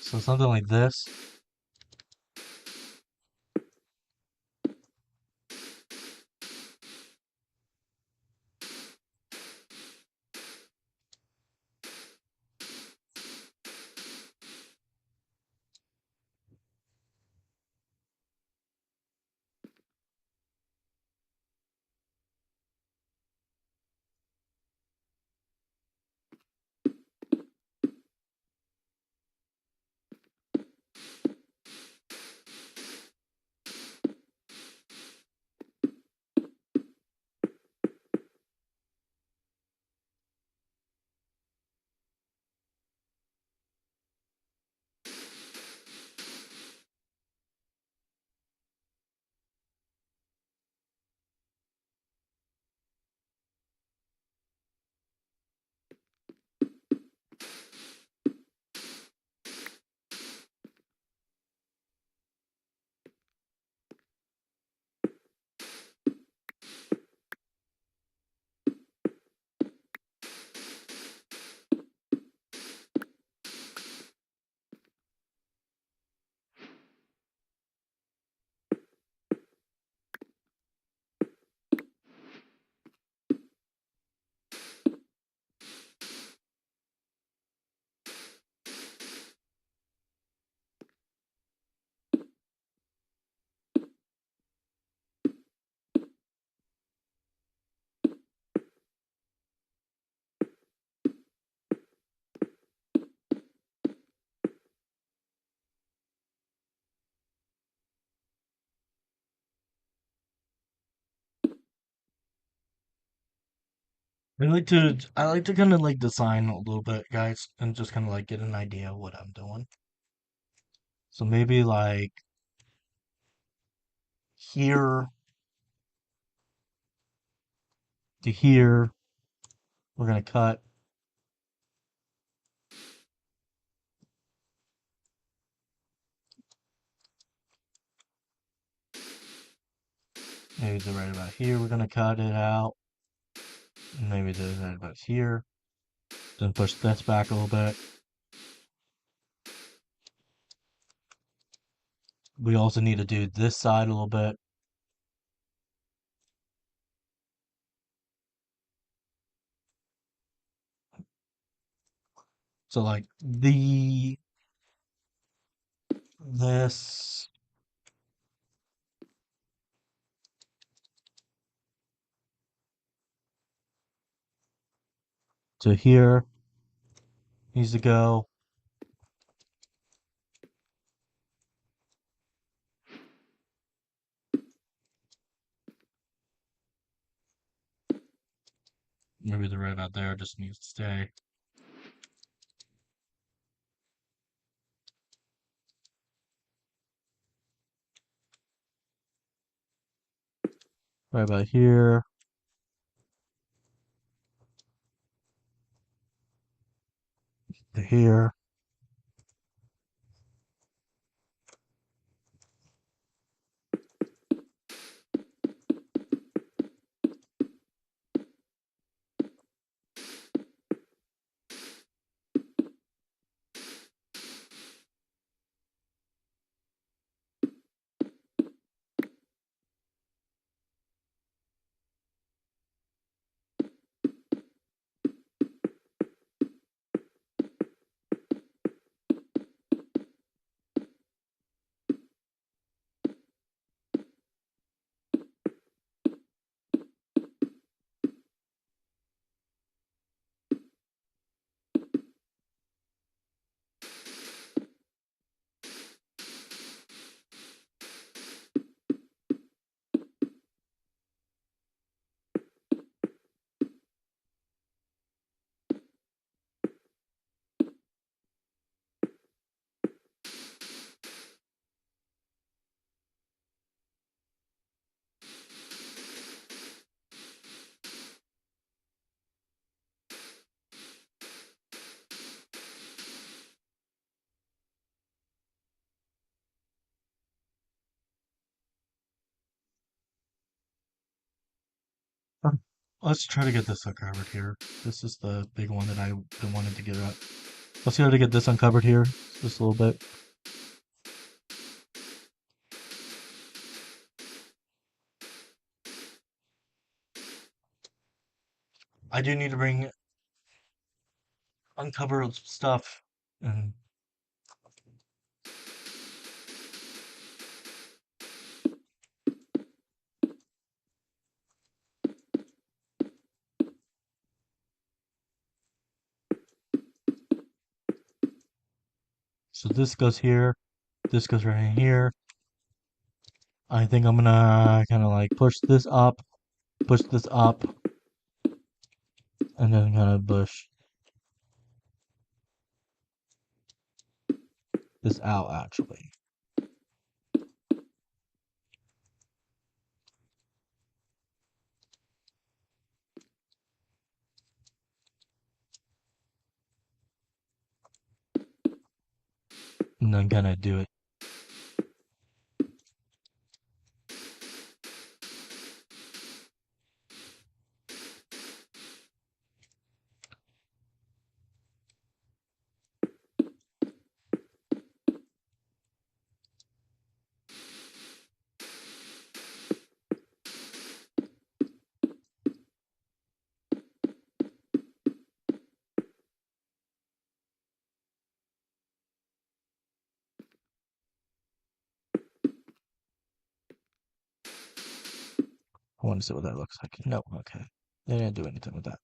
So something like this. I like to kind of like design a little bit, guys, and just kind of like get an idea of what I'm doing. So maybe like here to here, we're gonna cut maybe the right about here, we're gonna cut it out. Maybe the right about here. Then push this back a little bit. We also need to do this side a little bit. So like this to here needs to go. Maybe the right about there just needs to stay. Right about here. To here. Let's try to get this uncovered here. This is the big one that I've been wanting to get at. Let's try to get this uncovered here just a little bit. I do need to bring uncovered stuff. And so this goes here. This goes right in here. I think I'm gonna kind of like push this up, and then kind of push this out actually. And then kind of do it. I want to see what that looks like. No, okay. They didn't do anything with that.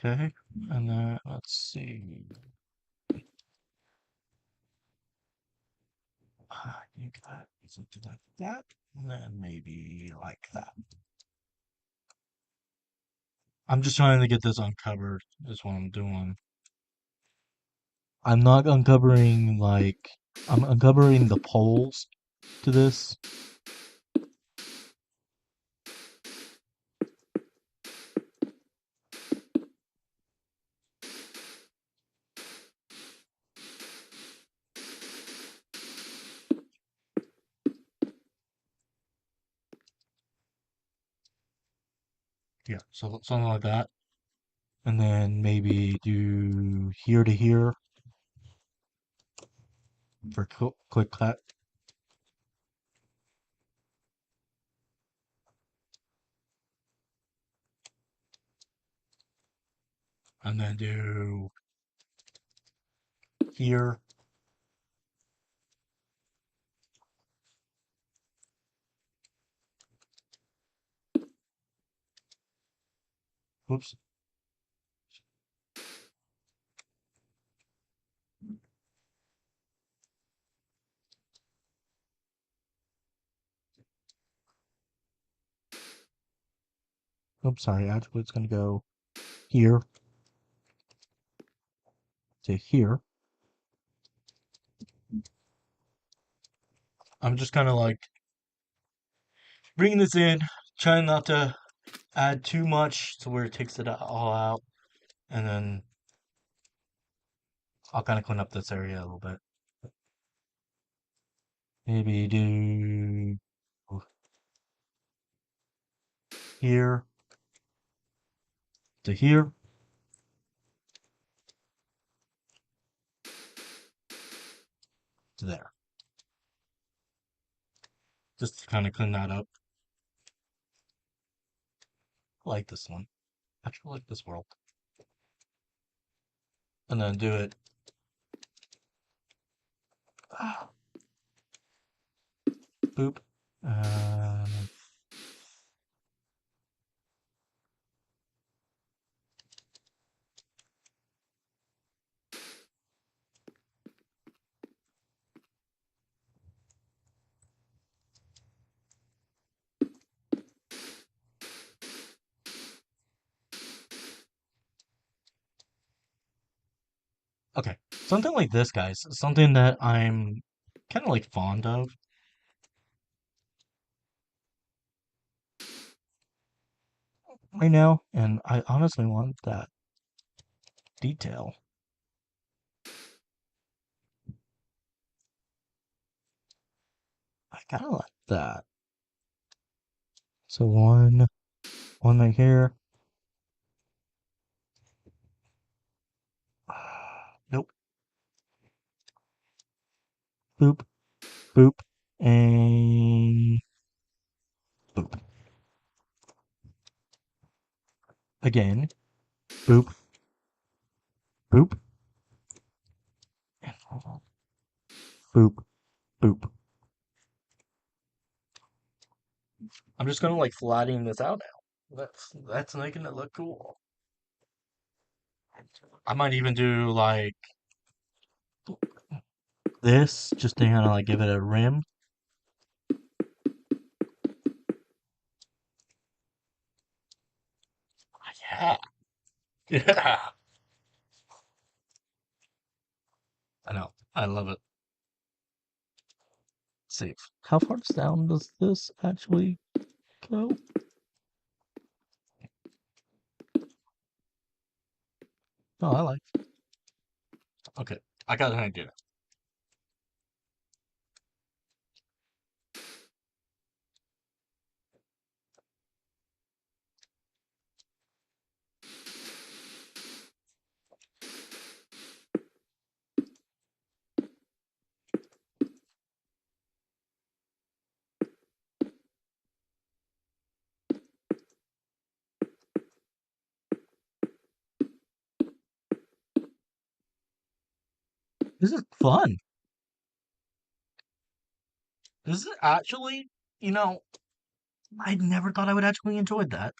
Okay, and then let's see. You got something like that, and then maybe like that. I'm just trying to get this uncovered, is what I'm doing. I'm not uncovering, like, I'm uncovering the poles to this. Yeah, so something like that. And then maybe do here to here for quick cut. And then do here. Whoops. Oops, sorry. Actually, it's going to go here to here. I'm just kind of like bringing this in, trying not to add too much to where it takes it all out. And then I'll kind of clean up this area a little bit. Maybe do here to here to there. Just to kind of clean that up. I like this one. I actually like this world. And then do it. Boop. Uh, okay. Something like this, guys. Something that I'm kind of like fond of right now. And I honestly want that detail. I kind of like that. So one right here. Nope. Boop, boop, and boop. Again, boop, boop, and boop, boop. I'm just gonna like flattening this out now. That's making it look cool. I might even do like this, just to kind of like give it a rim. Yeah, yeah. I know. I love it. Save. How far down does this actually go? Oh, I like. Okay, I got an idea. This is fun. This is actually, you know, I never thought I would actually enjoy that.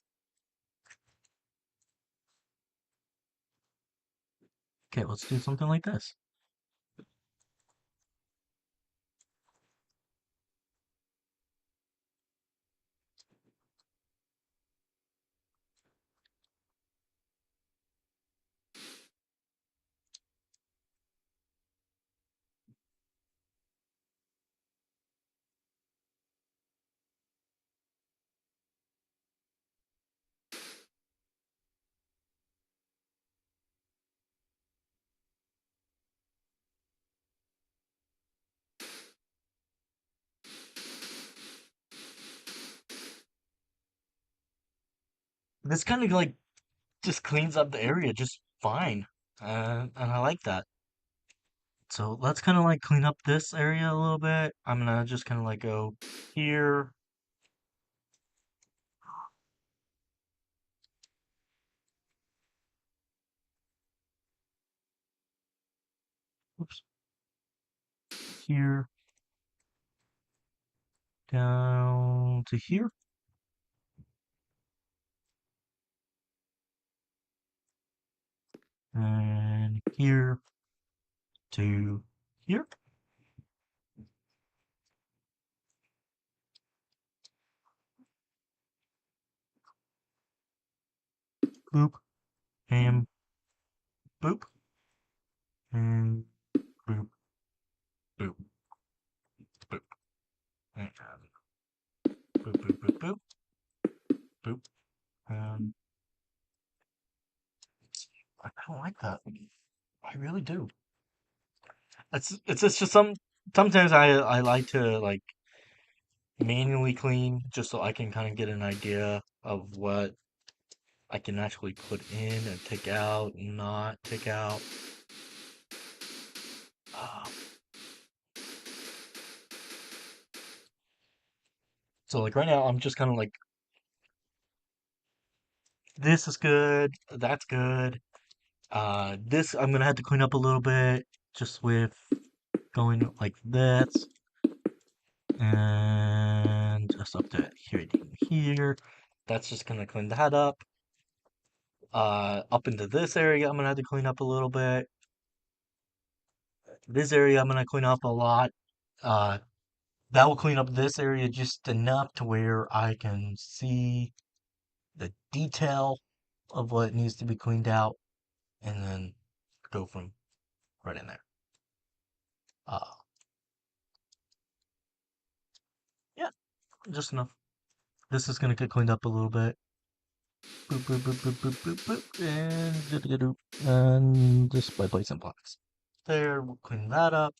Okay, let's do something like this. This kind of like just cleans up the area just fine. And I like that. So let's kind of like clean up this area a little bit. I'm gonna just kind of like go here. Oops. Here. Down to here. And here to here. Boop. And boop. And boop. Boop. Boop. And boop, boop, boop, boop. Boop. And I don't like that. I really do. It's just sometimes I like to like manually clean just so I can kind of get an idea of what I can actually put in and take out and not take out. Uh, so like right now I'm just kind of like this is good, that's good. This I'm gonna have to clean up a little bit just with going like this and just up to here. That's just gonna clean that up. Up into this area, I'm gonna have to clean up a little bit. This area, I'm gonna clean up a lot. Uh, that will clean up this area just enough to where I can see the detail of what needs to be cleaned out, and then go from right in there. Uh, yeah, just enough. This is gonna get cleaned up a little bit. Boop, boop, boop, boop, boop, boop, boop, and just by placing blocks. There, we'll clean that up.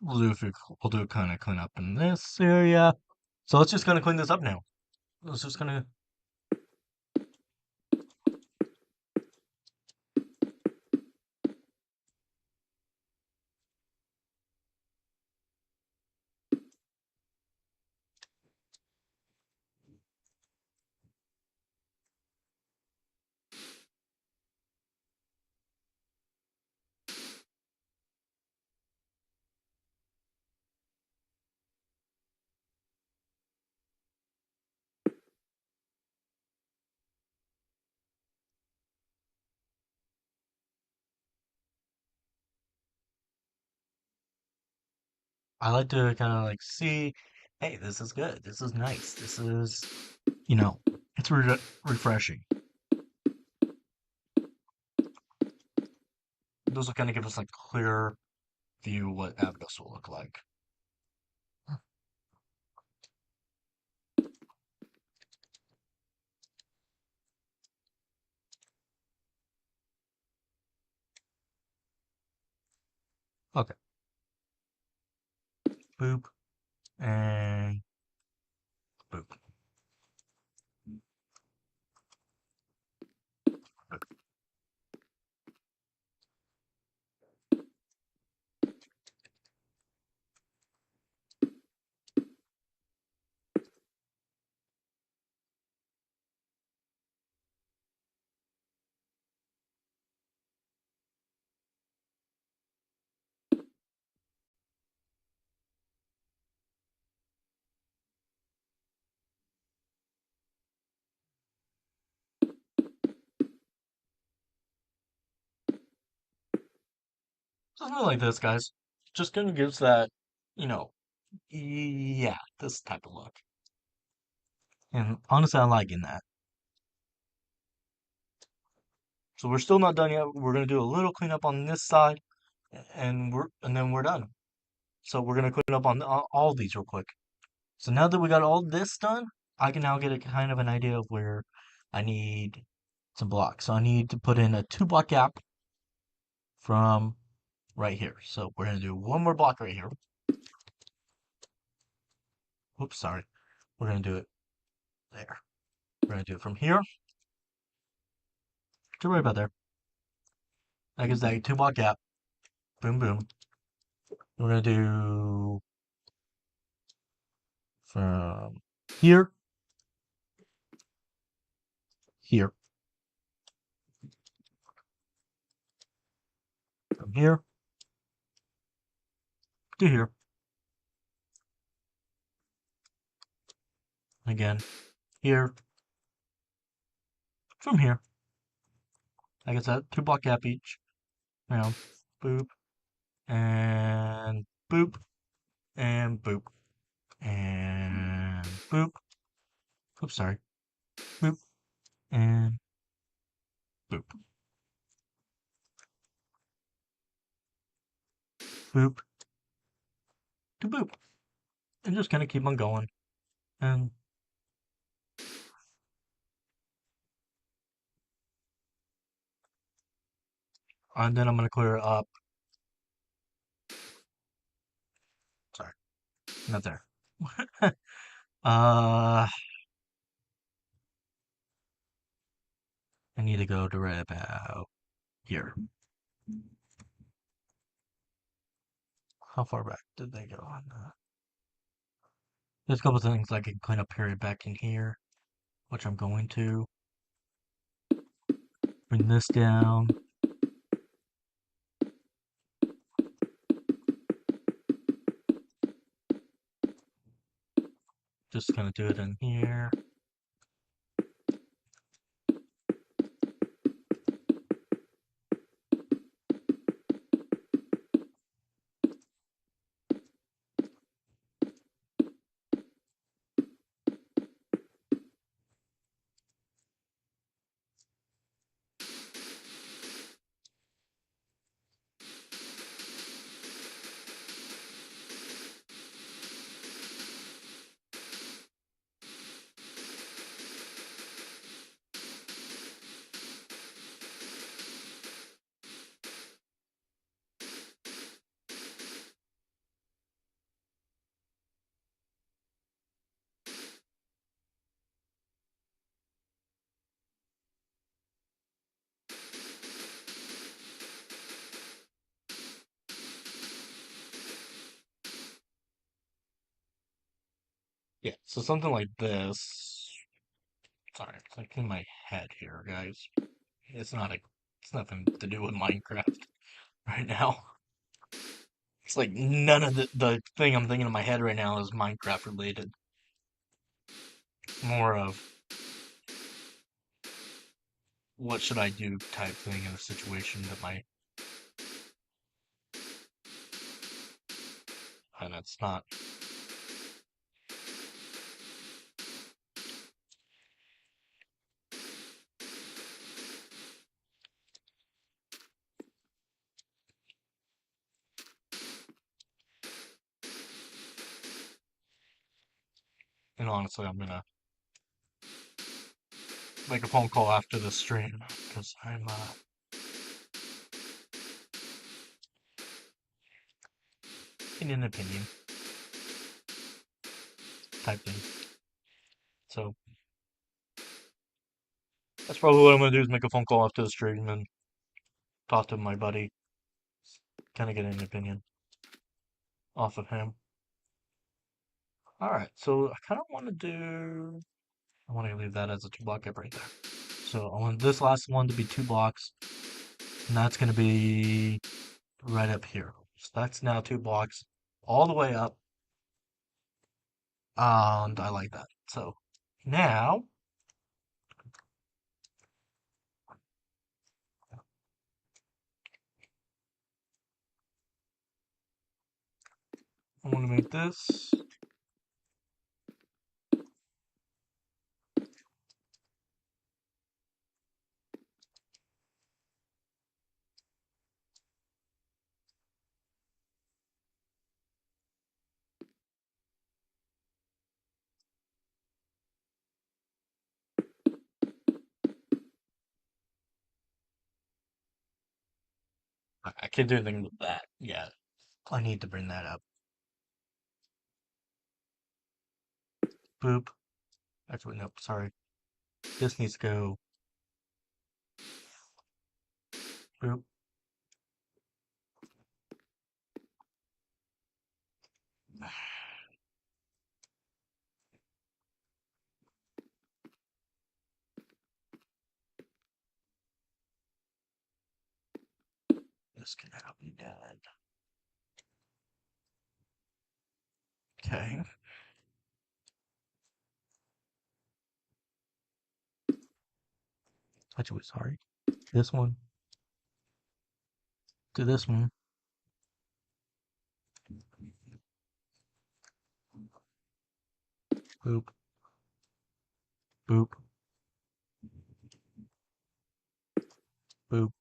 We'll do kind of clean up in this area. So let's just gonna clean this up now. Let's just gonna. I like to kind of like see, hey, this is good. This is nice. This is, you know, it's refreshing. Those will kind of give us like clear view what Avdos will look like. Okay. Boop and boop. Something like this, guys. Just kind of gives that, you know, yeah, this type of look. And honestly, I'm liking that. So we're still not done yet. We're gonna do a little cleanup on this side, and then we're done. So we're gonna clean up on all these real quick. So now that we got all this done, I can now get a kind of an idea of where I need some blocks. So I need to put in a 2 block gap from right here. So we're gonna do one more block right here. Oops, sorry. We're gonna do it there. We're gonna do it from here to right about there. That gives that a 2 block gap. Boom, boom. We're gonna do from here, here, from here to here. Again, here, from here. I guess that 2 block gap each. Now, boop, and boop, and boop, and boop. Oops, sorry. Boop, and boop, boop, to boop. And just kind of keep on going. And then I'm going to clear it up. Sorry, not there. I need to go to right about here. How far back did they go on that? There's a couple things I can clean up here back in here, which I'm going to. Bring this down. Just gonna do it in here. Yeah, so something like this. Sorry, it's like in my head here, guys. It's not a, it's nothing to do with Minecraft right now. It's like none of the thing I'm thinking in my head right now is Minecraft related. More of what should I do type thing in a situation that might, and it's not. And honestly, I'm gonna make a phone call after the stream because I'm in an opinion type thing. So that's probably what I'm gonna do is make a phone call after the stream and talk to my buddy, kind of get an opinion off of him. All right, so I kind of want to do. I want to leave that as a 2 block gap right there. So I want this last one to be 2 blocks, and that's gonna be right up here. So that's now 2 blocks all the way up, and I like that. So now I want to make this. I can't do anything with that yet. I need to bring that up. Boop. Actually, nope, sorry. This needs to go. Boop. This can now be done. Okay. Actually, sorry. This one to this one. Boop. Boop. Boop.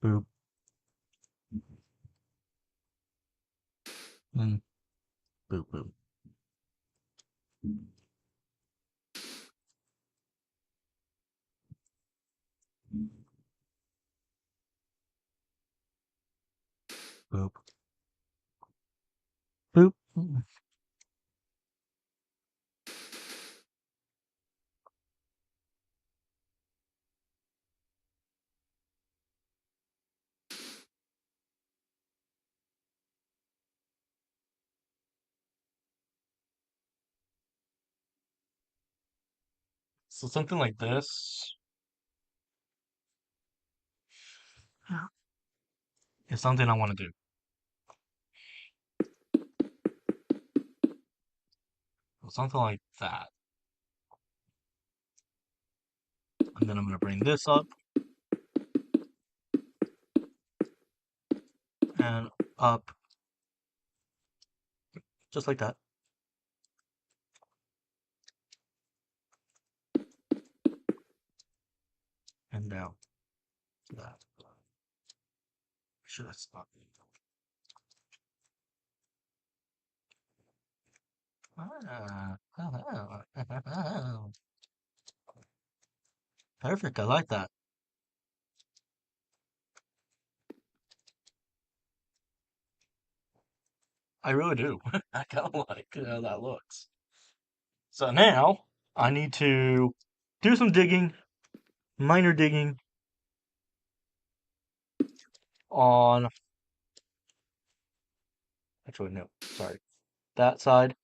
Boop. And boop. Boop. Boop. Boop. So something like this is something I want to do. Something like that. And then I'm going to bring this up and up just like that. And down to that. Sure, that's not. Perfect. I like that. I really do. I kind of like how that looks. So now I need to do some digging, minor digging on. Actually, no, sorry. That side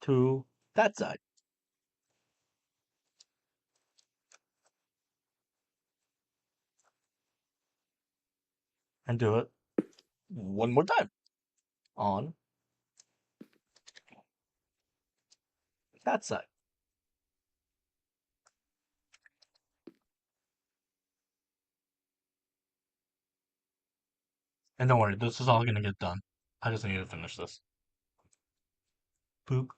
to that side and do it one more time on that side. And don't worry, this is all gonna get done. I just need to finish this. Boop.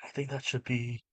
I think that should be.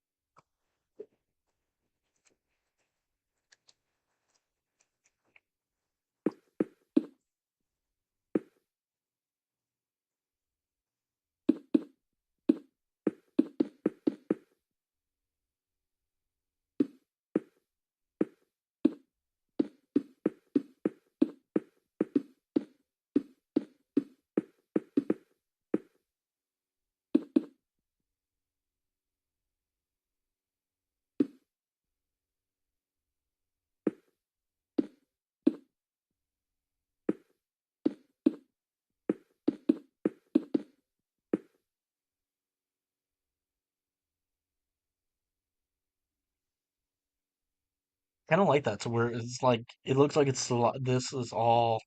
Kind of like that to where it's like it looks like this is all.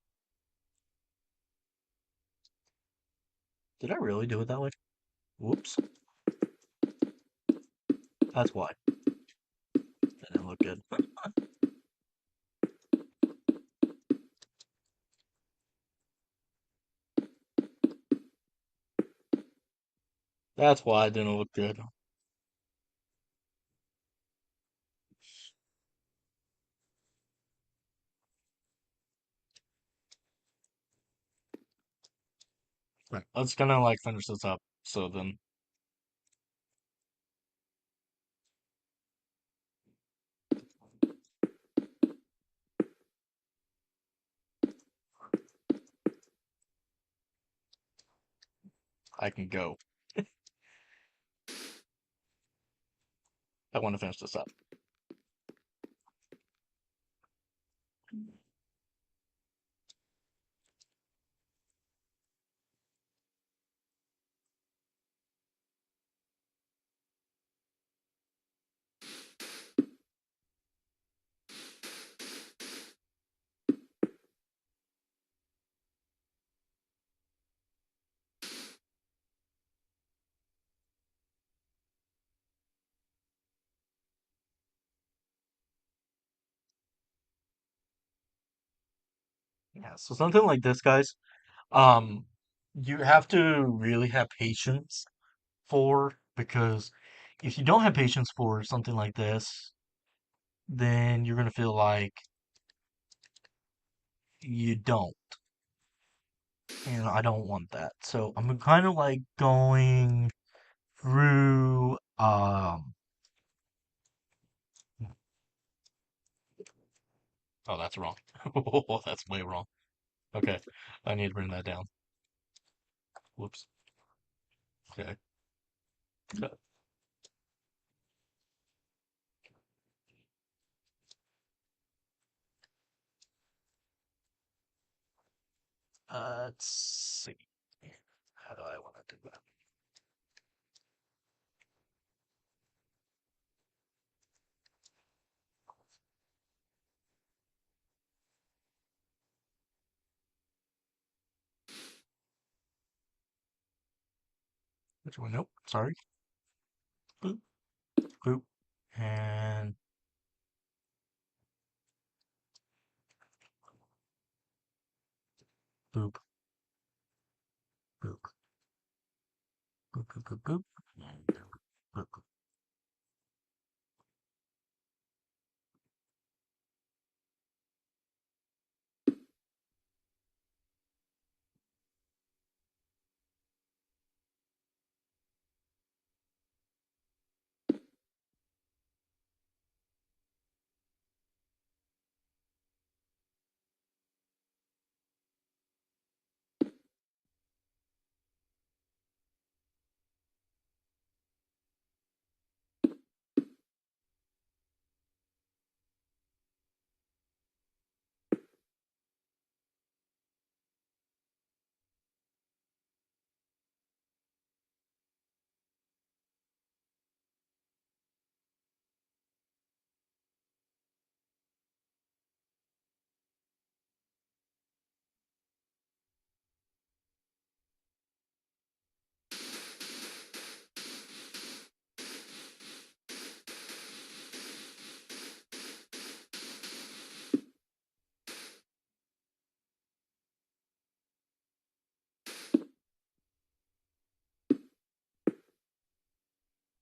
Did I really do it that way? Whoops. That's why. That didn't look good. That's why it didn't look good. Right. Let's kind of like finish this up so then I can go. I want to finish this up. Yeah, so something like this, guys, um, you have to really have patience for because if you don't have patience for something like this, then you're gonna feel like you don't, and I don't want that. So I'm kind of like going through. Oh, that's wrong. Oh, that's way wrong. Okay, I need to bring that down. Whoops. Okay. Let's see. How do I want to do that? Which one? Nope. Sorry. Boop, boop, and boop, boop, boop, boop, boop, boop, and boop, boop.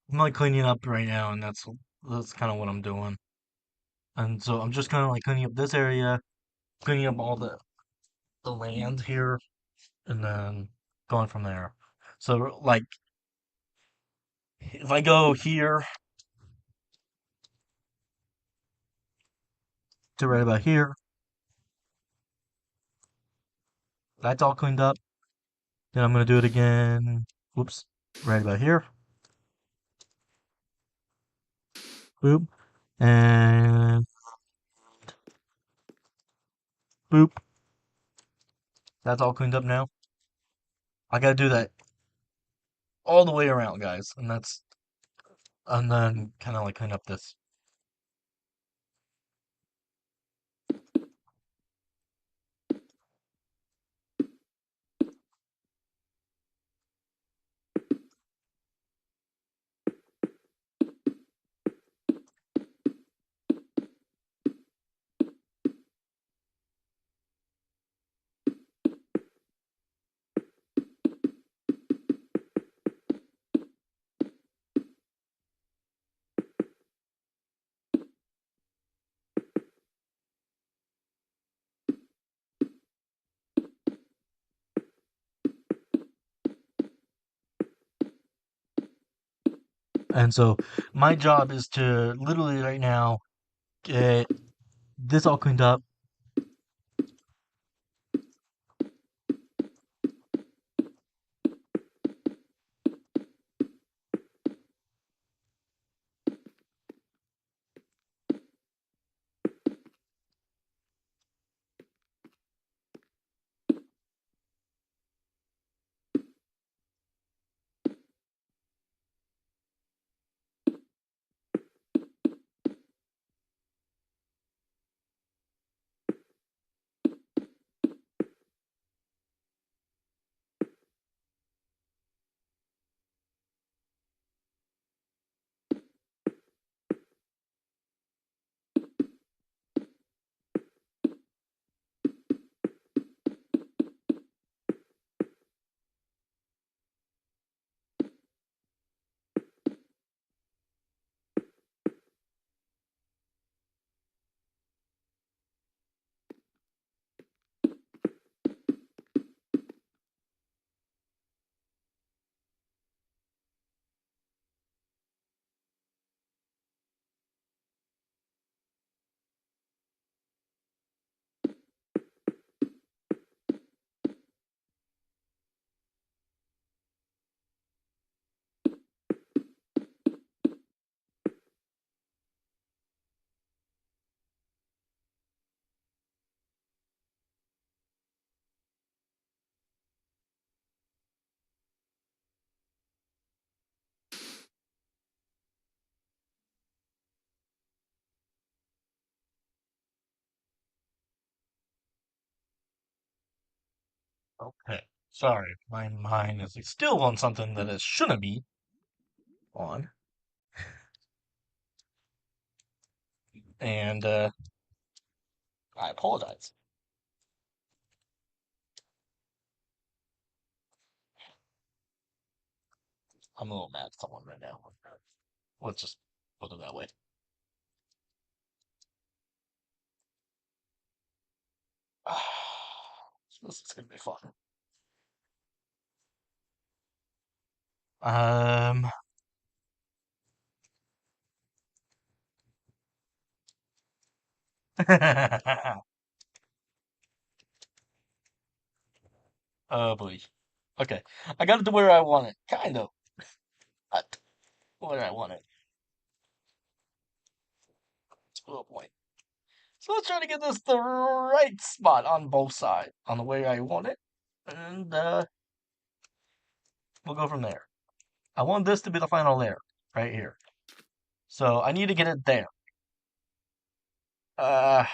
I'm like cleaning up right now, and that's kind of what I'm doing. And so I'm just kind of like cleaning up this area, cleaning up all the land here, and then going from there. So like if I go here to right about here, that's all cleaned up. Then I'm gonna do it again. Whoops. Right about here. Boop. And boop. That's all cleaned up now. I gotta do that all the way around, guys. And then kind of like clean up this. And so my job is to literally right now get this all cleaned up. Okay. Sorry, my mind is still on something that it shouldn't be on. And I apologize. I'm a little mad at someone right now. Let's just put it that way. This is gonna be fun. Um, oh boy. Okay, I got it to where I want it, kind of, but where I want it. Oh boy. So let's try to get this the right spot on both sides, on the way I want it, and we'll go from there. I want this to be the final layer, right here. So I need to get it there. Uh,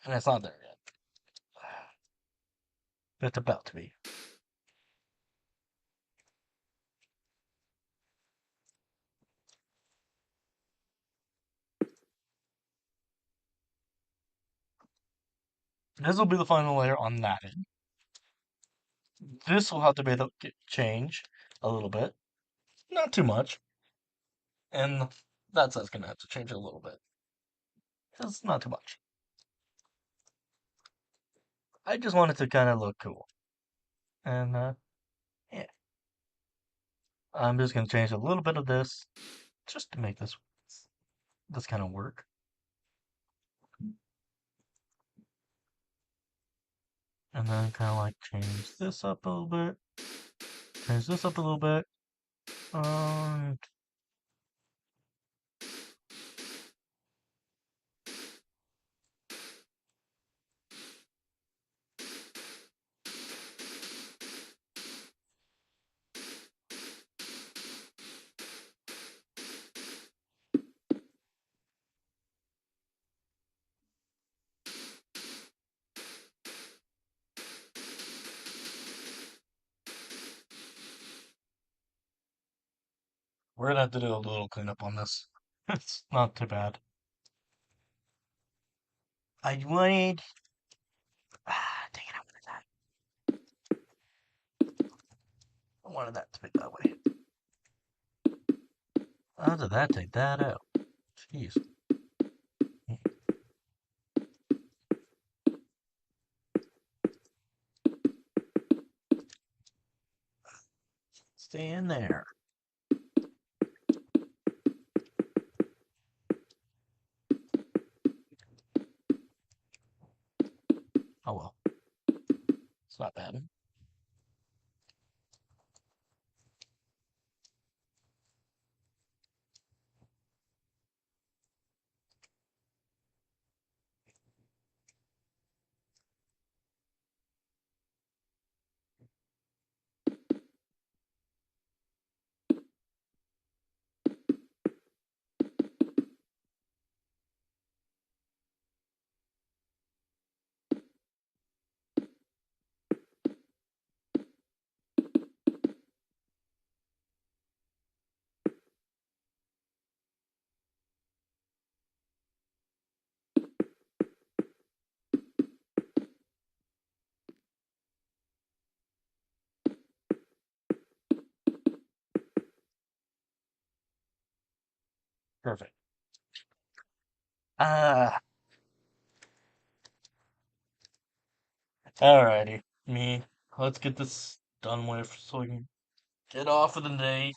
and it's not there yet. It's about to be. This will be the final layer on that end. This will have to be the change a little bit, not too much, and that's going to have to change a little bit. It's not too much. I just want it to kind of look cool, and yeah, I'm just going to change a little bit of this just to make this kind of work. And then kind of like change this up a little bit, change this up a little bit. Um, we're gonna have to do a little cleanup on this. It's not too bad. I wanted. Dang it, I wanted that to be that way. How did that take that out? Jeez. Stay in there. Oh well. It's not bad. Perfect. Ah, alrighty. Me. Let's get this done with so we can get off of the day.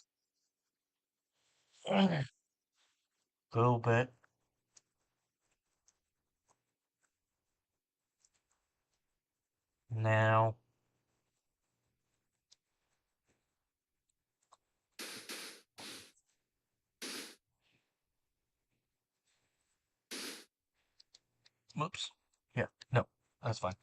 Go bit now. Whoops. Yeah, no, that's fine.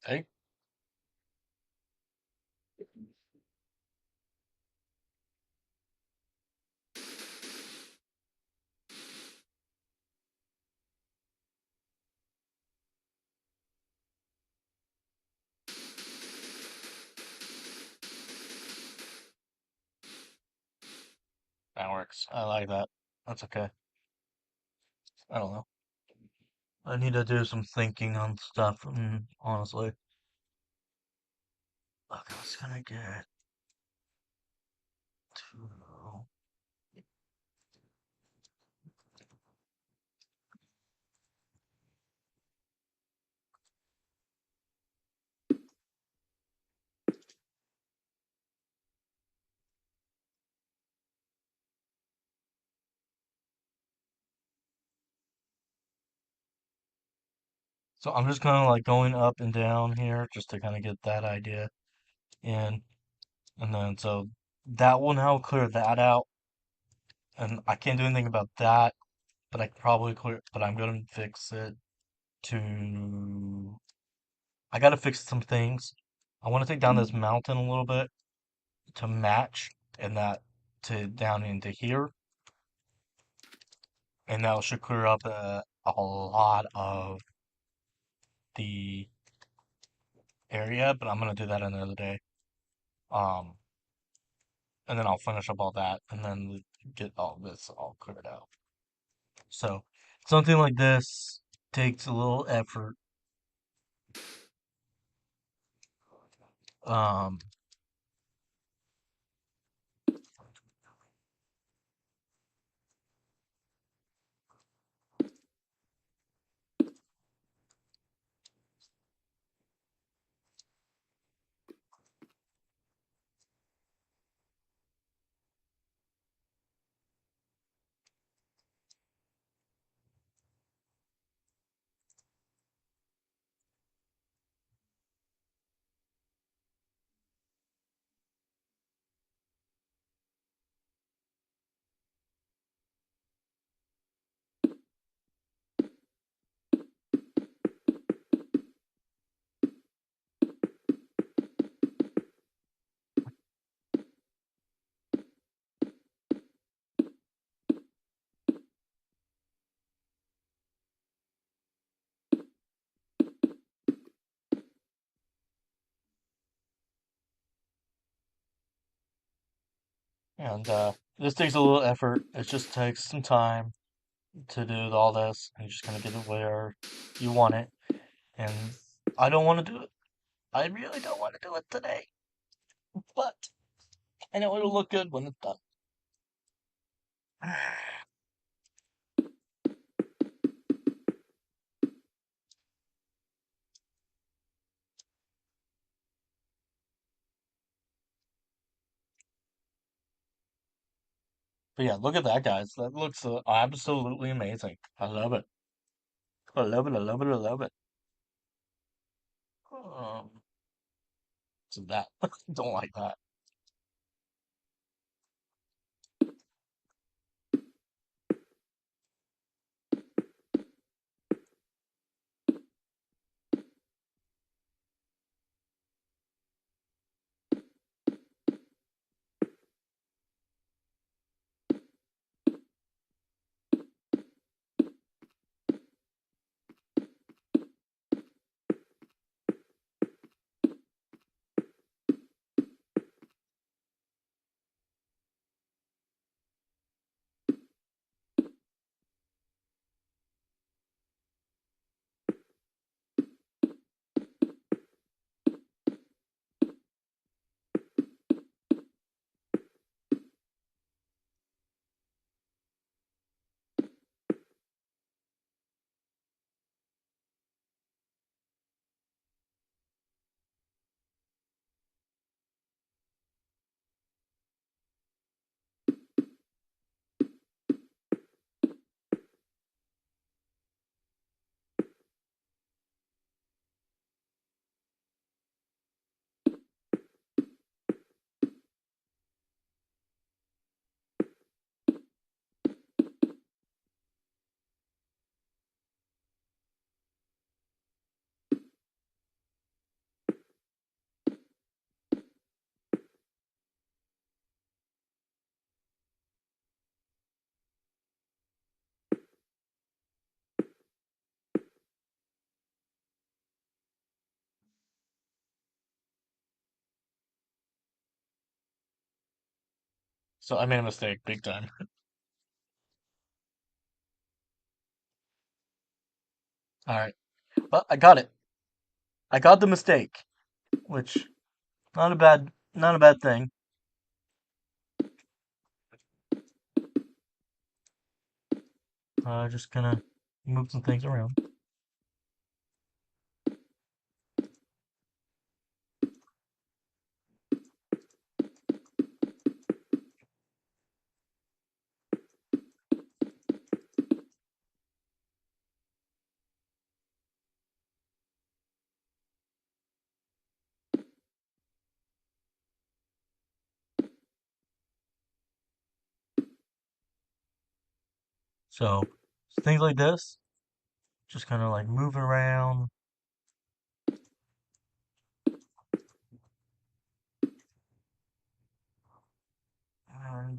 Hey, that works. I like that. That's okay. I don't know. I need to do some thinking on stuff, honestly. Okay, I was gonna get to. So I'm just kind of like going up and down here just to kind of get that idea in. And then so that will now clear that out. And I can't do anything about that, but I can probably clear, but I'm gonna fix it to, I gotta fix some things. I want to take down this mountain a little bit to match and that to down into here. And that should clear up a lot of the area, but I'm gonna do that another day. Um, and then I'll finish up all that and then get all this all cleared out. So something like this takes a little effort. Um, and this takes a little effort. It just takes some time to do all this, and you're just gonna get it where you want it. And I don't want to do it. I really don't want to do it today, but I know it'll look good when it's done. But yeah, look at that, guys. That looks absolutely amazing. I love it. I love it. I love it. I love it. Um, so that don't like that. So I made a mistake, big time. All right, but I got it. I got the mistake, which not a bad thing. Just gonna move some things around. So things like this, just kind of like moving around, and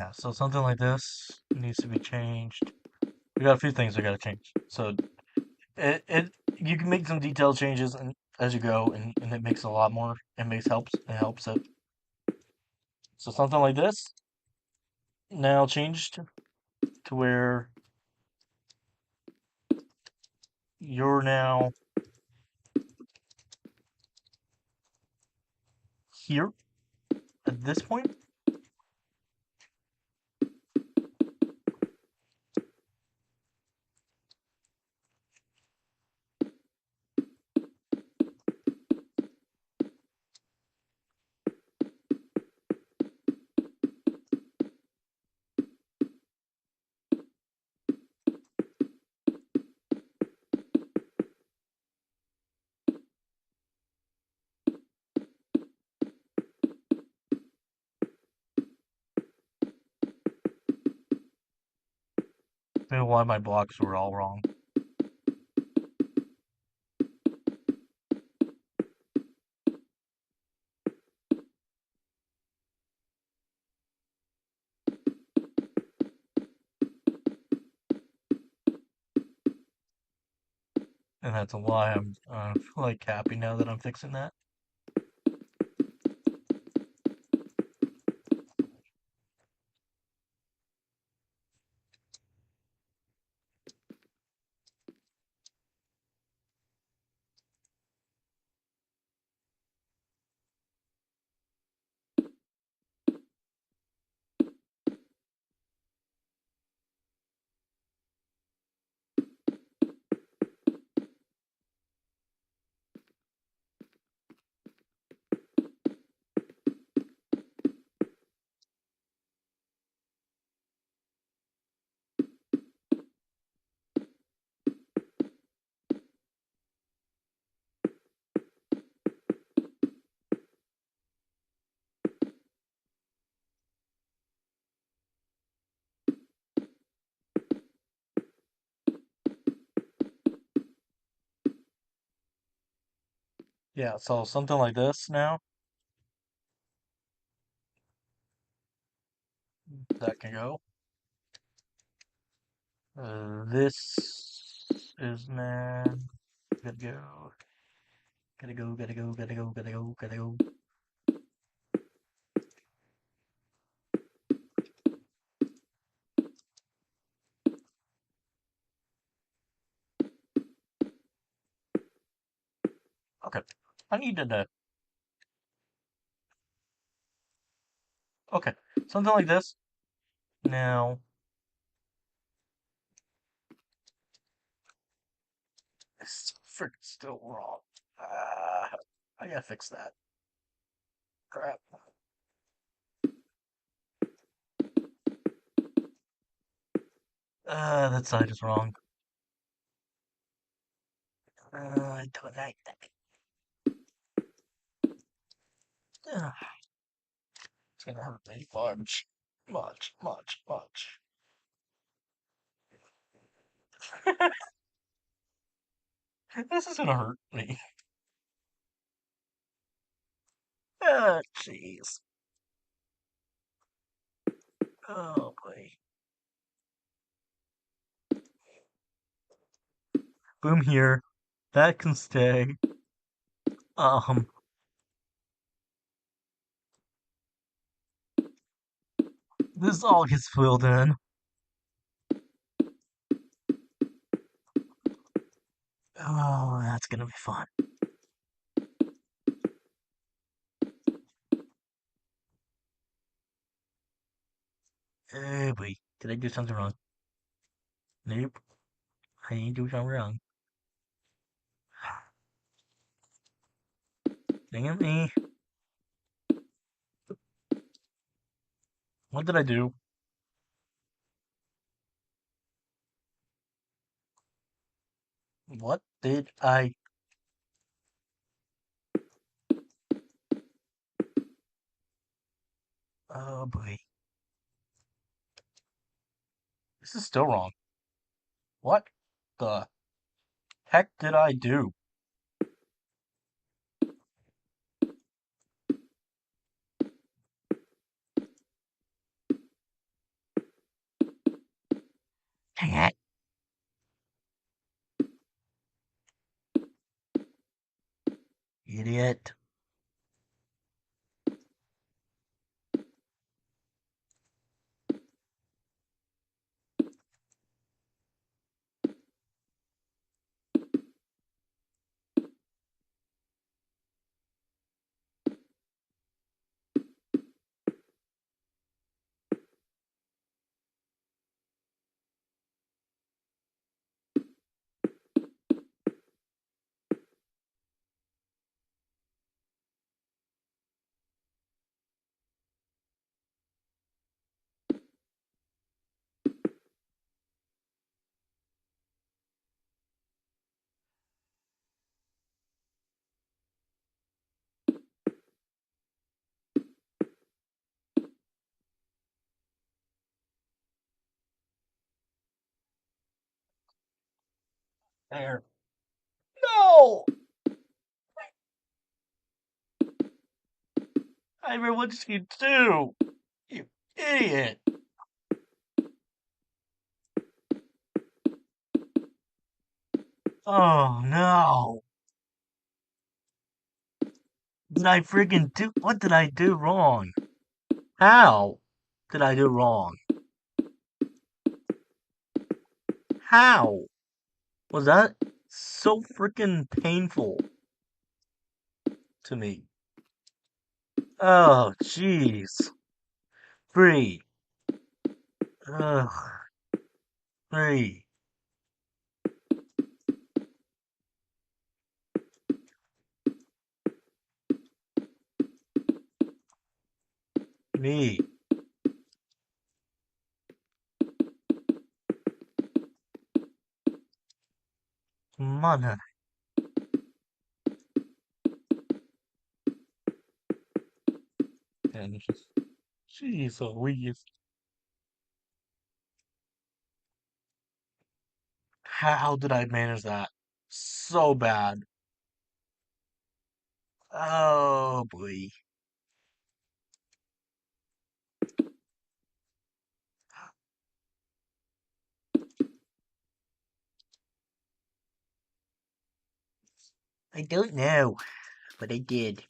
Yeah, so something like this needs to be changed. We got a few things we gotta change. So it you can make some detailed changes and as you go, and it makes a lot more. It helps it. So something like this now changed to where you're now here at this point. I don't know why my blocks were all wrong. And that's why I'm like happy now that I'm fixing that. Yeah, so something like this now that can go. This is now gotta go. Gotta go, gotta go, gotta go, gotta go, gotta go. Okay. I needed to. Okay. Something like this. Now, it's frick still wrong. I gotta fix that. Crap. That side is wrong. I don't like that. It's gonna hurt me much. Much, much, much. This is gonna hurt me. Jeez. Oh, boy. Boom here. That can stay. Um, this all gets filled in. Oh, that's gonna be fun. Wait. Did I do something wrong? Nope. I didn't do something wrong. Dang it me. What did I do? What did I... Oh, boy. This is still wrong. What the heck did I do? Idiot. There. No! Tyber, what did you do? You idiot. Oh no. Did I freaking do? What did I do wrong? How did I do wrong? How was that so freaking painful to me? Oh, jeez. Free. Ugh. Free. Me. Mother. And jeez Louise. How did I manage that? So bad. Oh boy. I don't know, but I did.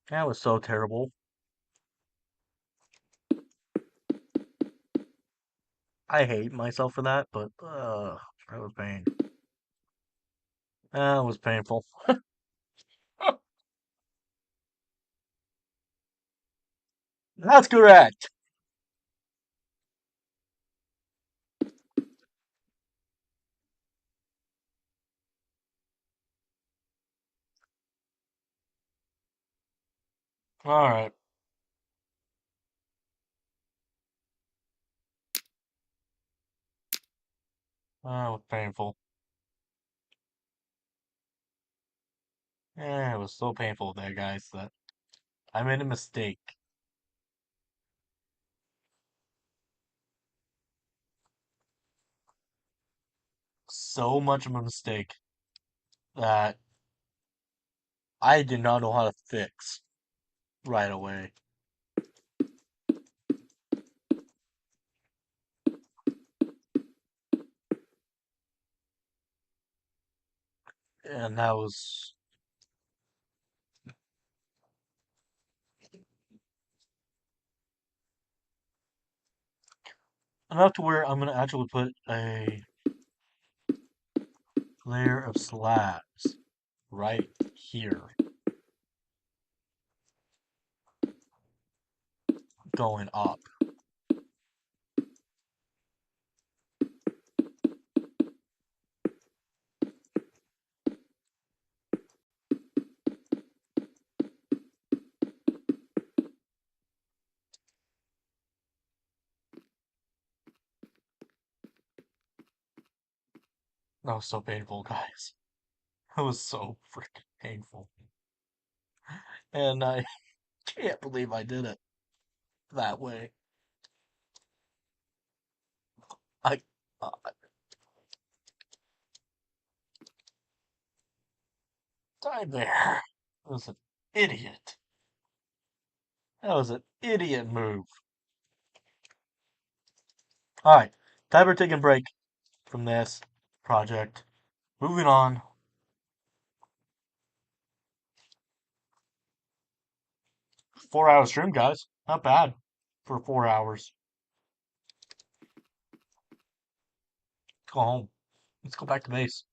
That was so terrible. I hate myself for that, but that was pain. That was painful. That's correct. All right. That was painful. Yeah, it was so painful there, guys, that I made a mistake. So much of a mistake that I did not know how to fix right away. And that was enough to where I'm gonna actually put a layer of slabs right here going up. That was so painful, guys. It was so freaking painful. And I can't believe I did it that way. I, died there. That was an idiot. That was an idiot move. Alright, time for taking a break from this project. Moving on. Four-hour stream, guys. Not bad for 4 hours. Go home. Let's go back to base.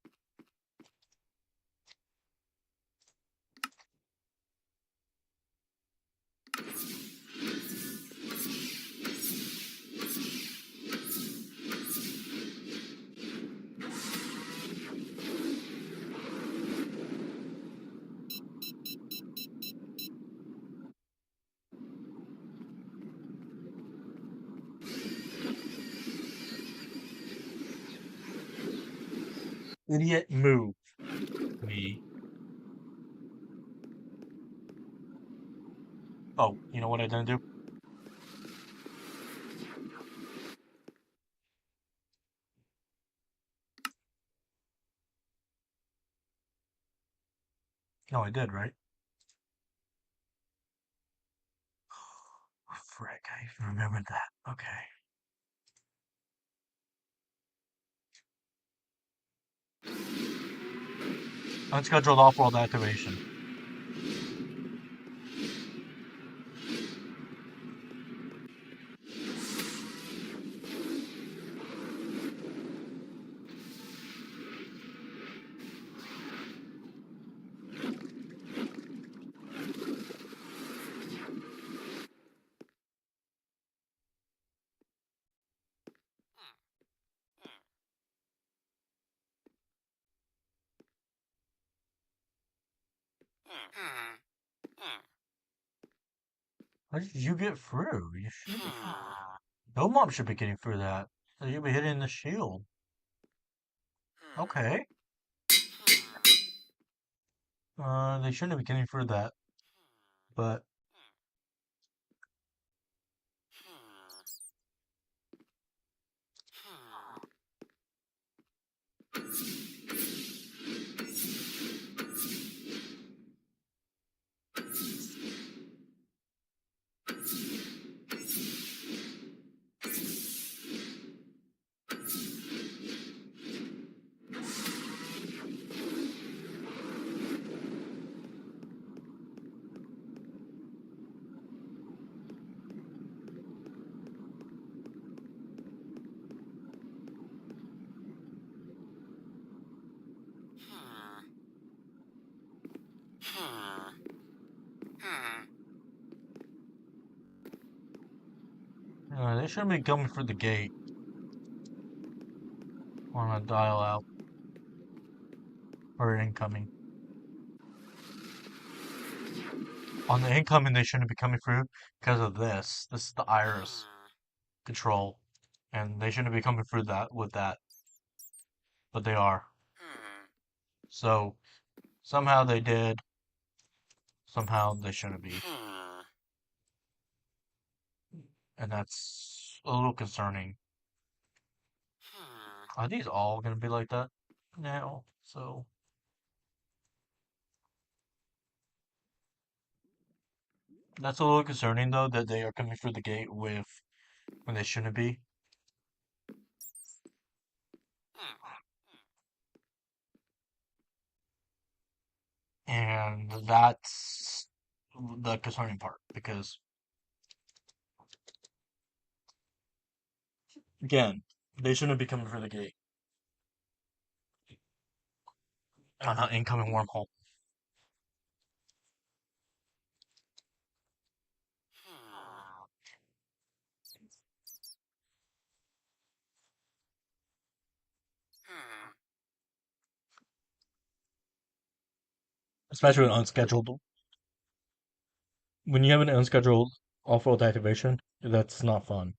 Idiot move. Me. Oh, you know what I didn't do? No, I did, right? Oh, frick, I even remembered that. Okay. Unscheduled off-world activation. How did you get through? You should be. No mom should be getting through that. So you'll be hitting the shield. Okay. They shouldn't be getting through that. But they shouldn't be coming through the gate on a dial out or incoming. On the incoming, they shouldn't be coming through because of this. This is the iris control, and they shouldn't be coming through that with that, but they are. So somehow they did. Somehow they shouldn't be, and that's a little concerning. Are these all gonna be like that now? So that's a little concerning though that they are coming through the gate with when they shouldn't be. And that's the concerning part because again, they shouldn't be coming through the gate on an incoming wormhole. Especially when unscheduled. When you have an unscheduled off-world activation, that's not fun.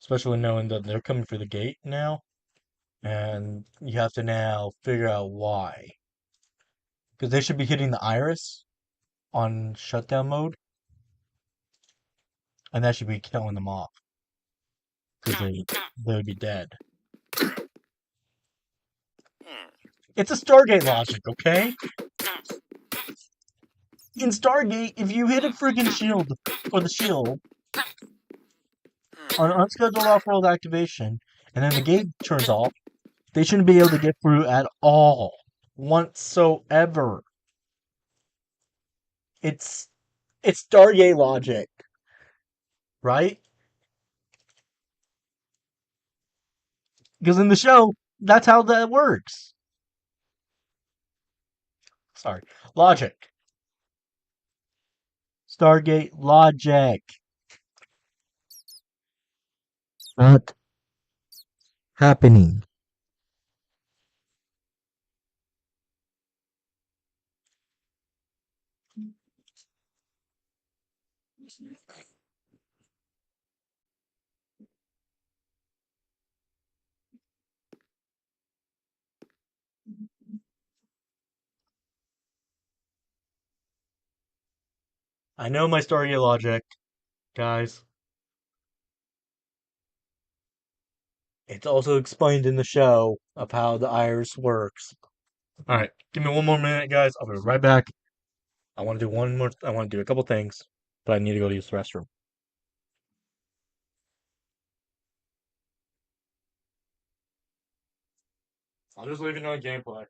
Especially knowing that they're coming through the gate now, and you have to now figure out why. Because they should be hitting the iris on shutdown mode, and that should be killing them off. Because they would be dead. It's a Stargate logic, okay? In Stargate, if you hit a freaking shield or the shield on unscheduled off-world activation, and then the gate turns off, They shouldn't be able to get through at all, whatsoever. It's it's Stargate logic, right? Because in the show, that's how that works. Sorry, logic. Stargate logic. Not happening. I know my Stargate logic, guys. It's also explained in the show of how the iris works. All right, give me one more minute, guys. I'll be right back. I want to do one more. I want to do a couple things, but I need to go to use the restroom. I'll just leave it on gameplay.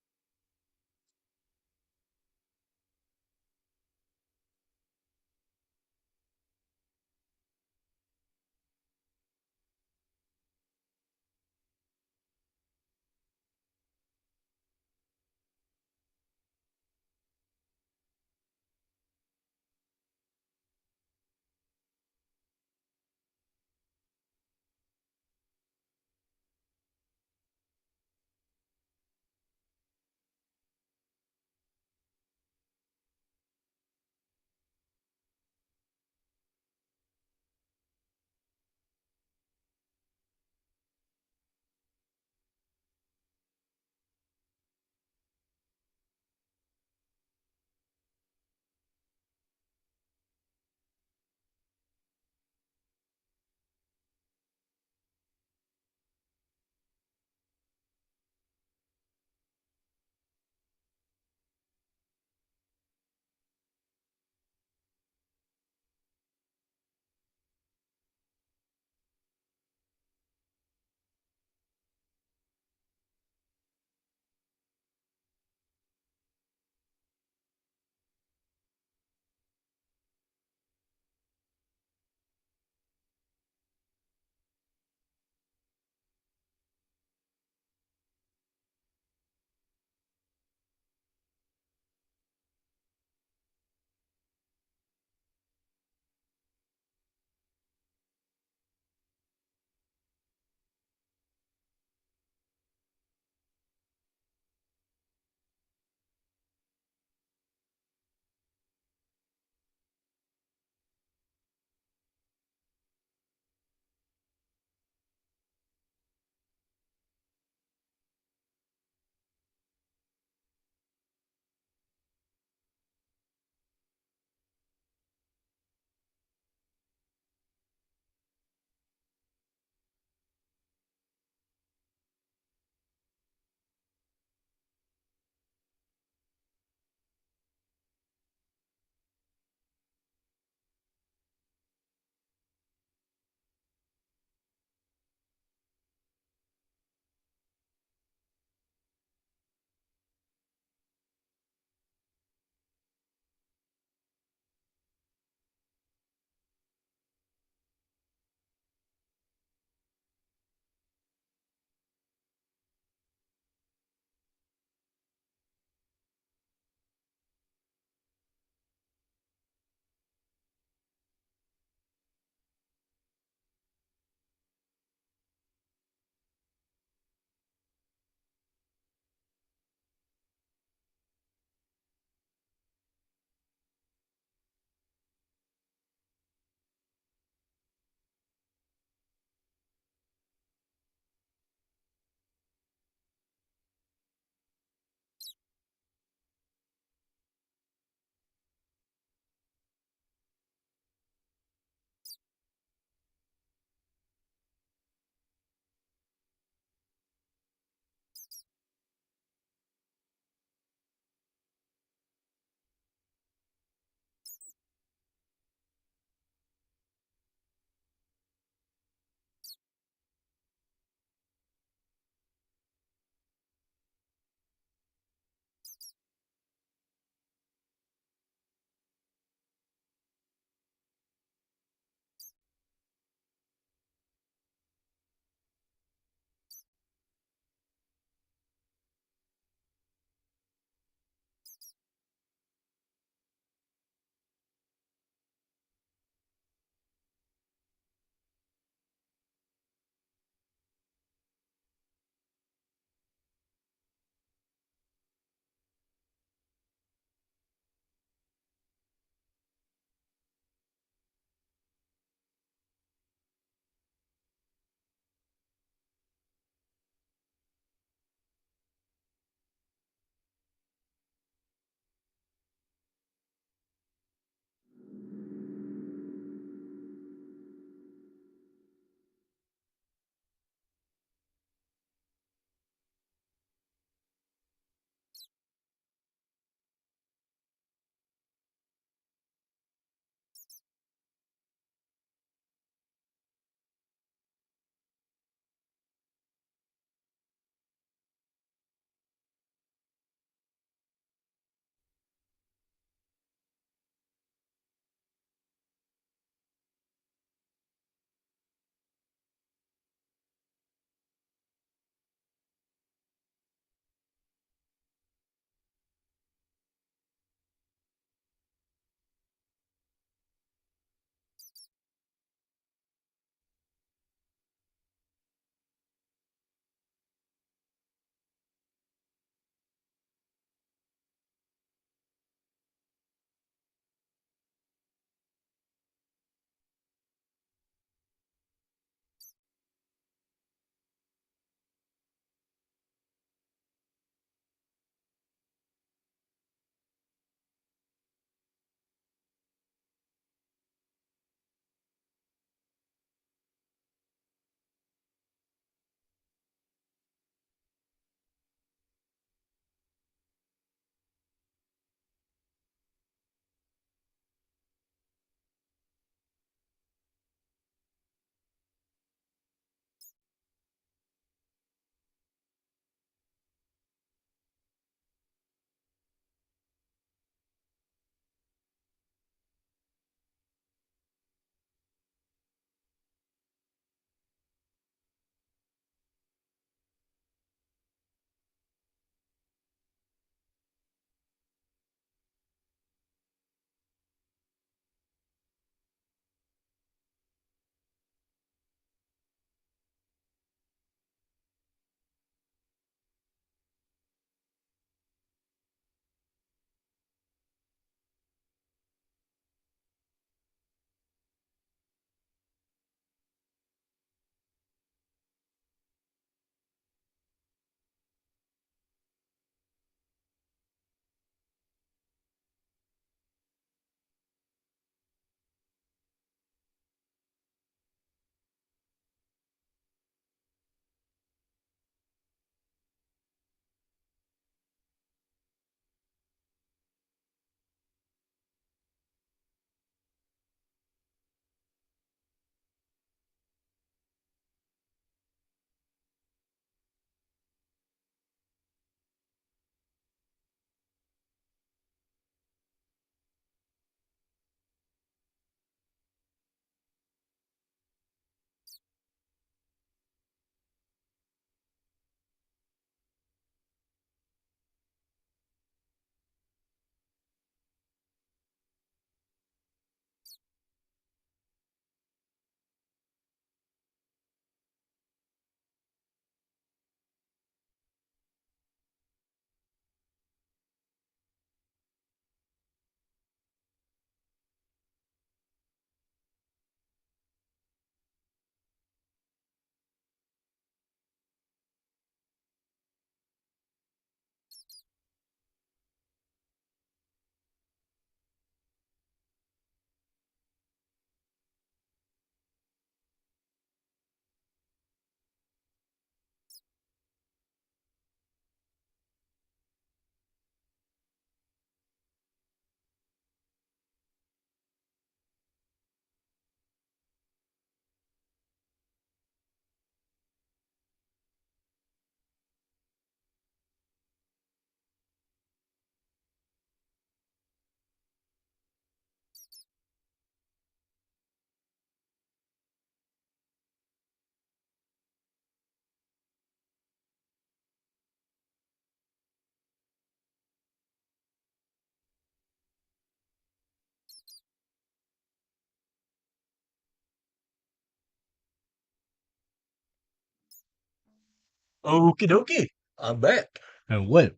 Okie dokie, I'm back. And what?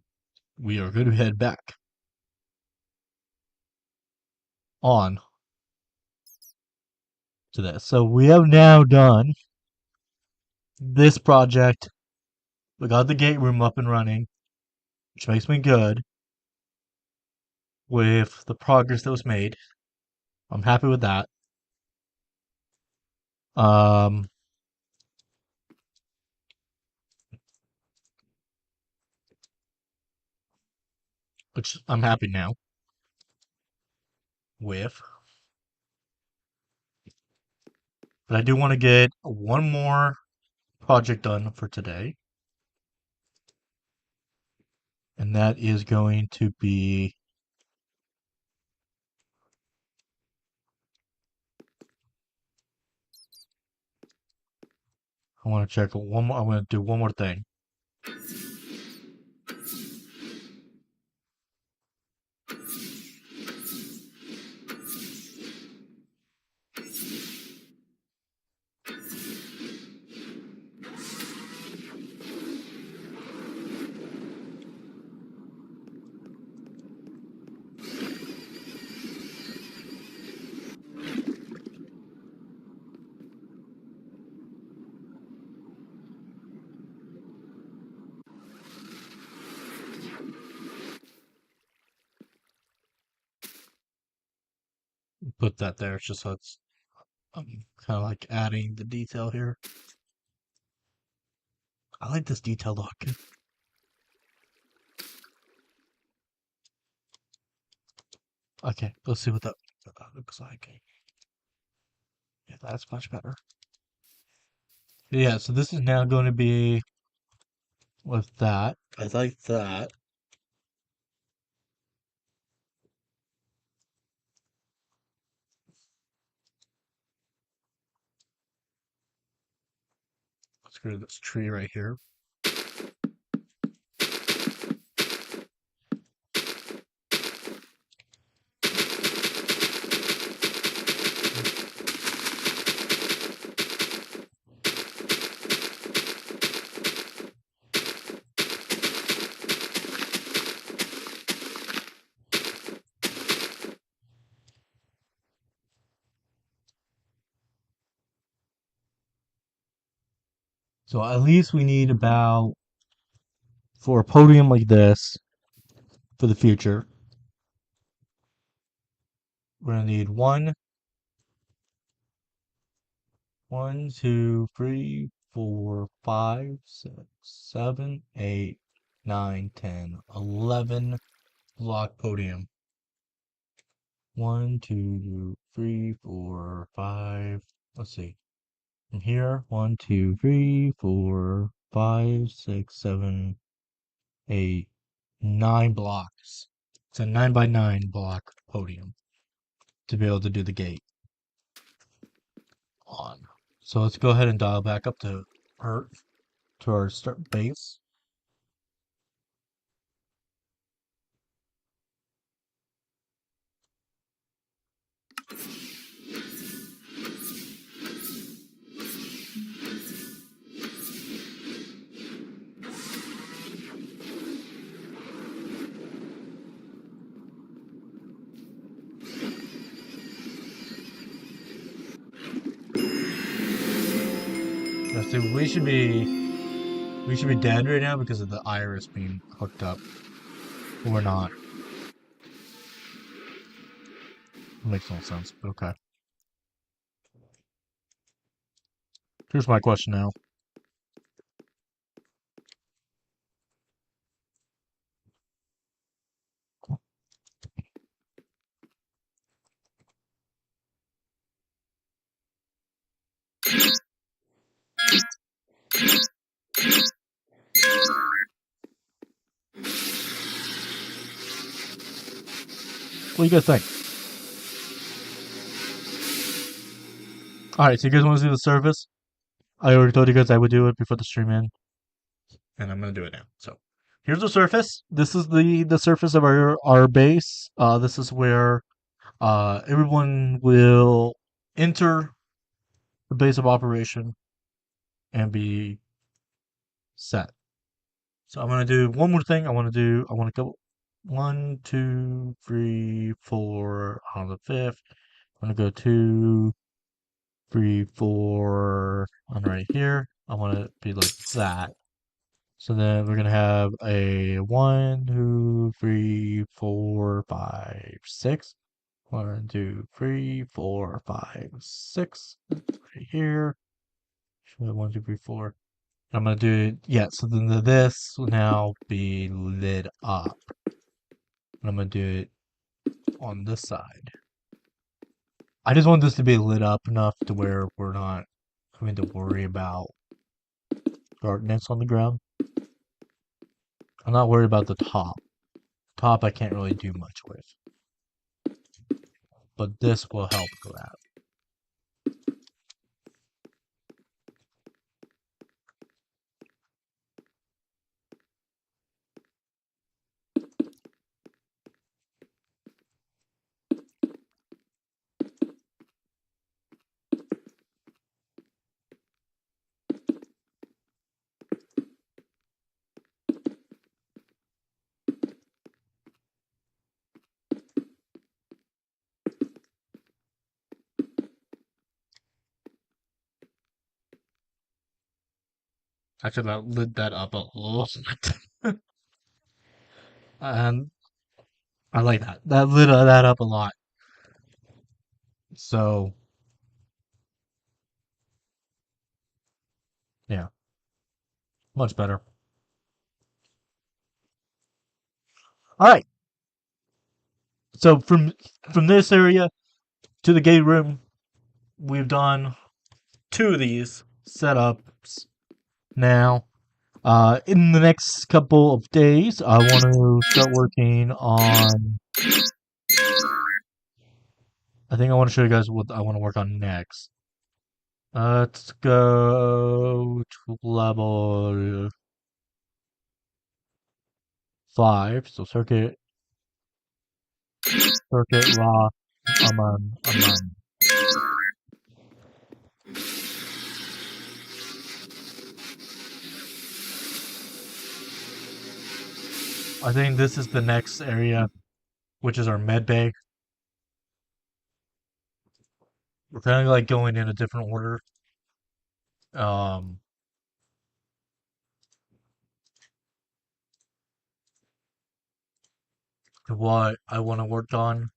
We are going to head back on to this. So we have now done this project. We got the gate room up and running, which makes me good with the progress that was made. I'm happy with that. Um, which I'm happy now with. But I do want to get one more project done for today, and that is going to be. I want to check one more. I want to do one more thing. Put that there. It's just so it's I'm kind of like adding the detail here. I like this detail look. Okay, let's see what that looks like. Yeah, that's much better. Yeah, so this is now going to be with that. I like that. Let's go to this tree right here. So at least we need about, for a podium like this, for the future, we're gonna need one, two, three, four, five, six, 7, 8, 9, 10, 11 block podium. 1, 2, 3, 4, 5. Let's see. From here, 1, 2, 3, 4, 5, 6, 7, 8, 9 blocks. It's a 9 by 9 block podium to be able to do the gate on. So let's go ahead and dial back up to Earth, to our start base. Let's see, we should be dead right now because of the iris being hooked up. But we're not. It makes no sense, but okay. Here's my question now. What do you guys think? Alright, so you guys want to see the surface? I already told you guys I would do it before the stream in, and I'm gonna do it now. So here's the surface. This is the surface of our base. This is where everyone will enter the base of operation and be set. So I'm gonna do one more thing. I wanna go 1, 2, 3, 4 on the fifth. I'm gonna go 2, 3, 4 on right here. I want to be like that. So then we're gonna have a 1, 2, 3, 4, 5, 6. 1, 2, 3, 4, 5, 6. Right here. Should we have 1, 2, 3, 4? I'm gonna do it. Yeah. So then this will now be lit up. And I'm gonna do it on this side. I just want this to be lit up enough to where we're not having to worry about darkness on the ground. I'm not worried about the top. Top I can't really do much with. But this will help for that. Actually, that lit that up a lot. And I like that. That lit that up a lot. So, yeah, much better. All right. So from this area to the gate room, we've done two of these setups now. In the next couple of days, I want to start working on. I think I want to show you guys what I want to work on next. Let's go to level 5. So circuit raw. I'm on. I think this is the next area, which is our med bay. We're kind of like going in a different order. Um, to what I want to work on.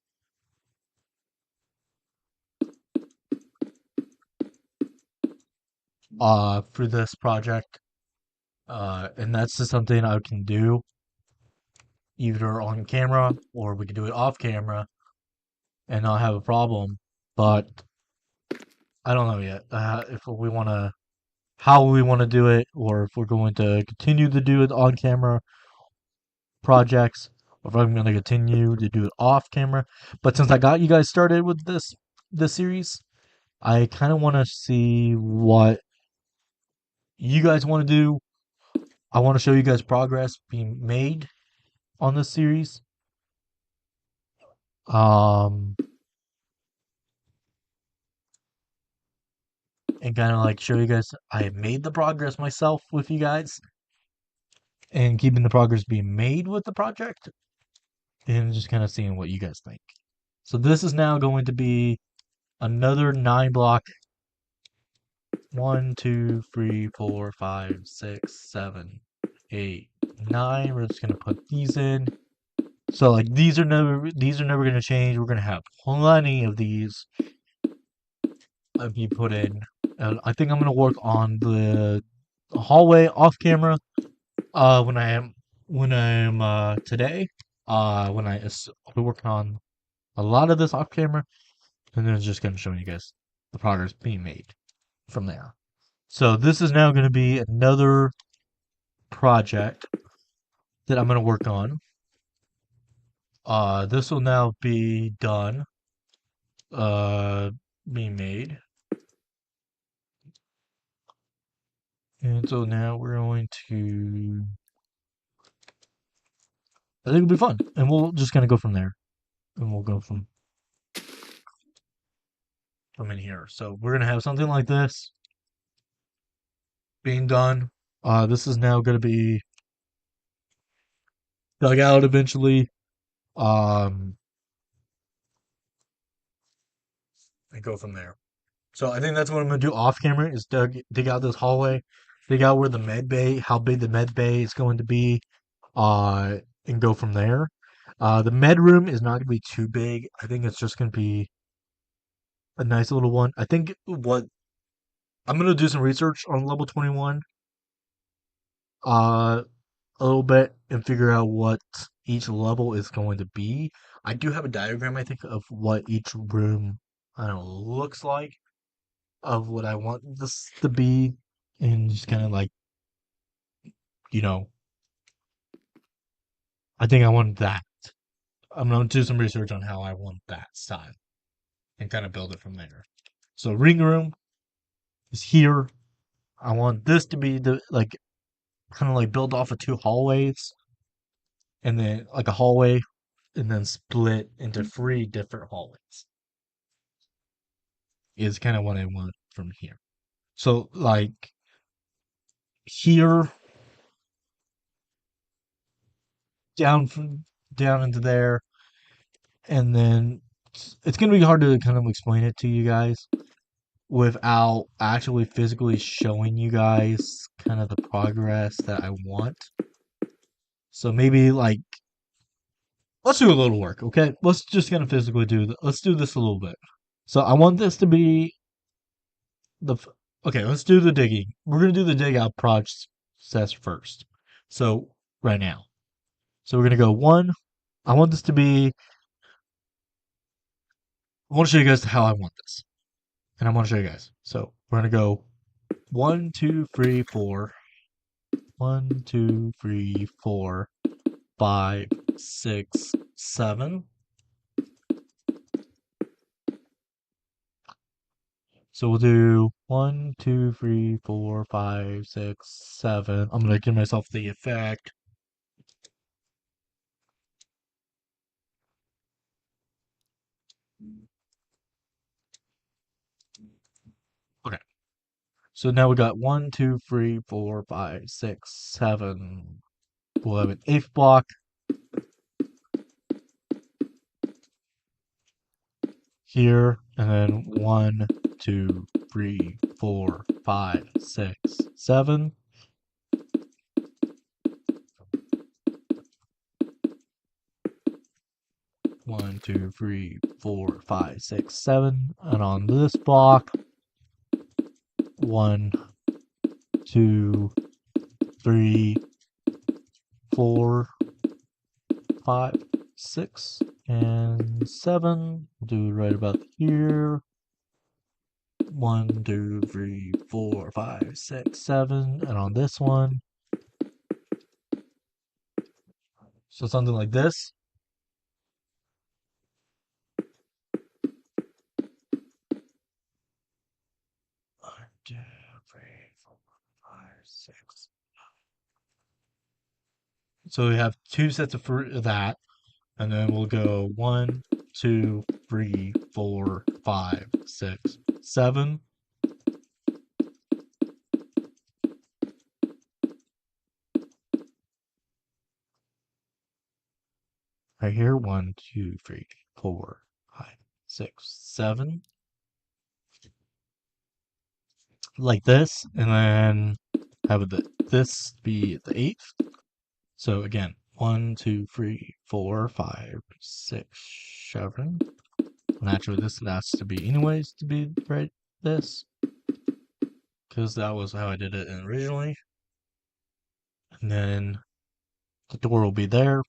For this project. And that's just something I can do either on camera or we can do it off camera and not have a problem. But I don't know yet if we want to, how we want to do it, or if we're going to continue to do it on camera projects, or if I'm going to continue to do it off camera. But since I got you guys started with this series, I kind of want to see what you guys want to do. I want to show you guys progress being made on this series. Um, and kind of like show you guys I have made the progress myself with you guys and keeping the progress being made with the project and just kind of seeing what you guys think. So this is now going to be another 9 block. 1, 2, 3, 4, 5, 6, 7, 8, 9. We're just gonna put these in. So like these are never gonna change. We're gonna have plenty of these be put in. And I think I'm gonna work on the hallway off camera when I'm today. I'll be working on a lot of this off camera, and then it's just gonna show you guys the progress being made from there. So this is now gonna be another project that I'm gonna work on. This will now be done. Uh, being made, and so now we're going to. I think it'll be fun, and we'll just kind of go from there, and we'll go from in here. So we're gonna have something like this being done. This is now gonna be dug out eventually. Um, and go from there. So I think that's what I'm gonna do off camera is dig out this hallway, dig out where the med bay, how big the med bay is going to be, and go from there. The med room is not gonna be too big. I think it's just gonna be a nice little one. I think what I'm gonna do some research on level 21, uh, a little bit and figure out what each level is going to be. I do have a diagram, I think, of what each room, I don't know, looks like, of what I want this to be, and just kind of like, you know, I think I want that. I'm gonna do some research on how I want that style and kind of build it from there. So ring room is here. I want this to be the like kind of like build off of two hallways and then like a hallway and then split into three different hallways is kind of what I want from here. So like here down from down into there and then it's gonna be hard to kind of explain it to you guys without actually physically showing you guys kind of the progress that I want. So maybe like let's do a little work, okay? Let's just kind of physically let's do this a little bit. So I want this to be the okay, let's do the digging. We're gonna do the dig out process first. So right now. So we're gonna go one. I want this to be I want to show you guys how I want this. And I want to show you guys. So we're gonna go 1, 2, 3, 4. 1, 2, 3, 4, 5, 6, 7. So we'll do 1, 2, 3, 4, 5, 6, 7. I'm gonna give myself the effect. Okay. So now we got 1, 2, 3, 4, 5, 6, 7. We'll have an eighth block here, and then 1, 2, 3, 4, 5, 6, 7. 1, 2, 3, 4, 5, 6, 7. And on this block, 1, 2, 3, 4, 5, 6, and 7. We'll do it right about here. 1, 2, 3, 4, 5, 6, 7. And on this one, so something like this. 1, 2, 3, 4, 5, 6. So we have two sets of that. And then we'll go 1, 2, 3, 4, 5, 6, 7. Right here, 1, 2, 3, 4, 5, 6, 7. Like this, and then have this be the eighth. So again, 1, 2, 3, 4, 5, 6, 7. And actually, this has to be anyways to be right this, because that was how I did it originally. And then the door will be there,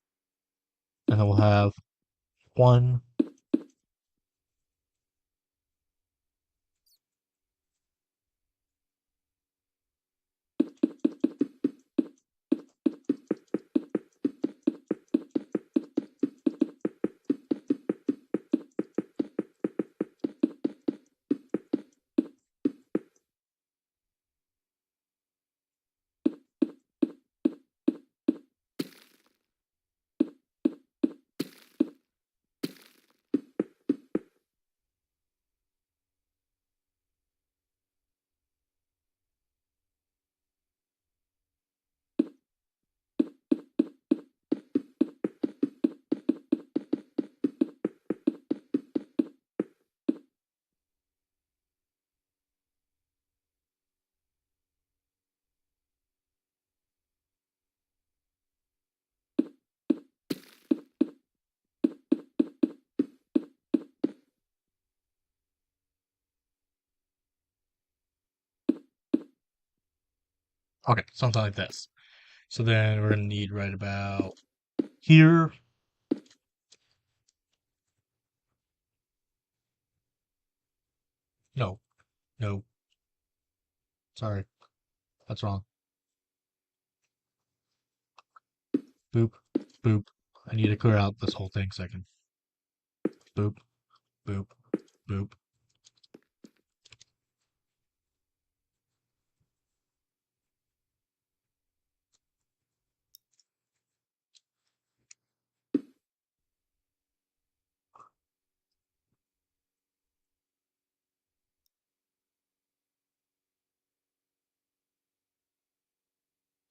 and then we'll have 1. Okay, something like this. So then we're gonna need right about here. No, no, sorry, that's wrong. Boop, boop. I need to clear out this whole thing second. Boop, boop, boop.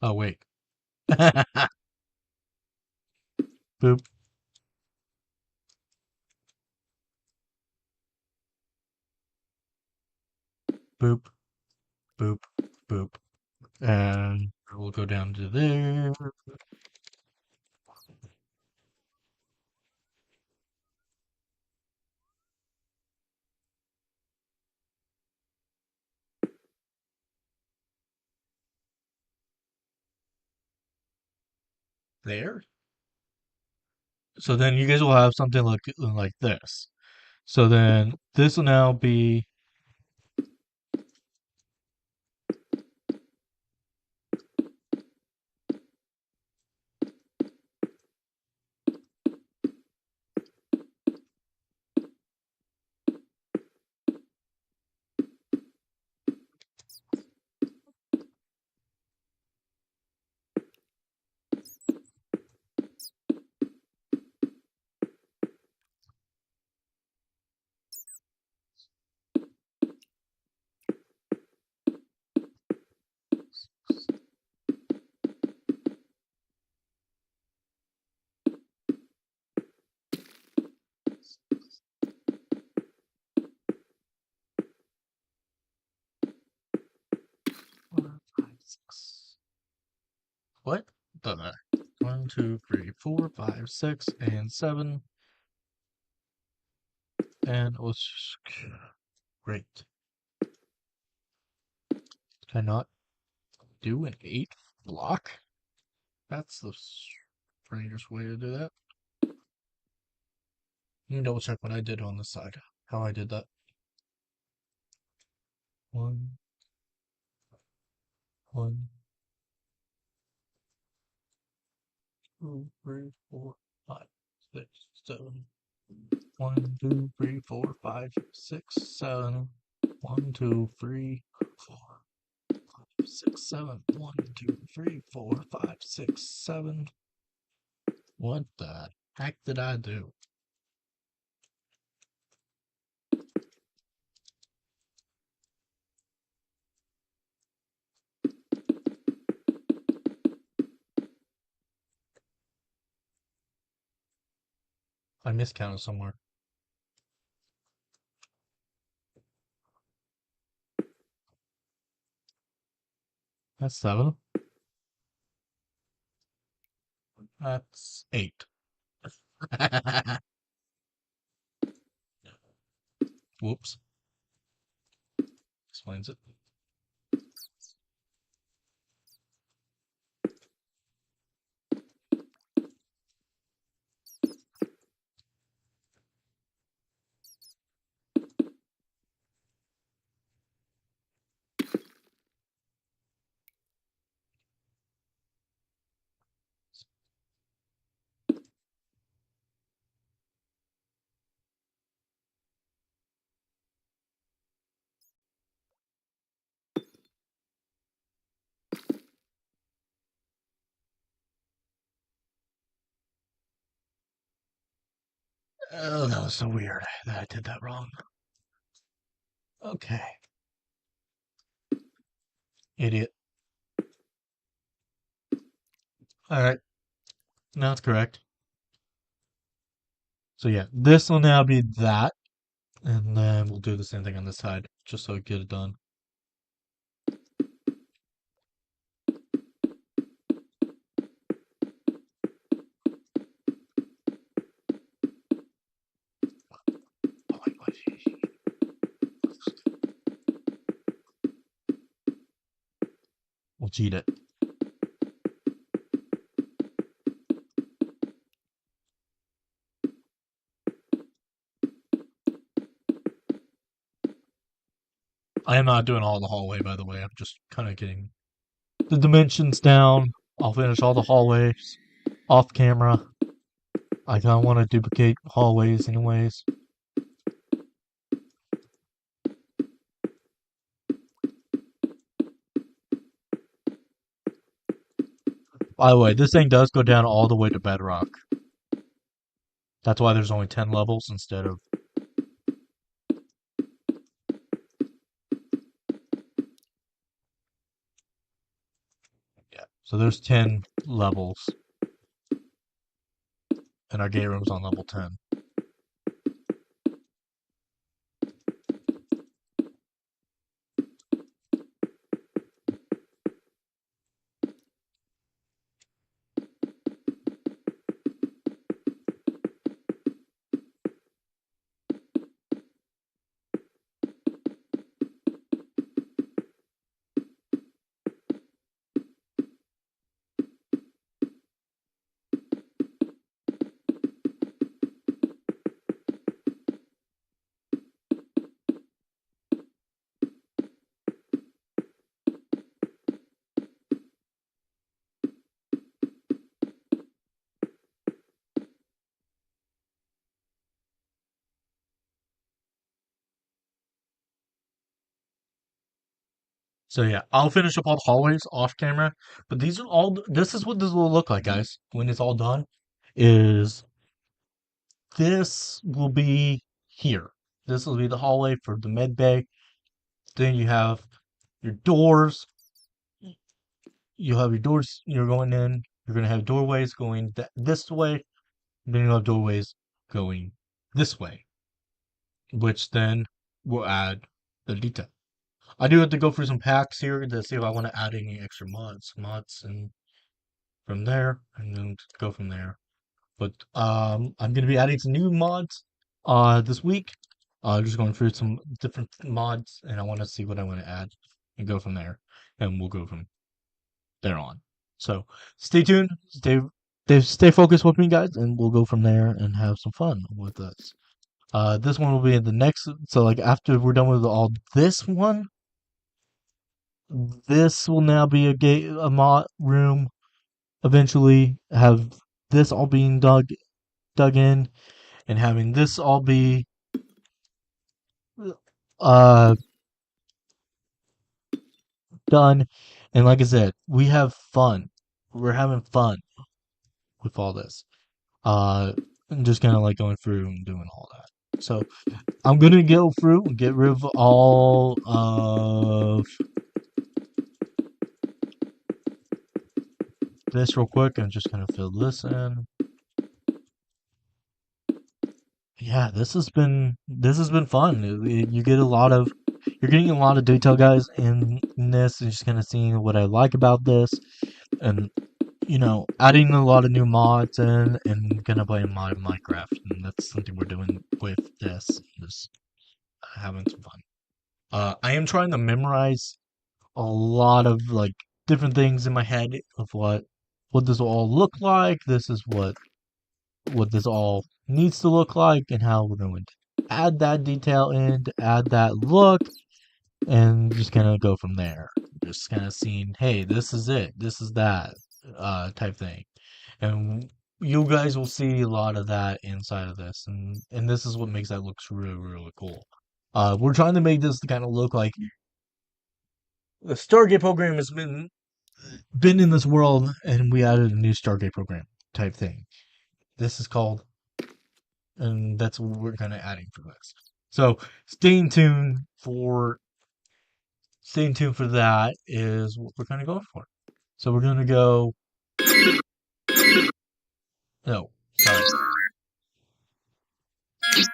Oh, wait. Boop, boop, boop, boop. And we'll go down to there. There. So then you guys will have something like this. So then this will now be four, five, six. What? Doesn't matter. 1, 2, 3, 4, 5, 6, and 7. And let's great. Can I not do an 8 block? That's the strangest way to do that. Let me double check what I did on this side. How I did that. 1, 1, 2, 3, 4, 5, 6, 7. 1, 2, 3, 4, 5, 6, 7. 1, 2, 3, 4, 5, 6, 7. 1, 2, 3, 4, 5, 6, 7. What the heck did I do? I miscounted somewhere. That's 7. That's 8. Whoops. Explains it. Oh, that was so weird that I did that wrong. Okay. Idiot. Alright. Now it's correct. So yeah, this will now be that. And then we'll do the same thing on this side, just so we get it done. Oh my gosh. We'll cheat it. I am not doing all the hallway, by the way. I'm just kind of getting the dimensions down. I'll finish all the hallways off camera. I kind of want to duplicate hallways anyways. By the way, this thing does go down all the way to bedrock. That's why there's only 10 levels instead of... Yeah, so there's 10 levels. And our gate room's on level 10. So yeah, I'll finish up all the hallways off camera. But these are all... This is what this will look like, guys. When it's all done, is this will be here. This will be the hallway for the med bay. Then you have your doors. You have your doors. You're going in. You're gonna have doorways going this way. Then you'll have doorways going this way, which then will add the detail. I do have to go through some packs here to see if I want to add any extra mods, and from there, and then go from there. But I'm gonna be adding some new mods this week. Just going through some different mods, and I want to see what I want to add, and go from there, and we'll go from there on. So stay tuned, stay focused with me, guys, and we'll go from there and have some fun with this. This one will be in the next. So like after we're done with all this one, this will now be a mod room. Eventually, have this all being dug in, and having this all be uh done. And like I said, we have fun. We're having fun with all this. And just kind of like going through and doing all that. So I'm gonna go through and get rid of all of this real quick. I'm just gonna fill this in. Yeah, this has been fun. You get a lot of... You're getting a lot of detail, guys, in this, and just kind of seeing what I like about this, and adding a lot of new mods in, and gonna play a mod of Minecraft, and that's something we're doing with this, just having some fun. I am trying to memorize a lot of like different things in my head of what this will all look like. This is what this all needs to look like, and how we're going to add that detail in, to add that look, and just kind of go from there. Just kind of seeing, hey, this is it, this is that, type thing. And you guys will see a lot of that inside of this, and this is what makes that looks really, really cool. We're trying to make this kind of look like the Stargate program has been in this world, and we added a new Stargate program type thing. This is called, and that's what we're kind of adding for this. So staying tuned for that is what we're kind of going for. So we're gonna go. No, sorry.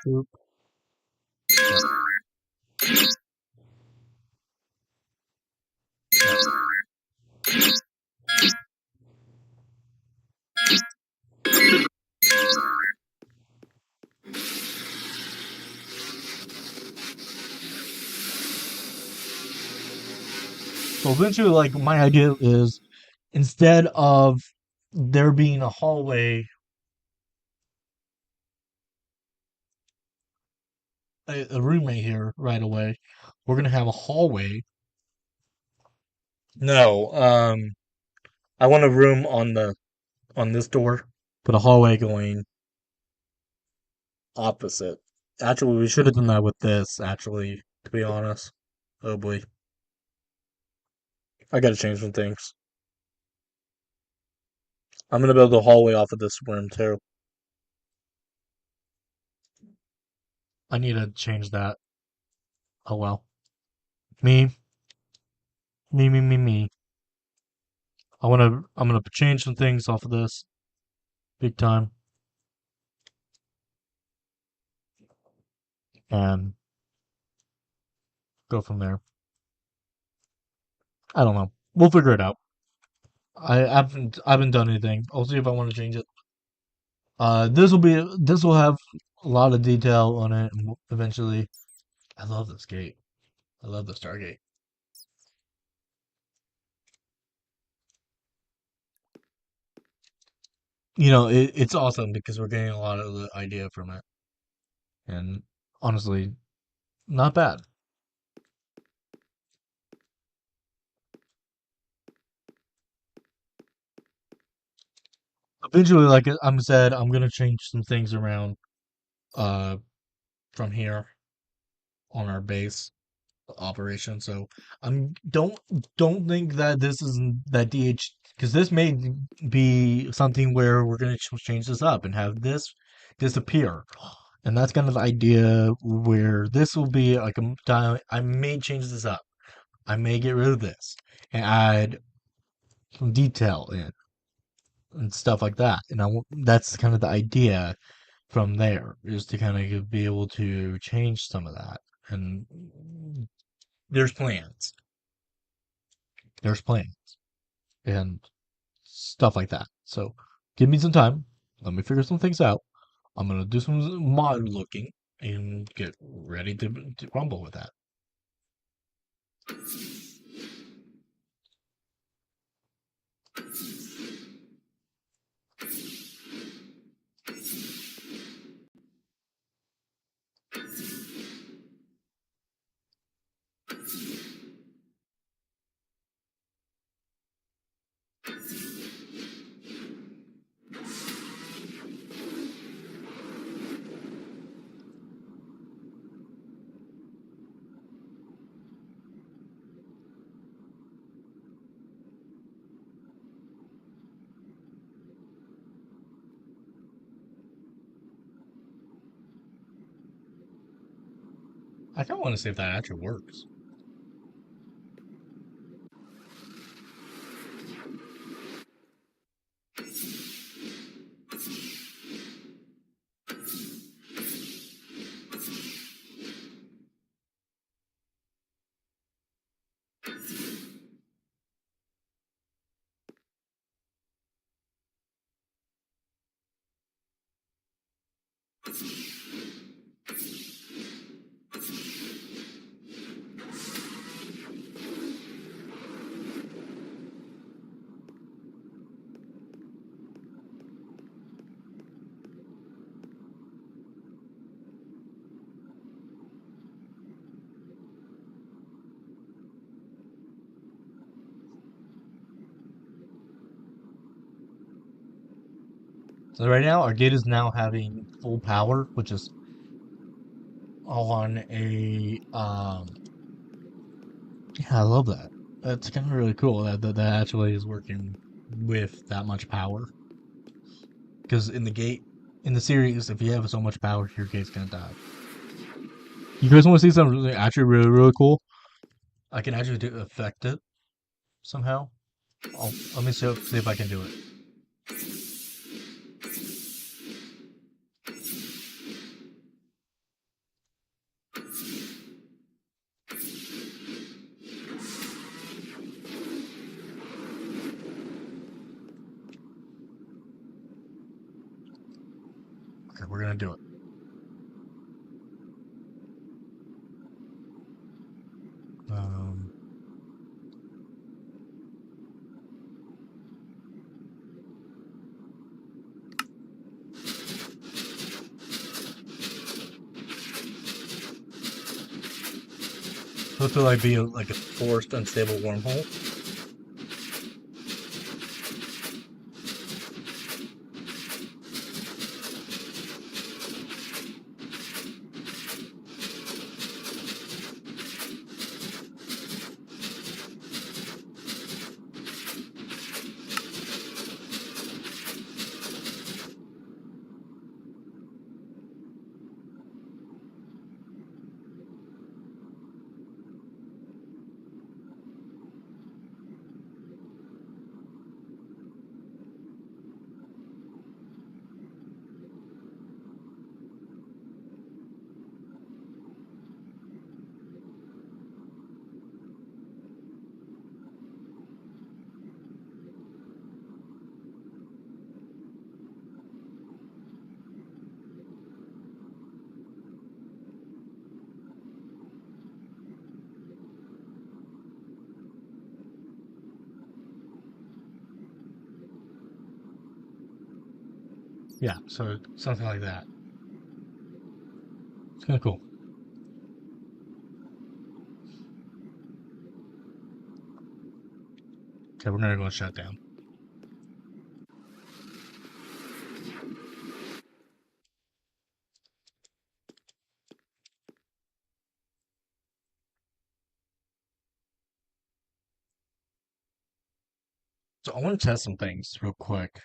Oop. So eventually, like, my idea is instead of there being a hallway, a roommate here right away, we're gonna have a hallway. No, I want a room on this door, but a hallway going opposite. Actually, we should have done that with this, actually, to be honest. Oh boy. I gotta change some things. I'm gonna build a hallway off of this room too. I need to change that. Oh well. Me, me. I'm gonna change some things off of this. Big time. And go from there. I don't know. We'll figure it out. I haven't done anything. I'll see if I want to change it. This will have a lot of detail on it and eventually. I love this gate. I love the Stargate. It's awesome because we're getting a lot of the idea from it. And honestly, not bad. Eventually, like I'm said, I'm gonna change some things around uh from here on our base operation. So I'm don't think that this is that DH because this may be something where we're gonna change this up and have this disappear. And that's kind of the idea where this will be like a I may change this up. I may get rid of this and add some detail in and stuff like that. And that's kind of the idea from there is to kind of be able to change some of that. And there's plans. There's plans and stuff like that. So give me some time. Let me figure some things out. I'm gonna do some mod looking and get ready to rumble with that. I kind of want to see if that actually works. So right now, our gate is now having full power, which is on a Yeah, I love that. That's kind of really cool that actually is working with that much power. Because in the series, if you have so much power, your gate's gonna die. You guys want to see something actually really cool? I can actually affect it somehow. Let me see if I can do it. Okay, we're gonna do it. Um, Supposed to like be like a forced unstable wormhole. Yeah, so something like that. It's kind of cool. Okay, we're gonna go shut down. So I want to test some things real quick.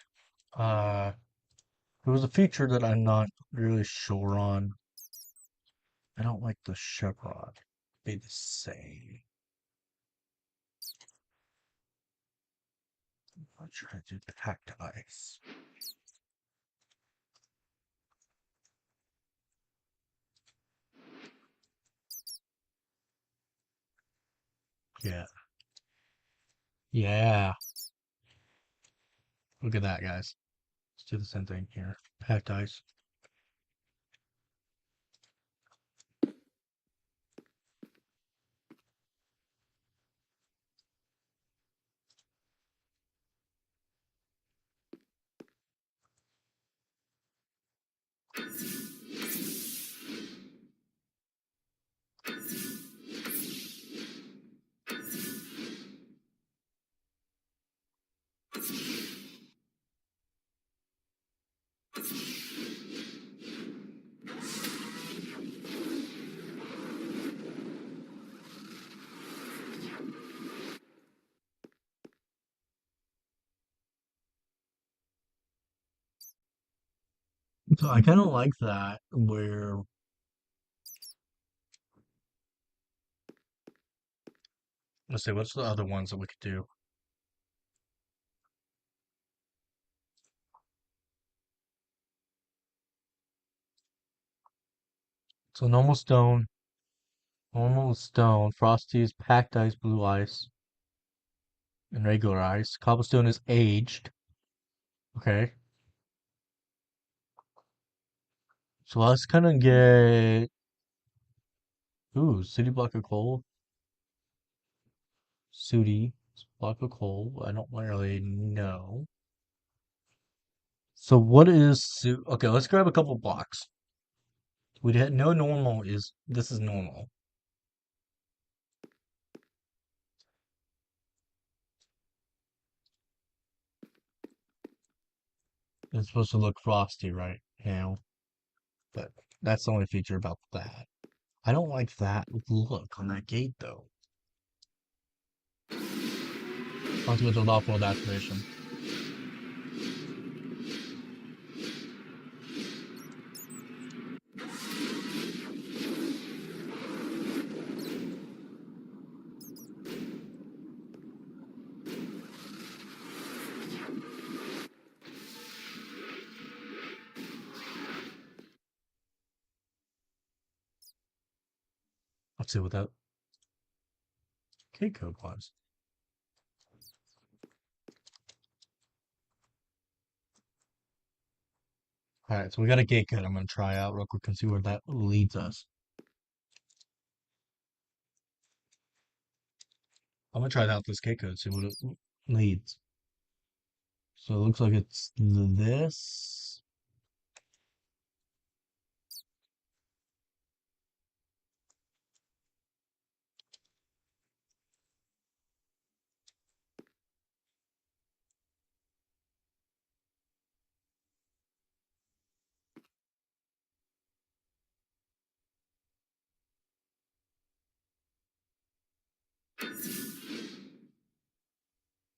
Uh, there was a feature that I'm not really sure on. I don't like the chevron. Be the same. I'm trying to do packed ice. Yeah. Yeah. Look at that, guys. Let's do the same thing here. Packed ice. So I kind of like that where, let's see, what's the other ones that we could do? So normal stone, frosties, packed ice, blue ice, and regular ice. Cobblestone is aged. Okay. So let's kind of get, ooh, city block of coal. Sooty, block of coal. I don't really know. So what is, okay, let's grab a couple blocks. We had no normal is, this is normal. It's supposed to look frosty right now, but that's the only feature about that. I don't like that look on that gate though. Onto with the off-world activation. Let's see what that K code was. Alright, so we got a gate code I'm gonna try out real quick and see where that leads us. I'm gonna try out this K code, see what it leads. So it looks like it's this.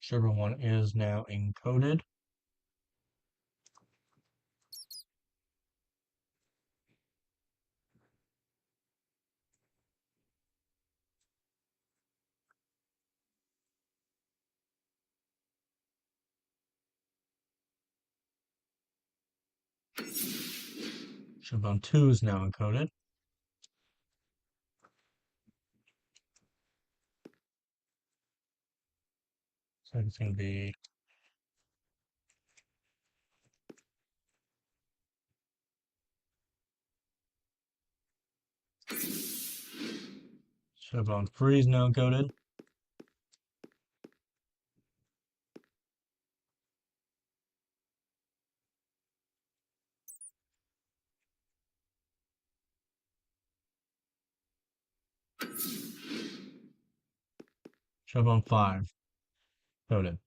Chevron 1 is now encoded. Chevron 2 is now encoded. So it's going to be Chevron 3 is now encoded. Chevron 5 coded.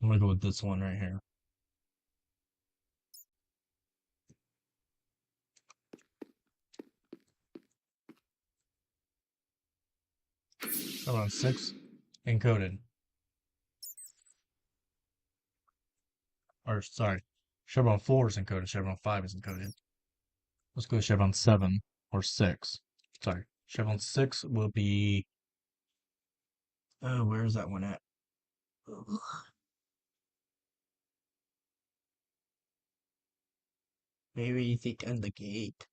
I'm going to go with this one right here. Chevron 6 encoded. Or, sorry, Chevron 4 is encoded. Chevron 5 is encoded. Let's go to Chevron 7 or 6. Sorry, Chevron 6 will be. Oh, where is that one at? Maybe you think on the gate.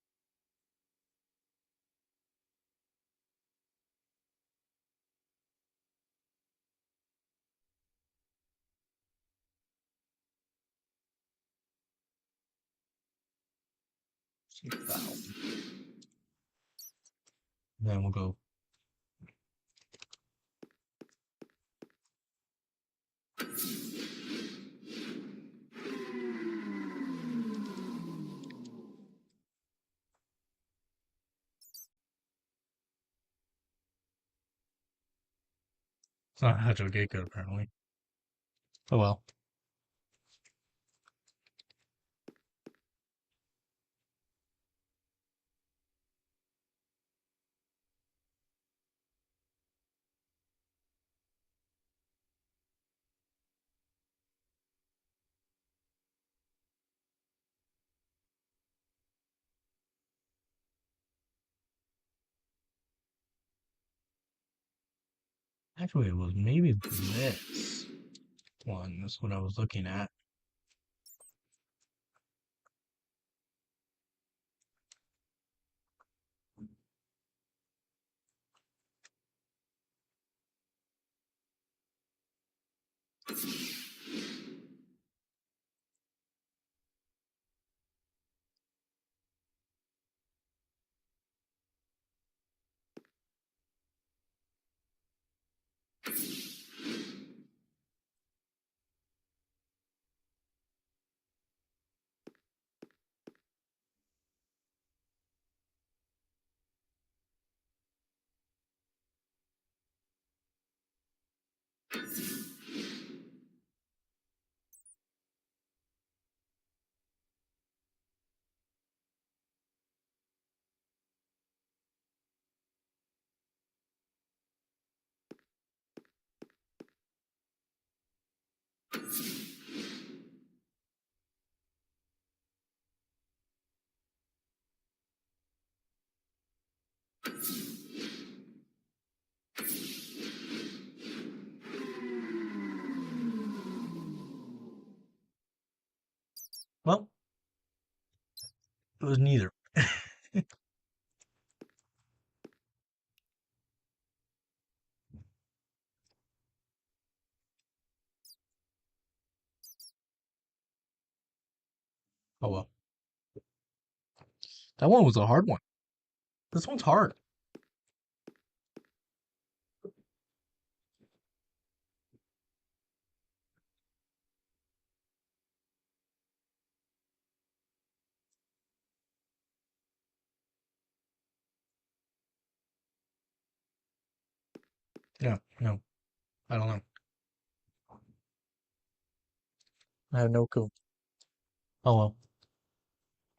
Then we'll go. It's not a Hedgehog gate code, apparently. Oh well. Actually, it was maybe this one. That's what I was looking at. Well, it was neither. Oh well. That one was a hard one. This one's hard. Yeah, no, I don't know. I have no clue. Oh well.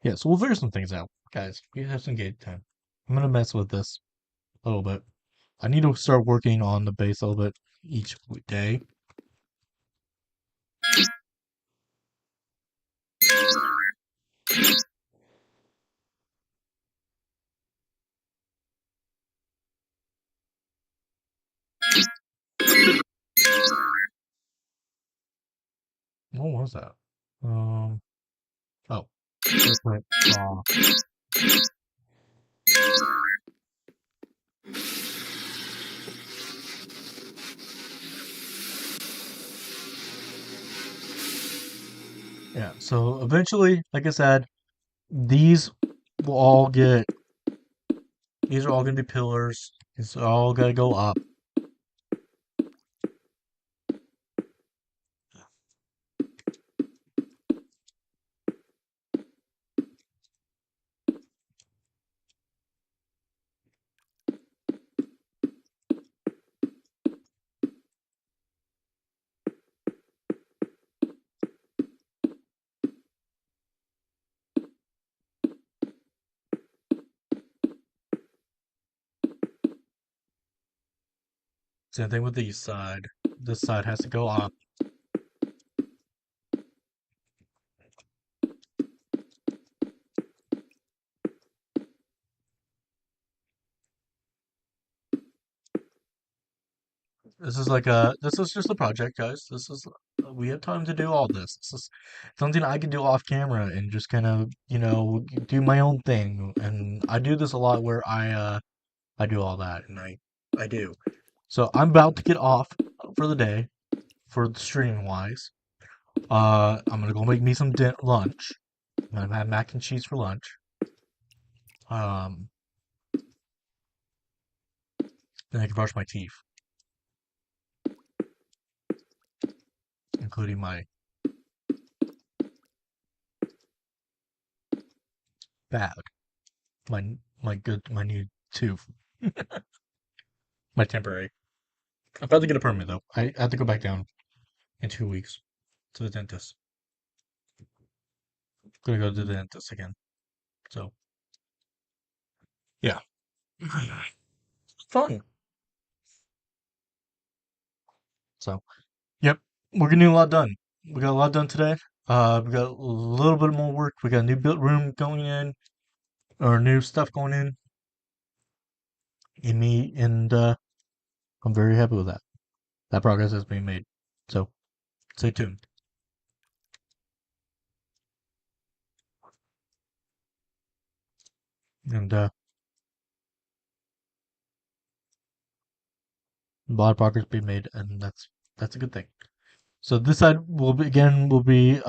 Yeah, so we'll figure some things out, guys. We have some game time. I'm gonna mess with this a little bit. I need to start working on the base a little bit. each day. What was that? Um. Oh. Different. Yeah. So eventually, like I said, these will all get. These are all gonna be pillars. It's all gotta go up. Same thing with these side. This side has to go up. This is like a. This is just a project, guys. This is. We have time to do all this. This is something I can do off camera and just kind of, do my own thing. And I do this a lot where I do all that, and I do. So I'm about to get off for the day, for the streaming wise. I'm gonna go make me some lunch. I'm gonna have mac and cheese for lunch. Um, then I can brush my teeth, including my bad, my new tooth, my temporary. I'm about to get a permit though. I have to go back down in 2 weeks to the dentist. Gonna go to the dentist again. So yeah, fun. So yep, we're getting a lot done. We got a lot done today. We got a little bit more work. We got a new built room going in, or new stuff going in me, and I'm very happy with that. That progress has been made. So stay tuned. And a lot of progress being made, and that's a good thing. So this side will be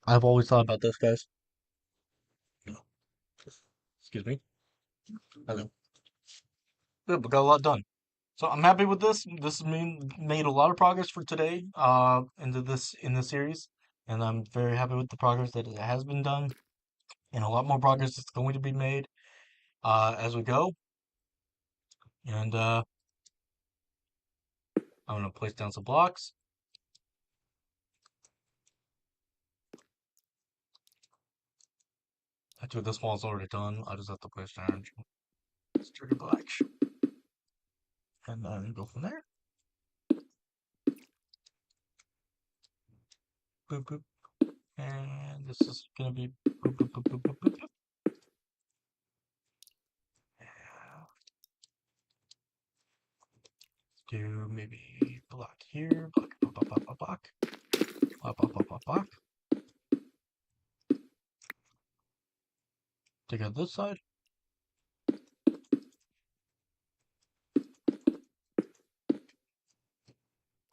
I've always thought about this, guys. Excuse me. Hello. Yeah, we got a lot done. So I'm happy with this. This has made a lot of progress for today, in this series, and I'm very happy with the progress that it has been done, and a lot more progress is going to be made as we go. And I'm gonna place down some blocks. Actually, this wall's already done. I just have to place down trigger black, and then go from there. Boop boop, and this is gonna be boop boop boop boop boop boop. Boop. Do maybe block here, block, block, block, block, block, block, block, block, block, block, block. Take out this side.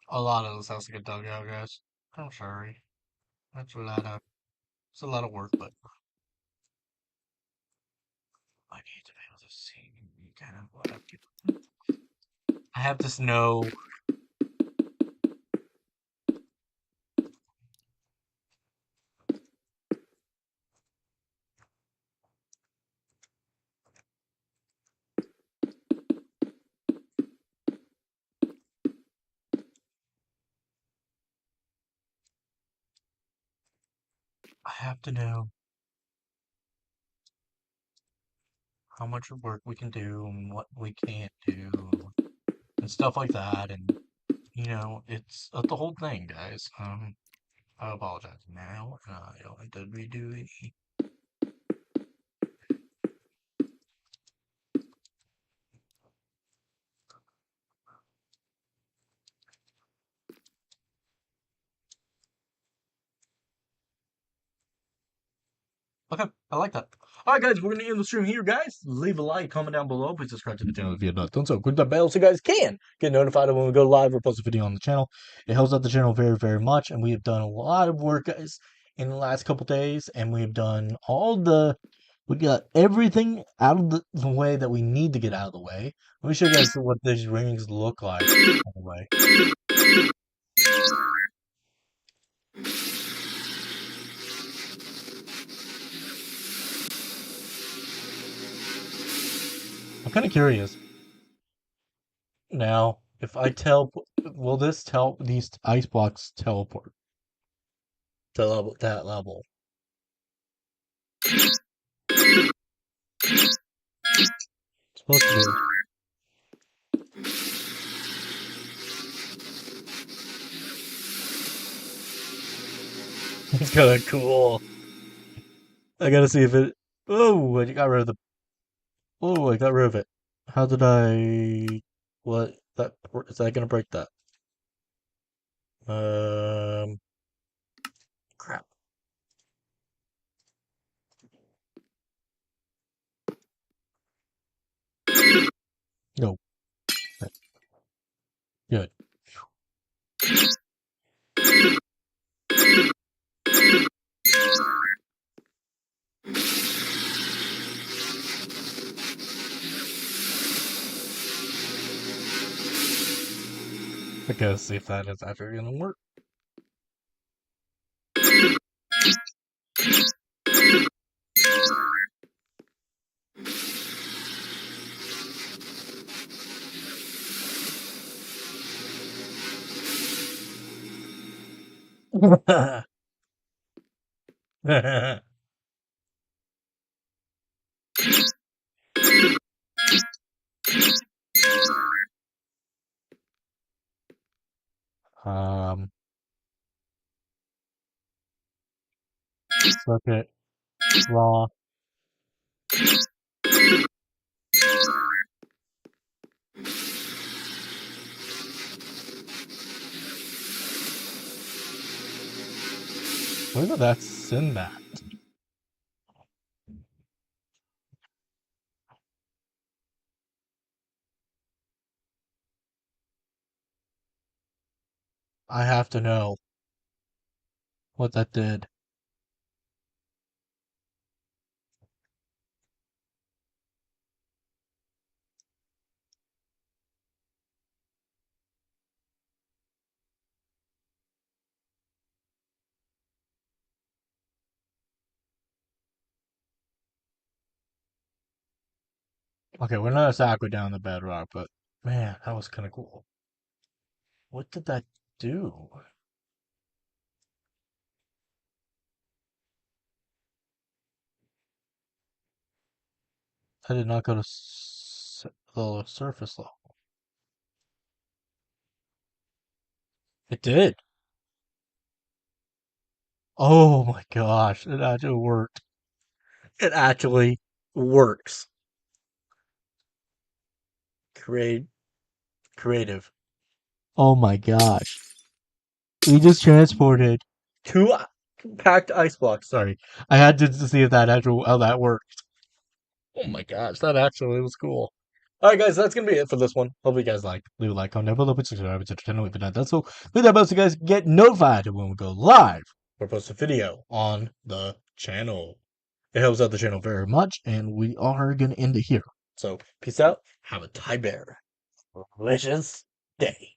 A lot of this has to get dug out, guys. I'm sorry. That's a lot of it's a lot of work, but I need to be able to see kind of what I'm doing. I have to know. I have to know how much work we can do and what we can't do and stuff like that. And it's the whole thing, guys. I apologize now. I only did redo the. Okay, I like that. All right, guys, we're gonna end the stream here, guys. Leave a like, comment down below. Please subscribe to the channel if you have not done so. Click that bell so you guys can get notified when we go live or post a video on the channel. It helps out the channel very, very much, and we have done a lot of work, guys, in the last couple days, and we have done we got everything out of the way that we need to get out of the way. Let me show you guys what these rings look like. By the way, I'm kind of curious now. If I will this tell these ice blocks teleport to that level? It's supposed to be. It's kind of cool. I gotta see if it. Oh, I got rid of the. Oh, I got rid of it. How did I? What? That is that gonna break that? Um, crap. No. Right. Good. I gotta see if that is actually gonna work. um. Circuit. Raw. Look at that Sinbad. I have to know what that did. Okay, we're not exactly down the bedrock, but man, that was kind of cool. What did that do? I did not go to the surface level. It did. Oh my gosh, it actually worked. It actually works. Create creative. Oh my gosh. We just transported two packed ice blocks. Sorry. I had to see if that actually how that worked. Oh my gosh, that actually was cool. Alright guys, that's gonna be it for this one. Hope you guys like. Leave a like, comment down below, please subscribe to the channel if you're not done so. Leave that bell so you guys get notified when we go live or post a video on the channel. It helps out the channel very much, and we are gonna end it here. So peace out. Have a TyBear delicious day.